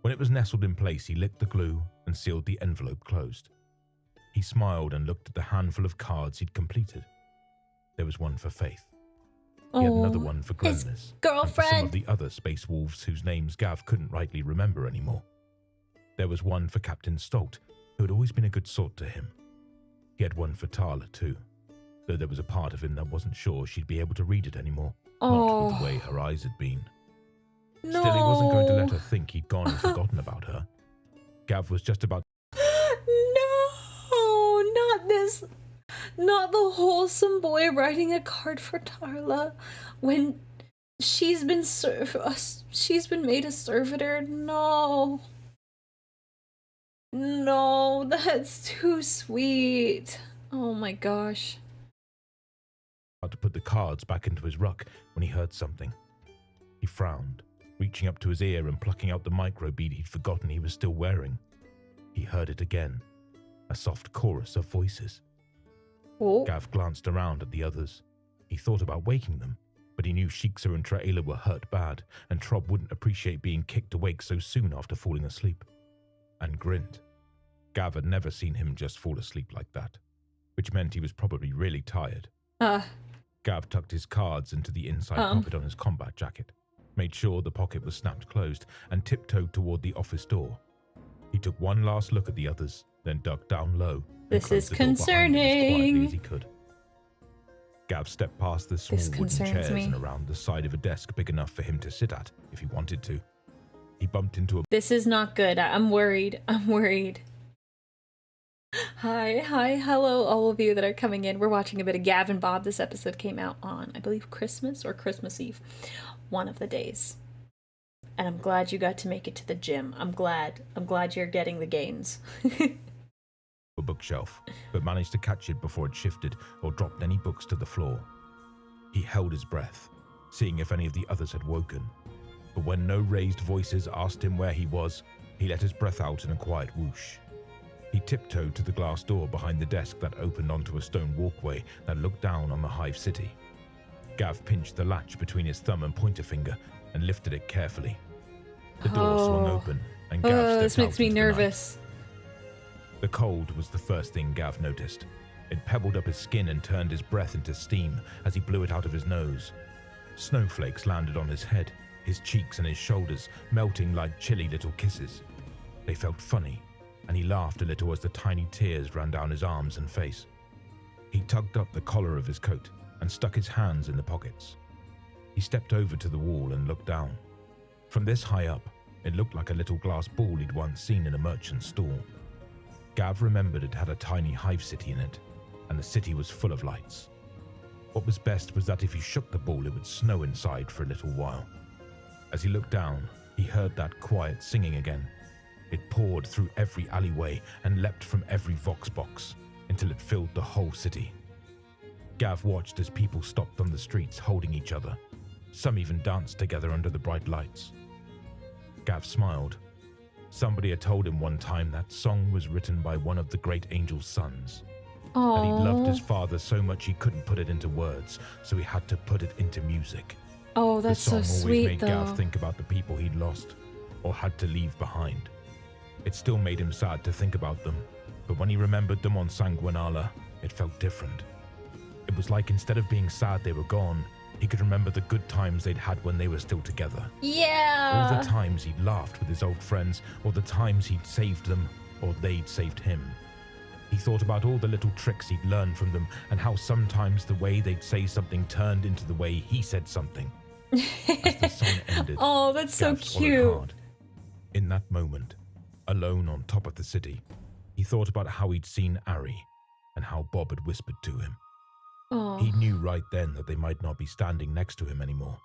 When it was nestled in place, he licked the glue and sealed the envelope closed. He smiled and looked at the handful of cards he'd completed. There was one for Faith. He had another one for his Glennis, and for some girlfriend. of the other space wolves whose names Gav couldn't rightly remember anymore. There was one for Captain Stolt, who had always been a good sort to him. He had one for Tala too, though there was a part of him that wasn't sure she'd be able to read it anymore, not with the way her eyes had been. No. Still, he wasn't going to let her think he'd gone and forgotten about her. Gav was just about No, not this. Not the wholesome boy writing a card for Tarla when she's been she's been made a servitor. No. No, that's too sweet. Oh my gosh. to put the cards back into his ruck when he heard something. He frowned, reaching up to his ear and plucking out the microbead he'd forgotten he was still wearing. He heard it again, a soft chorus of voices. Oh. Gav glanced around at the others. He thought about waking them, but he knew Shiksa and Traela were hurt bad, and Trob wouldn't appreciate being kicked awake so soon after falling asleep. And Grint. Gav had never seen him just fall asleep like that, which meant he was probably really tired. Gav tucked his cards into the inside pocket on his combat jacket, made sure the pocket was snapped closed, and tiptoed toward the office door. He took one last look at the others, then ducked down low. This is the door behind him as quietly concerning. as he could. Gav stepped past the small wooden chairs and around the side of a desk big enough for him to sit at if he wanted to. he bumped into a This is not good. I'm worried. I'm worried. Hi, hello, all of you that are coming in. We're watching a bit of Gav and Bob. This episode came out on, I believe, Christmas or Christmas Eve. One of the days. And I'm glad you got to make it to the gym. I'm glad you're getting the gains. bookshelf, but managed to catch it before it shifted or dropped any books to the floor. He held his breath, seeing if any of the others had woken. But when no raised voices asked him where he was, he let his breath out in a quiet whoosh. He tiptoed to the glass door behind the desk that opened onto a stone walkway that looked down on the Hive City. Gav pinched the latch between his thumb and pointer finger and lifted it carefully. The door swung open, and Gav stepped this out makes me into the night. nervous. The cold was the first thing Gav noticed. It pebbled up his skin and turned his breath into steam as he blew it out of his nose. Snowflakes landed on his head, his cheeks and his shoulders, melting like chilly little kisses. They felt funny, and he laughed a little as the tiny tears ran down his arms and face. He tugged up the collar of his coat and stuck his hands in the pockets. He stepped over to the wall and looked down. From this high up, it looked like a little glass ball he'd once seen in a merchant's stall. Gav remembered it had a tiny hive city in it, and the city was full of lights. What was best was that if he shook the ball, it would snow inside for a little while. As he looked down, he heard that quiet singing again. It poured through every alleyway and leapt from every vox box until it filled the whole city. Gav watched as people stopped on the streets holding each other. Some even danced together under the bright lights. Gav smiled. Somebody had told him one time that song was written by one of the great angel's sons. That he'd loved his father so much he couldn't put it into words, so he had to put it into music. Oh, that's so the song always sweet, made though. Gav think about the people he'd lost or had to leave behind. It still made him sad to think about them, but when he remembered them on Sanguinala, it felt different. It was like instead of being sad they were gone, he could remember the good times they'd had when they were still together. Yeah. All the times he'd laughed with his old friends, or the times he'd saved them, or they'd saved him. He thought about all the little tricks he'd learned from them, and how sometimes the way they'd say something turned into the way he said something. As the song ended, Oh, that's so Gav swallowed cute. hard. In that moment, alone on top of the city, he thought about how he'd seen Ari, and how Bob had whispered to him. Oh. He knew right then that they might not be standing next to him anymore.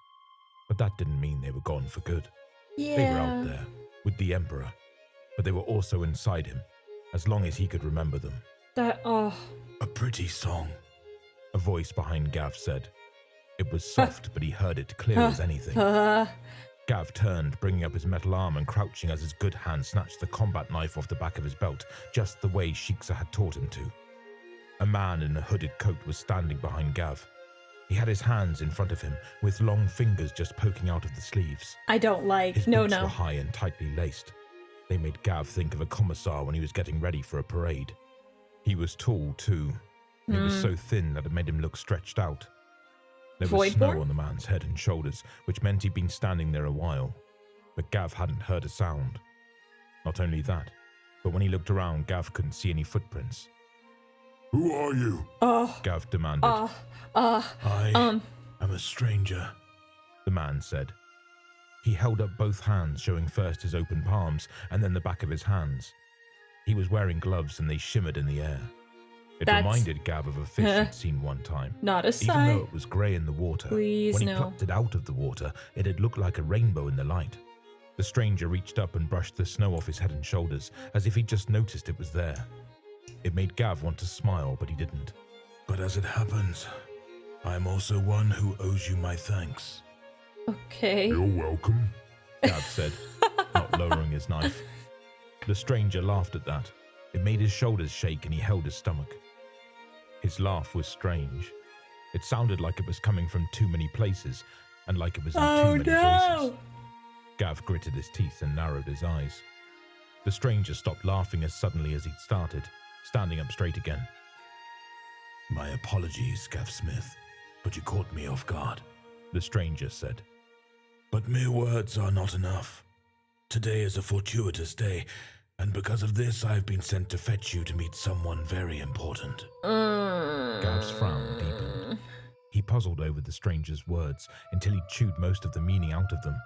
But that didn't mean they were gone for good. Yeah. They were out there, with the Emperor, but they were also inside him, as long as he could remember them. Oh. A pretty song, a voice behind Gav said. It was soft, but he heard it clear as anything. Gav turned, bringing up his metal arm and crouching as his good hand snatched the combat knife off the back of his belt, just the way Shiksa had taught him to. A man in a hooded coat was standing behind Gav. He had his hands in front of him, with long fingers just poking out of the sleeves. I don't like. His No, boots no. were high and tightly laced. They made Gav think of a commissar when he was getting ready for a parade. He was tall, too. And he was so thin that it made him look stretched out. There was snow Voidborn? on the man's head and shoulders, which meant he'd been standing there a while. But Gav hadn't heard a sound. Not only that, but when he looked around, Gav couldn't see any footprints. Who are you? Oh. Gav demanded. I am a stranger. The man said. He held up both hands, showing first his open palms and then the back of his hands. He was wearing gloves and they shimmered in the air. It That's- reminded Gav of a fish he'd seen one time. Not a Even though sign. it was grey in the water, Please, when he no. plucked it out of the water, it had looked like a rainbow in the light. The stranger reached up and brushed the snow off his head and shoulders, as if he'd just noticed it was there. It made Gav want to smile, but he didn't. But as it happens, I am also one who owes you my thanks. Okay. You're welcome. Gav said, not lowering his knife. The stranger laughed at that. It made his shoulders shake and he held his stomach. His laugh was strange. It sounded like it was coming from too many places, and like it was in too many voices. Gav gritted his teeth and narrowed his eyes. The stranger stopped laughing as suddenly as he'd started, standing up straight again. My apologies, Gav Smith, but you caught me off guard. The stranger said. But mere words are not enough. Today is a fortuitous day, and because of this I have been sent to fetch you to meet someone very important. Gav's frown deepened. He puzzled over the stranger's words until he'd chewed most of the meaning out of them.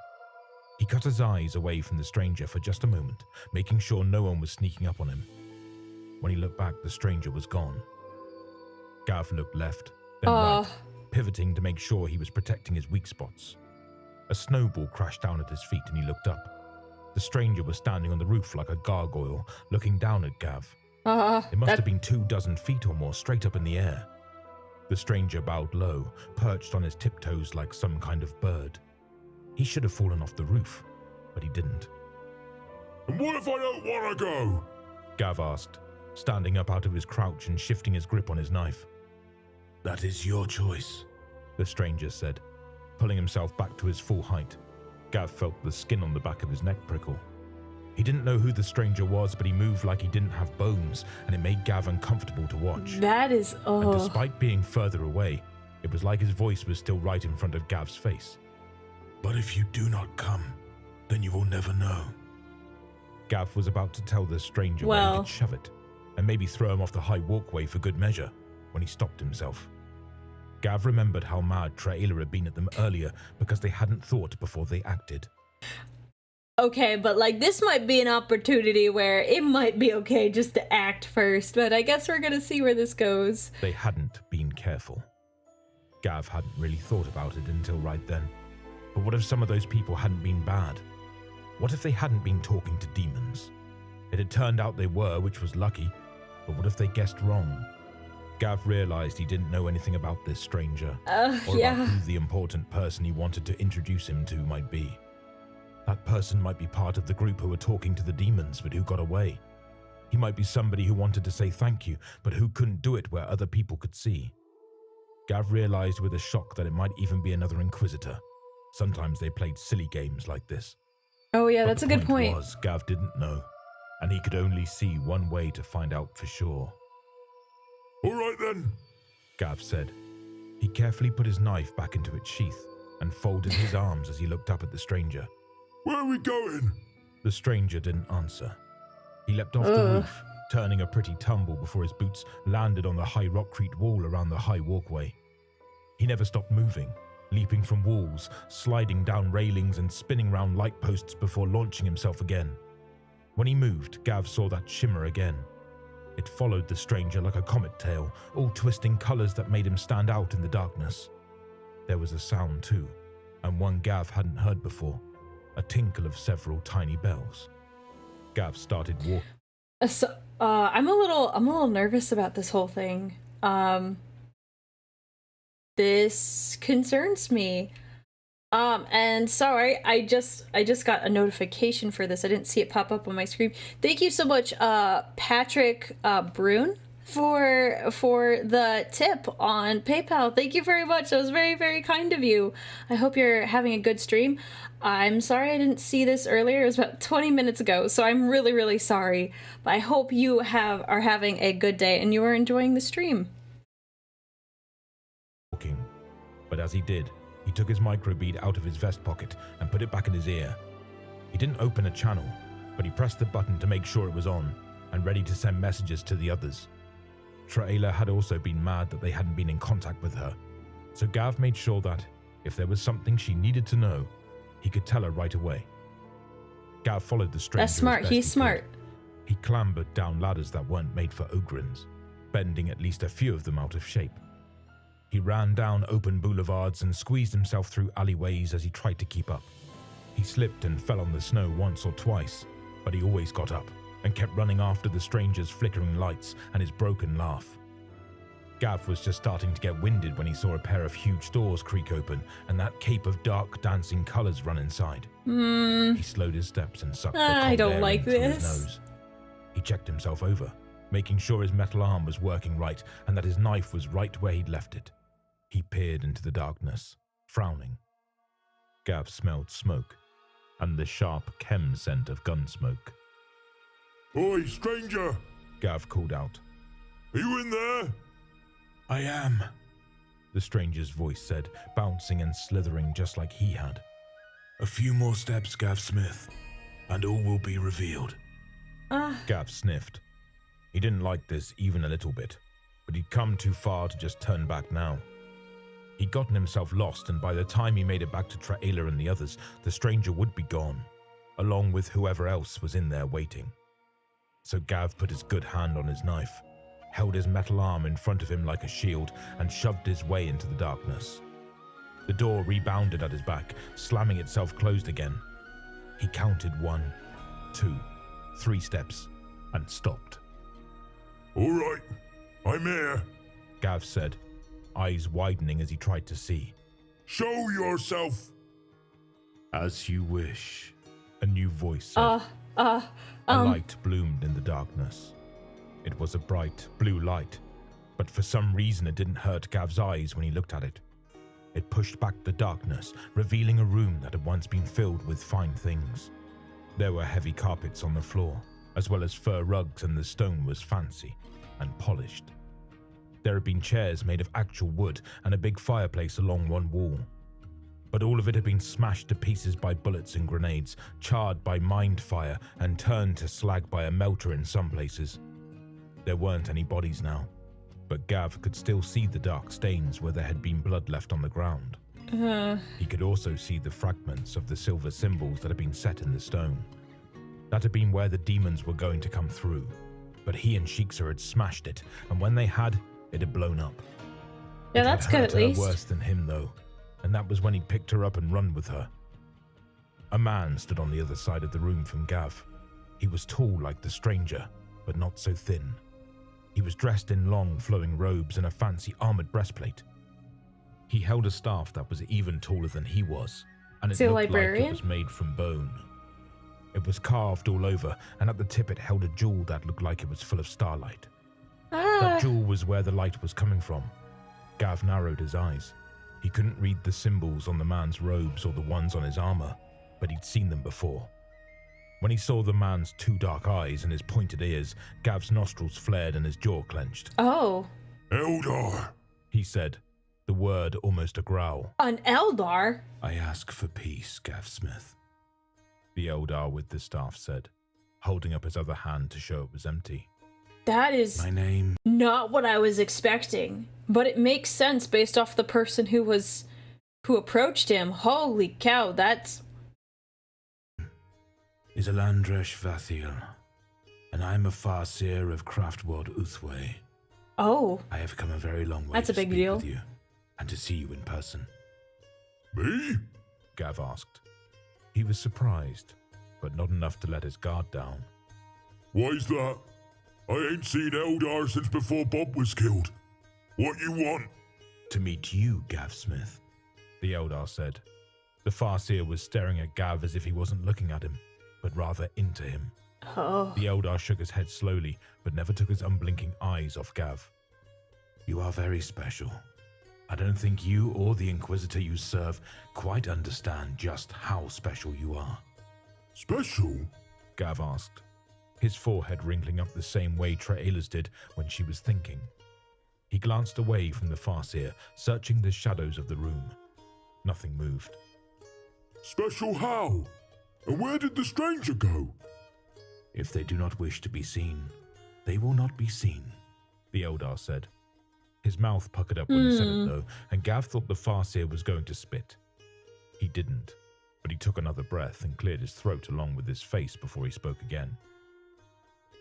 He cut his eyes away from the stranger for just a moment, making sure no one was sneaking up on him. When he looked back, the stranger was gone. Gav looked left, then right, pivoting to make sure he was protecting his weak spots. A snowball crashed down at his feet and he looked up. The stranger was standing on the roof like a gargoyle, looking down at Gav. It must have been 24 feet or more straight up in the air. The stranger bowed low, perched on his tiptoes like some kind of bird. He should have fallen off the roof, but he didn't. And what if I don't want to go? Gav asked, standing up out of his crouch and shifting his grip on his knife. That is your choice, the stranger said, pulling himself back to his full height. Gav felt the skin on the back of his neck prickle. He didn't know who the stranger was, but he moved like he didn't have bones, and it made Gav uncomfortable to watch. That is, And despite being further away, it was like his voice was still right in front of Gav's face. But if you do not come, then you will never know. Gav was about to tell the stranger where he could shove it, and maybe throw him off the high walkway for good measure, when he stopped himself. Gav remembered how mad Traela had been at them earlier because they hadn't thought before they acted. Okay, but like this might be an opportunity where it might be okay just to act first, but I guess we're gonna see where this goes. They hadn't been careful. Gav hadn't really thought about it until right then. But what if some of those people hadn't been bad? What if they hadn't been talking to demons? It had turned out they were, which was lucky, but what if they guessed wrong? Gav realized he didn't know anything about this stranger, or about who the important person he wanted to introduce him to might be. That person might be part of the group who were talking to the demons but who got away. He might be somebody who wanted to say thank you, but who couldn't do it where other people could see. Gav realized with a shock that it might even be another Inquisitor. Sometimes they played silly games like this. Oh yeah, But that's a the good point. Was, Gav didn't know, and he could only see one way to find out for sure. All right then, Gav said. He carefully put his knife back into its sheath and folded his arms as he looked up at the stranger. Where are we going? The stranger didn't answer. He leapt off the roof, turning a pretty tumble before his boots landed on the high rockcrete wall around the high walkway. He never stopped moving, leaping from walls, sliding down railings and spinning round light posts before launching himself again. When he moved, Gav saw that shimmer again. It followed the stranger like a comet tail, all twisting colors that made him stand out in the darkness. There was a sound too, and one Gav hadn't heard before, a tinkle of several tiny bells. Gav started walking. I'm a little nervous about this whole thing. This concerns me. And sorry, I just got a notification for this. I didn't see it pop up on my screen. Thank you so much, Patrick Brune, for the tip on PayPal. Thank you very much. That was very, very kind of you. I hope you're having a good stream. I'm sorry I didn't see this earlier. It was about 20 minutes ago, so I'm really, really sorry. But I hope you are having a good day and you are enjoying the stream. But as he did, he took his microbead out of his vest pocket and put it back in his ear. He didn't open a channel, but he pressed the button to make sure it was on and ready to send messages to the others. Traela had also been mad that they hadn't been in contact with her, so Gav made sure that, if there was something she needed to know, he could tell her right away. Gav followed the stranger. That's smart. He's smart. He clambered down ladders that weren't made for Ogryns, bending at least a few of them out of shape. He ran down open boulevards and squeezed himself through alleyways as he tried to keep up. He slipped and fell on the snow once or twice, but he always got up and kept running after the stranger's flickering lights and his broken laugh. Gav was just starting to get winded when he saw a pair of huge doors creak open and that cape of dark dancing colors run inside. He slowed his steps and sucked the cold I don't air like in through his this. nose. He checked himself over, making sure his metal arm was working right and that his knife was right where he'd left it. He peered into the darkness, frowning. Gav smelled smoke, and the sharp chem scent of gun smoke. Oi, stranger! Gav called out. Are you in there? I am, The stranger's voice said, bouncing and slithering just like he had. A few more steps, Gav Smith, and all will be revealed. Gav sniffed. He didn't like this even a little bit, but he'd come too far to just turn back now. He'd gotten himself lost, and by the time he made it back to Traela and the others, the stranger would be gone, along with whoever else was in there waiting. So Gav put his good hand on his knife, held his metal arm in front of him like a shield, and shoved his way into the darkness. The door rebounded at his back, slamming itself closed again. He counted 1, 2, 3 steps, and stopped. All right, I'm here. Gav said, eyes widening as he tried to see. Show yourself. As you wish, a new voice said. A light bloomed in the darkness. It was a bright blue light, but for some reason it didn't hurt Gav's eyes when he looked at it. It pushed back the darkness, revealing a room that had once been filled with fine things. There were heavy carpets on the floor, as well as fur rugs, and the stone was fancy and polished. There had been chairs made of actual wood and a big fireplace along one wall. But all of it had been smashed to pieces by bullets and grenades, charred by mind fire, and turned to slag by a melter in some places. There weren't any bodies now, but Gav could still see the dark stains where there had been blood left on the ground. He could also see the fragments of the silver symbols that had been set in the stone. That had been where the demons were going to come through, but he and Shiksa had smashed it, and when they had, it had blown up. Yeah, that's good at least. Worse than him though, and that was when he picked her up and run with her. A man stood on the other side of the room from Gav. He was tall like the stranger, but not so thin. He was dressed in long, flowing robes and a fancy armored breastplate. He held a staff that was even taller than he was, and it looked like it was made from bone. It was carved all over, and at the tip it held a jewel that looked like it was full of starlight. That jewel was where the light was coming from. Gav narrowed his eyes. He couldn't read the symbols on the man's robes or the ones on his armor, but he'd seen them before. When he saw the man's 2 dark eyes and his pointed ears, Gav's nostrils flared and his jaw clenched. Oh. Eldar, he said, the word almost a growl. An Eldar? I ask for peace, Gav Smith, the Eldar with the staff said, holding up his other hand to show it was empty. That is my name. Not what I was expecting, but it makes sense based off the person who approached him. Holy cow, that's... Is Alandresh Vathiel, and I am a Farseer of Craftworld Uthway. Oh. I have come a very long way That's a big speak deal. With you, and to see you in person. Me? Gav asked. He was surprised, but not enough to let his guard down. Why's that? I ain't seen Eldar since before Bob was killed. What you want? To meet you, Gav Smith, the Eldar said. The Farseer was staring at Gav as if he wasn't looking at him, but rather into him. Oh. The Eldar shook his head slowly, but never took his unblinking eyes off Gav. You are very special. I don't think you or the Inquisitor you serve quite understand just how special you are. Special? Gav asked, his forehead wrinkling up the same way Traela's did when she was thinking. He glanced away from the Farseer, searching the shadows of the room. Nothing moved. Special how? And where did the stranger go? If they do not wish to be seen, they will not be seen, the Eldar said. His mouth puckered up when he said it though, and Gav thought the Farseer was going to spit. He didn't, but he took another breath and cleared his throat along with his face before he spoke again.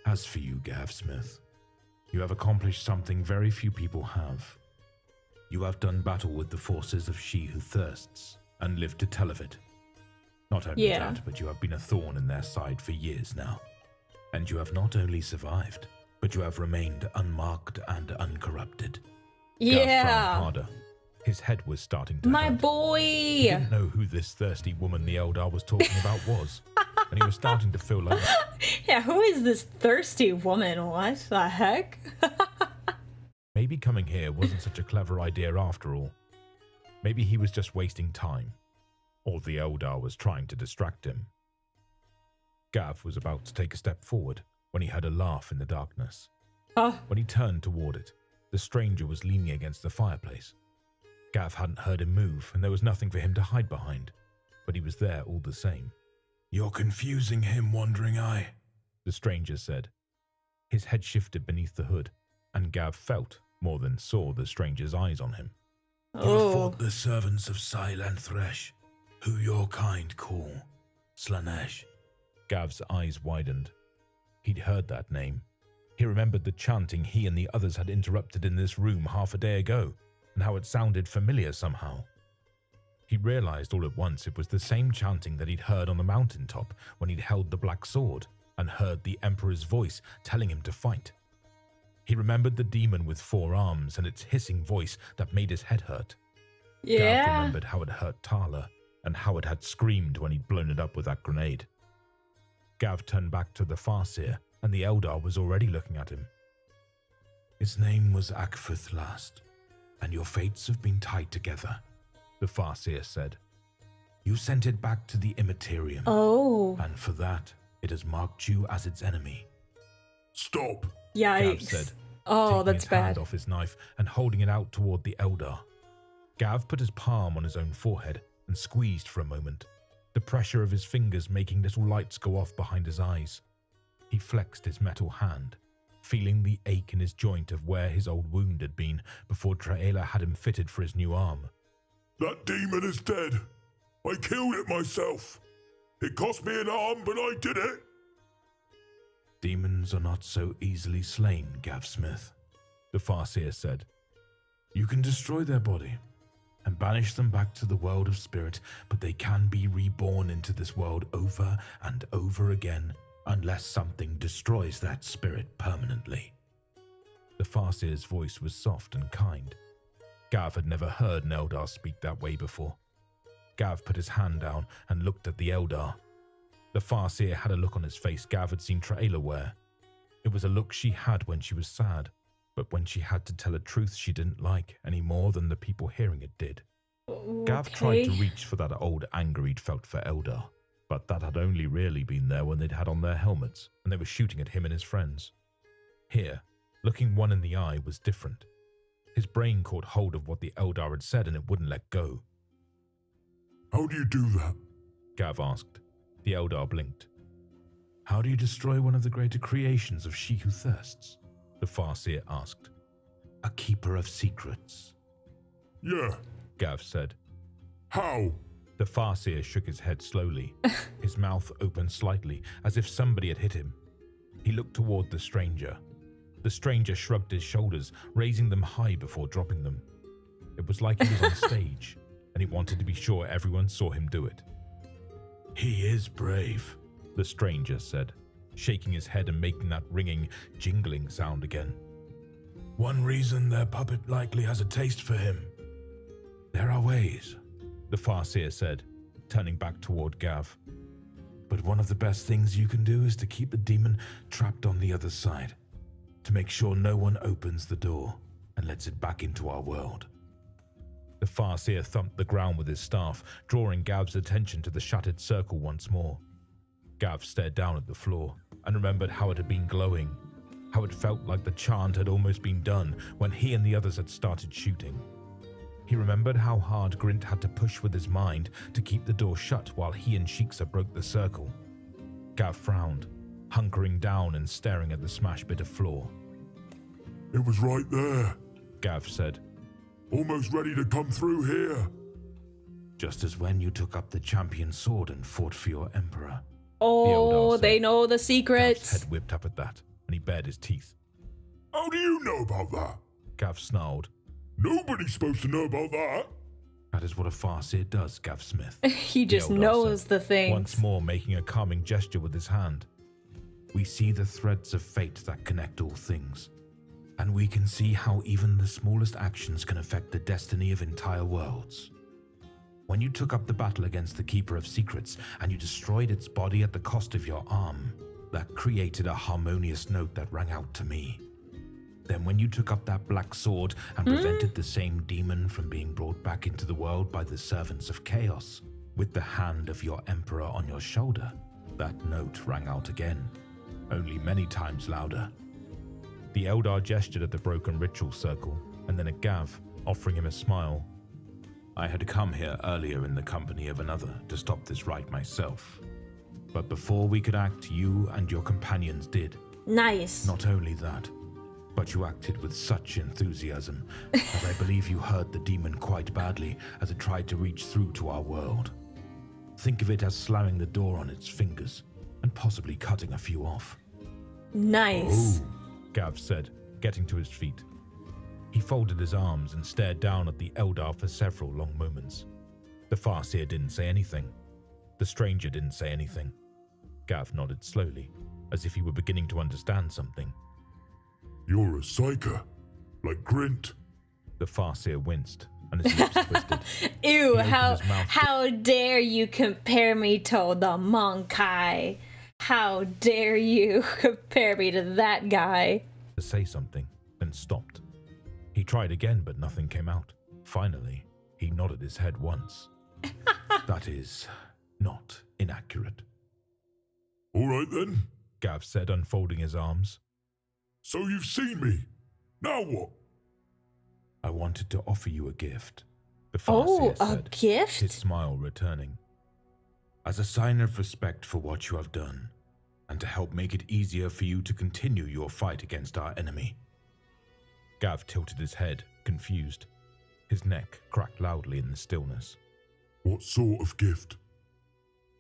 As for you, Gav Smith, you have accomplished something very few people have. You have done battle with the forces of She Who Thirsts, and lived to tell of it. Not only that, but you have been a thorn in their side for years now. And you have not only survived, but you have remained unmarked and uncorrupted. Yeah. Gav frowned harder. His head was starting to My hurt. boy! He didn't know who this thirsty woman the Eldar was talking about was, and he was starting to feel like... Yeah, who is this thirsty woman? What the heck? Maybe coming here wasn't such a clever idea after all. Maybe he was just wasting time, or the Eldar was trying to distract him. Gav was about to take a step forward when he heard a laugh in the darkness. When he turned toward it, the stranger was leaning against the fireplace. Gav hadn't heard him move, and there was nothing for him to hide behind, but he was there all the same. You're confusing him, Wandering Eye, the stranger said. His head shifted beneath the hood, and Gav felt, more than saw, the stranger's eyes on him. You Oh. fought the servants of Silent Thresh, who your kind call Slanesh. Gav's eyes widened. He'd heard that name. He remembered the chanting he and the others had interrupted in this room half a day ago, and how it sounded familiar somehow. He realized all at once it was the same chanting that he'd heard on the mountaintop when he'd held the black sword and heard the Emperor's voice telling him to fight. He remembered the demon with 4 arms and its hissing voice that made his head hurt. Gav Yeah. remembered how it hurt Tala and how it had screamed when he'd blown it up with that grenade. Gav turned back to the Farseer, and the Eldar was already looking at him. Its name was Akfuth last, and your fates have been tied together, The Farseer said. You sent it back to the Immaterium, Oh. and for that, it has marked you as its enemy. Stop! Gav Yikes. said, Oh, taking that's his hand bad. off his knife and holding it out toward the Eldar. Gav put his palm on his own forehead and squeezed for a moment, the pressure of his fingers making little lights go off behind his eyes. He flexed his metal hand, feeling the ache in his joint of where his old wound had been before Traela had him fitted for his new arm. That demon is dead. I killed it myself. It cost me an arm, but I did it. Demons are not so easily slain, Gav Smith, The Farseer said. You can destroy their body and banish them back to the world of spirit, but they can be reborn into this world over and over again unless something destroys that spirit permanently. The Farseer's voice was soft and kind. Gav had never heard an Eldar speak that way before. Gav put his hand down and looked at the Eldar. The Farseer had a look on his face Gav had seen Traela wear. It was a look she had when she was sad, but when she had to tell a truth she didn't like any more than the people hearing it did. Gav tried to reach for that old anger he'd felt for Eldar, but that had only really been there when they'd had on their helmets and they were shooting at him and his friends. Here, looking one in the eye was different. His brain caught hold of what the Eldar had said and it wouldn't let go. How do you do that? Gav asked. The Eldar blinked. How do you destroy one of the greater creations of She Who Thirsts? The Farseer asked. A keeper of secrets. Yeah. Gav said. How? The Farseer shook his head slowly. His mouth opened slightly, as if somebody had hit him. He looked toward the stranger. The stranger shrugged his shoulders, raising them high before dropping them. It was like he was on stage, and he wanted to be sure everyone saw him do it. He is brave, The stranger said, shaking his head and making that ringing, jingling sound again. One reason their puppet likely has a taste for him. There are ways, The Farseer said, turning back toward Gav. but one of the best things you can do is to keep the demon trapped on the other side, to make sure no one opens the door and lets it back into our world. The Farseer thumped the ground with his staff, drawing Gav's attention to the shattered circle once more. Gav stared down at the floor and remembered how it had been glowing, how it felt like the chant had almost been done when he and the others had started shooting. He remembered how hard Grint had to push with his mind to keep the door shut while he and Shiksa broke the circle. Gav frowned, hunkering down and staring at the smashed bit of floor. It was right there. Gav said. Almost ready to come through here. Just as when you took up the champion sword and fought for your emperor. Oh, said. they know the Gav's secrets. head whipped up at that, and he bared his teeth. How do you know about that? Gav snarled. Nobody's supposed to know about that. That is what a Farseer does, Gav Smith. He just Eldar knows said, the things. once more making a calming gesture with his hand. We see the threads of fate that connect all things, and we can see how even the smallest actions can affect the destiny of entire worlds. When you took up the battle against the Keeper of Secrets and you destroyed its body at the cost of your arm, that created a harmonious note that rang out to me. Then when you took up that black sword and prevented the same demon from being brought back into the world by the servants of chaos, with the hand of your emperor on your shoulder, that note rang out again, only many times louder. The Eldar gestured at the broken ritual circle, and then at Gav, offering him a smile. I had come here earlier in the company of another to stop this rite myself. But before we could act, you and your companions did. Nice. Not only that, But you acted with such enthusiasm that I believe you hurt the demon quite badly as it tried to reach through to our world. Think of it as slamming the door on its fingers and possibly cutting a few off. Nice. Gav said, getting to his feet. He folded his arms and stared down at the Eldar for several long moments. The Farseer didn't say anything. The stranger didn't say anything. Gav nodded slowly, as if he were beginning to understand something. You're a psyker, like Grint. The Farseer winced, and his lips twisted. Ew, opened his mouth how dare you compare me to the Monkai? How dare you compare me to that guy? To say something, then stopped. He tried again, but nothing came out. Finally, he nodded his head once. That is not inaccurate. All right then. Gav said, unfolding his arms. So you've seen me. Now what? I wanted to offer you a gift. The Farseer Oh, a said, gift? his smile returning. As a sign of respect for what you have done, and to help make it easier for you to continue your fight against our enemy. Gav tilted his head, confused. His neck cracked loudly in the stillness. What sort of gift?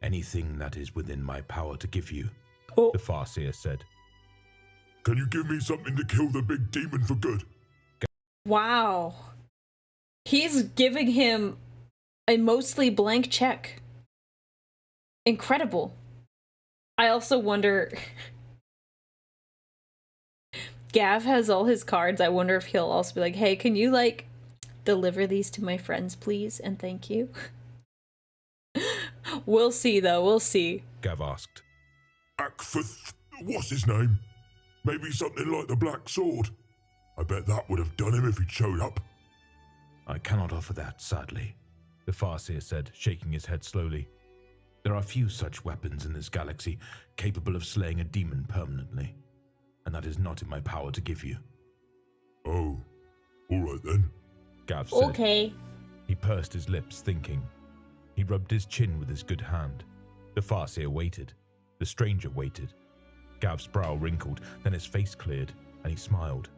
Anything that is within my power to give you. Oh, The Farseer said. Can you give me something to kill the big demon for good? wow. He's giving him a mostly blank check. Incredible. I also wonder... Gav has all his cards. I wonder if he'll also be like, hey, can you, like, deliver these to my friends, please? And thank you. We'll see, though. We'll see. Gav asked. Akfoth, what's his name? Maybe something like the Black Sword. I bet that would have done him if he'd showed up. I cannot offer that, sadly. The Farseer said, shaking his head slowly. There are few such weapons in this galaxy capable of slaying a demon permanently, and that is not in my power to give you. Oh, all right then. Gav said. Okay. He pursed his lips, thinking. He rubbed his chin with his good hand. The Farseer waited. The stranger waited. Gav's brow wrinkled, then his face cleared, and he smiled.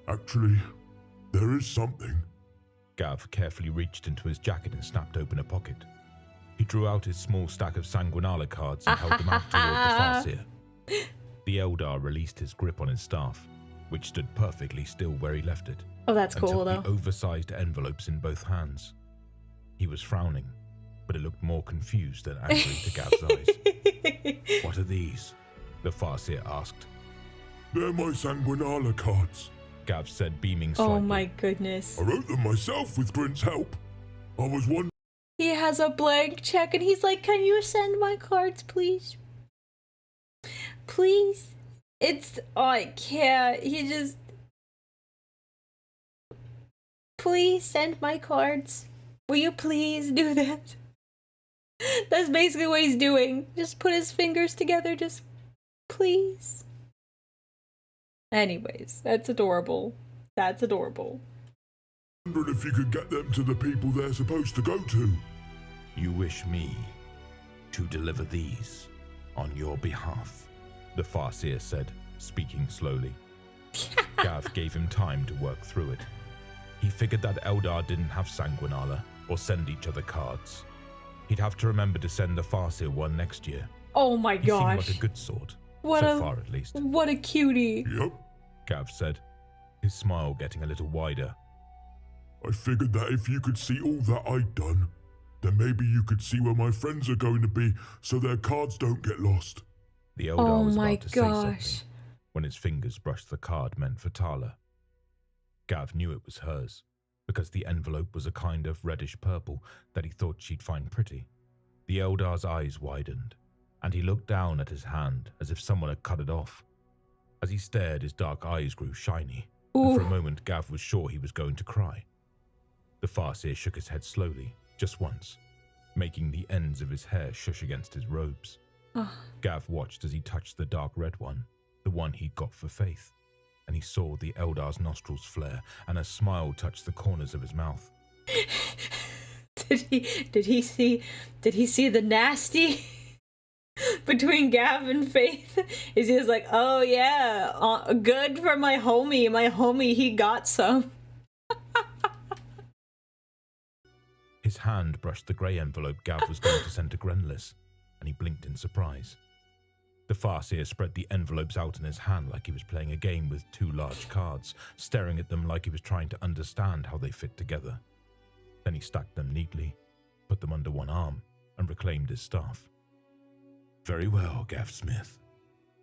Actually, there is something. Gav carefully reached into his jacket and snapped open a pocket. He drew out his small stack of Sanguinala cards and held them out toward the Farseer. The Eldar released his grip on his staff, which stood perfectly still where he left it, Oh, that's and cool, took though. the oversized envelopes in both hands. He was frowning, but it looked more confused than angry to Gav's eyes. What are these? The Farseer asked. They're my Sanguinala cards. Gav said, beaming slightly. Oh my goodness. I wrote them myself with Grint's help. I was wondering He has a blank check and he's like, can you send my cards, please? Please? It's... Oh, I can't. He just... Please send my cards. Will you please do that? That's basically what he's doing. Just put his fingers together, just... Please. Anyways, that's adorable. That's adorable. if you could get them to the people they're supposed to go to. You wish me to deliver these on your behalf? The Farseer said, speaking slowly. Gav gave him time to work through it. He figured that Eldar didn't have Sanguinala or send each other cards. He'd have to remember to send the Farseer one next year. Oh my He seemed gosh. like a good sort, What so a- far at least, What a cutie. Yep. Gav said, his smile getting a little wider. I figured that if you could see all that I'd done, then maybe you could see where my friends are going to be so their cards don't get lost. The Eldar Oh was my about to say something gosh. when his fingers brushed the card meant for Tala. Gav knew it was hers, because the envelope was a kind of reddish purple that he thought she'd find pretty. The Eldar's eyes widened, and he looked down at his hand as if someone had cut it off. As he stared, his dark eyes grew shiny, and for a Ooh. moment Gav was sure he was going to cry. The Farseer shook his head slowly, just once, making the ends of his hair shush against his robes. Ah. Gav watched as he touched the dark red one, the one he'd got for Faith, and he saw the Eldar's nostrils flare and a smile touch the corners of his mouth. Did he see the nasty between Gav and Faith is just like, oh yeah, good for my homie. My homie, he got some. His hand brushed the grey envelope Gav was going to send to Grenlis, and he blinked in surprise. The Farseer spread the envelopes out in his hand like he was playing a game with two large cards, staring at them like he was trying to understand how they fit together. Then he stacked them neatly, put them under one arm, and reclaimed his staff. "Very well, Gav Smith,"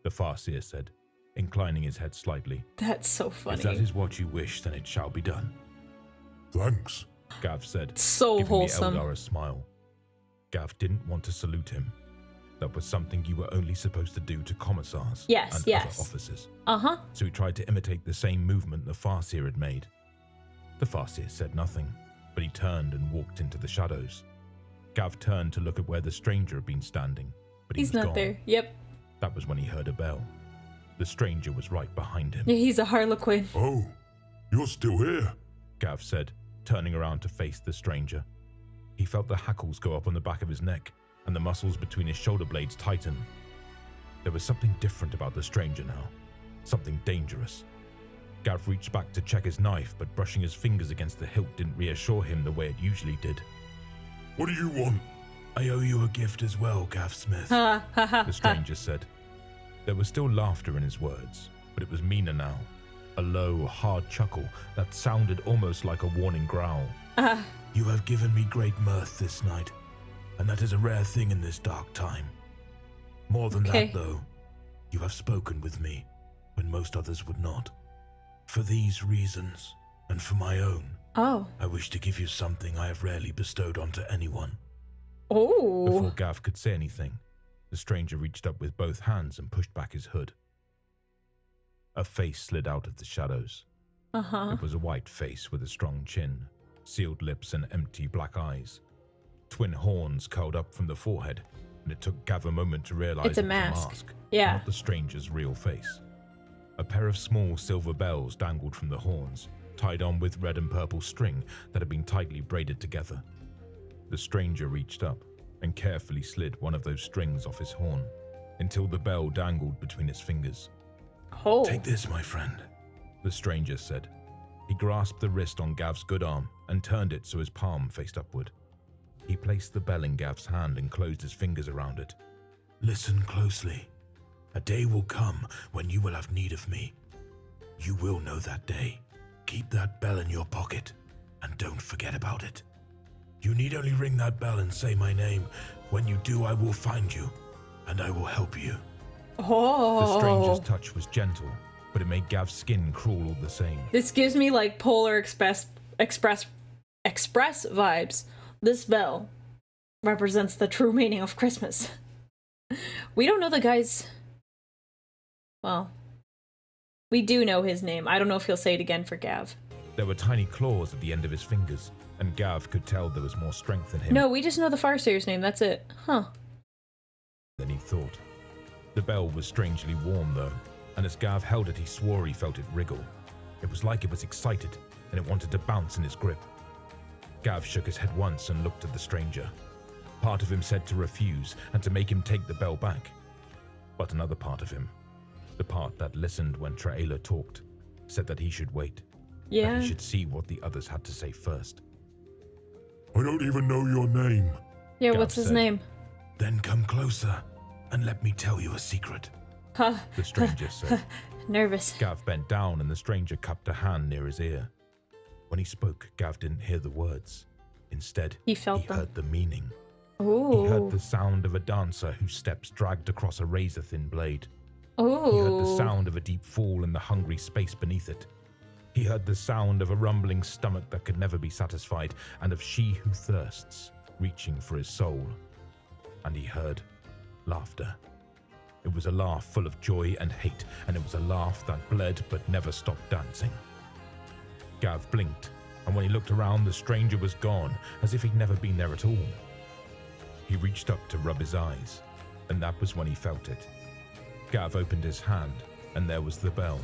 the Farseer said, inclining his head slightly. That's so funny. "If that is what you wish, then it shall be done," Thanks. Gav said, So giving wholesome. the Eldar a smile. Gav didn't want to salute him. That was something you were only supposed to do to commissars Yes, and yes. other officers. Uh-huh. So he tried to imitate the same movement the Farseer had made. The Farseer said nothing, but he turned and walked into the shadows. Gav turned to look at where the stranger had been standing, but he He's was not gone. there. Yep. That was when he heard a bell. The stranger was right behind him. Yeah, he's a harlequin. Oh, you're still here. Gav said, turning around to face the stranger. He felt the hackles go up on the back of his neck, and the muscles between his shoulder blades tighten. There was something different about the stranger now, something dangerous. Gav reached back to check his knife, but brushing his fingers against the hilt didn't reassure him the way it usually did. What do you want? I owe you a gift as well, Gav Smith. Ha ha ha. The stranger said. There was still laughter in his words, but it was meaner now. A low, hard chuckle that sounded almost like a warning growl. You have given me great mirth this night, and that is a rare thing in this dark time. More than Okay. that, though, you have spoken with me when most others would not. For these reasons, and for my own, Oh. I wish to give you something I have rarely bestowed onto anyone. Before Oh. Gav could say anything, the stranger reached up with both hands and pushed back his hood. A face slid out of the shadows. Uh-huh. It was a white face with a strong chin, sealed lips and empty black eyes. Twin horns curled up from the forehead, and it took Gav a moment to realize It's a it was mask. Yeah. not the stranger's real face. A pair of small silver bells dangled from the horns, tied on with red and purple string that had been tightly braided together. The stranger reached up and carefully slid one of those strings off his horn, until the bell dangled between his fingers. Oh. Take this, my friend. The stranger said. He grasped the wrist on Gav's good arm and turned it so his palm faced upward. He placed the bell in Gav's hand and closed his fingers around it. Listen closely. A day will come when you will have need of me. You will know that day. Keep that bell in your pocket, and don't forget about it. You need only ring that bell and say my name. When you do, I will find you, and I will help you. Oh. The stranger's touch was gentle, but it made Gav's skin crawl all the same. This gives me like Polar Express vibes. This bell represents the true meaning of Christmas. We don't know the guy's... Well, we do know his name. I don't know if he'll say it again for Gav. There were tiny claws at the end of his fingers, and Gav could tell there was more strength in him No, we just know the Farseer's name. That's it. Huh. than he thought. The bell was strangely warm, though, and as Gav held it, he swore he felt it wriggle. It was like it was excited, and it wanted to bounce in his grip. Gav shook his head once and looked at the stranger. Part of him said to refuse and to make him take the bell back. But another part of him, the part that listened when Traela talked, said that he should wait. That Yeah. he should see what the others had to say first. I don't even know your name. Yeah, Gav what's his said. name? Then come closer, and let me tell you a secret. Huh. The stranger said. Nervous. Gav bent down and the stranger cupped a hand near his ear. When he spoke, Gav didn't hear the words. Instead, He felt them. heard the meaning. Ooh. He heard the sound of a dancer whose steps dragged across a razor-thin blade. Ooh. He heard the sound of a deep fall in the hungry space beneath it. He heard the sound of a rumbling stomach that could never be satisfied, and of she who thirsts, reaching for his soul. And he heard laughter. It was a laugh full of joy and hate, and it was a laugh that bled but never stopped dancing. Gav blinked, and when he looked around, the stranger was gone, as if he'd never been there at all. He reached up to rub his eyes, and that was when he felt it. Gav opened his hand, and there was the bell,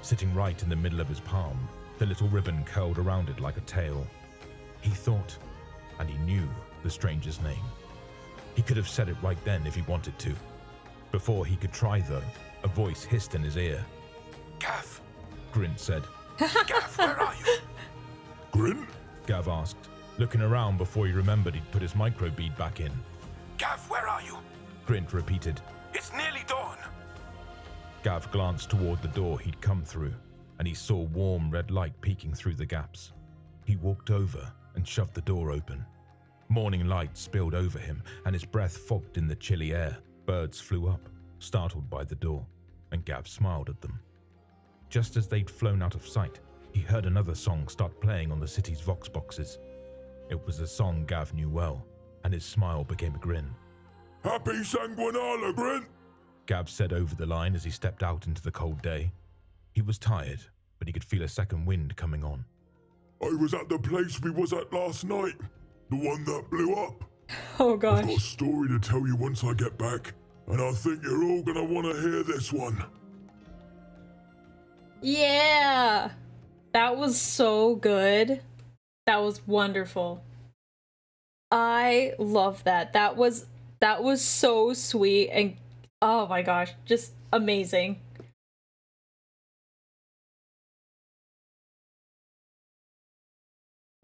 sitting right in the middle of his palm, the little ribbon curled around it like a tail. He thought, and he knew, the stranger's name. He could have said it right then if he wanted to, Before he could try, though, a voice hissed in his ear. Gav! Grint said. Gav, where are you? Grint? Gav asked, looking around before he remembered he'd put his microbead back in. Gav, where are you? Grint repeated. It's nearly dawn. Gav glanced toward the door he'd come through, and he saw warm red light peeking through the gaps. He walked over and shoved the door open. Morning light spilled over him, and his breath fogged in the chilly air. Birds flew up, startled by the door, and Gav smiled at them. Just as they'd flown out of sight, he heard another song start playing on the city's vox boxes. It was a song Gav knew well, and his smile became a grin. Happy Sanguinala, Grint! Gav said over the line as he stepped out into the cold day. He was tired, but he could feel a second wind coming on. I was at the place we was at last night. The one that blew up. Oh I've got a gosh. story to tell you once I get back, and I think you're all gonna want to hear this one. Yeah! That was so good. That was wonderful. I love that. That was so sweet and oh my gosh, just amazing.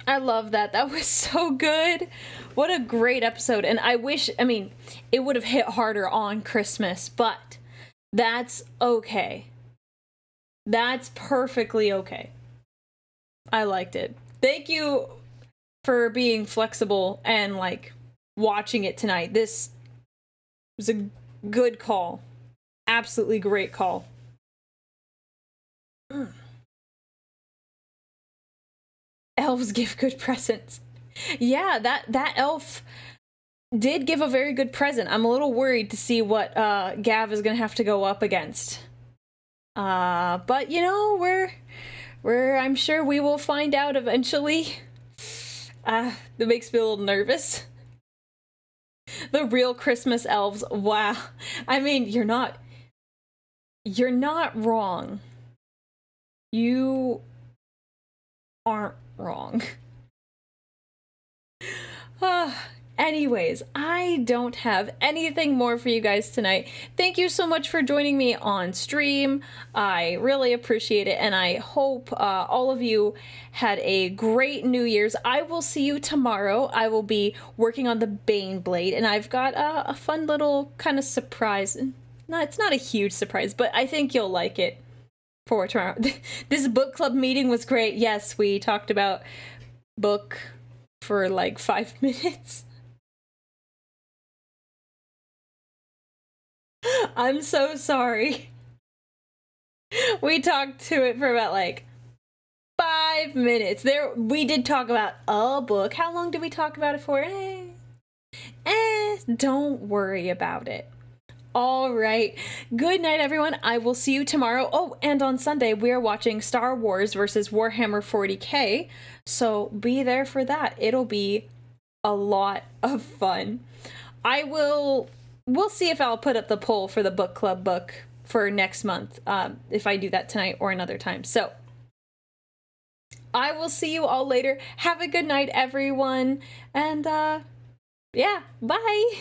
I love that. That was so good. What a great episode. And I wish, I mean, it would have hit harder on Christmas, but that's okay. That's perfectly okay. I liked it. Thank you for being flexible and like watching it tonight. This was a good call. Absolutely great call. Elves give good presents. Yeah, that elf did give a very good present. I'm a little worried to see what Gav is gonna have to go up against. But you know, we're I'm sure we will find out eventually. That makes me a little nervous. The real Christmas elves. Wow. I mean, you're not wrong. You aren't wrong. Anyways, I don't have anything more for you guys tonight. Thank you so much for joining me on stream. I really appreciate it, and I hope all of you had a great New Year's. I will see you tomorrow. I will be working on the Baneblade, and I've got a fun little kind of surprise. No, it's not a huge surprise, but I think you'll like it for tomorrow. This book club meeting was great. Yes, we talked about book for like 5 minutes. I'm so sorry. We talked to it for about like 5 minutes. We did talk about a book. How long did we talk about it for? Don't worry about it. All right. Good night, everyone. I will see you tomorrow. Oh, and on Sunday, we are watching Star Wars versus Warhammer 40K. So be there for that. It'll be a lot of fun. We'll see if I'll put up the poll for the book club book for next month, if I do that tonight or another time. So I will see you all later. Have a good night, everyone. And yeah, bye.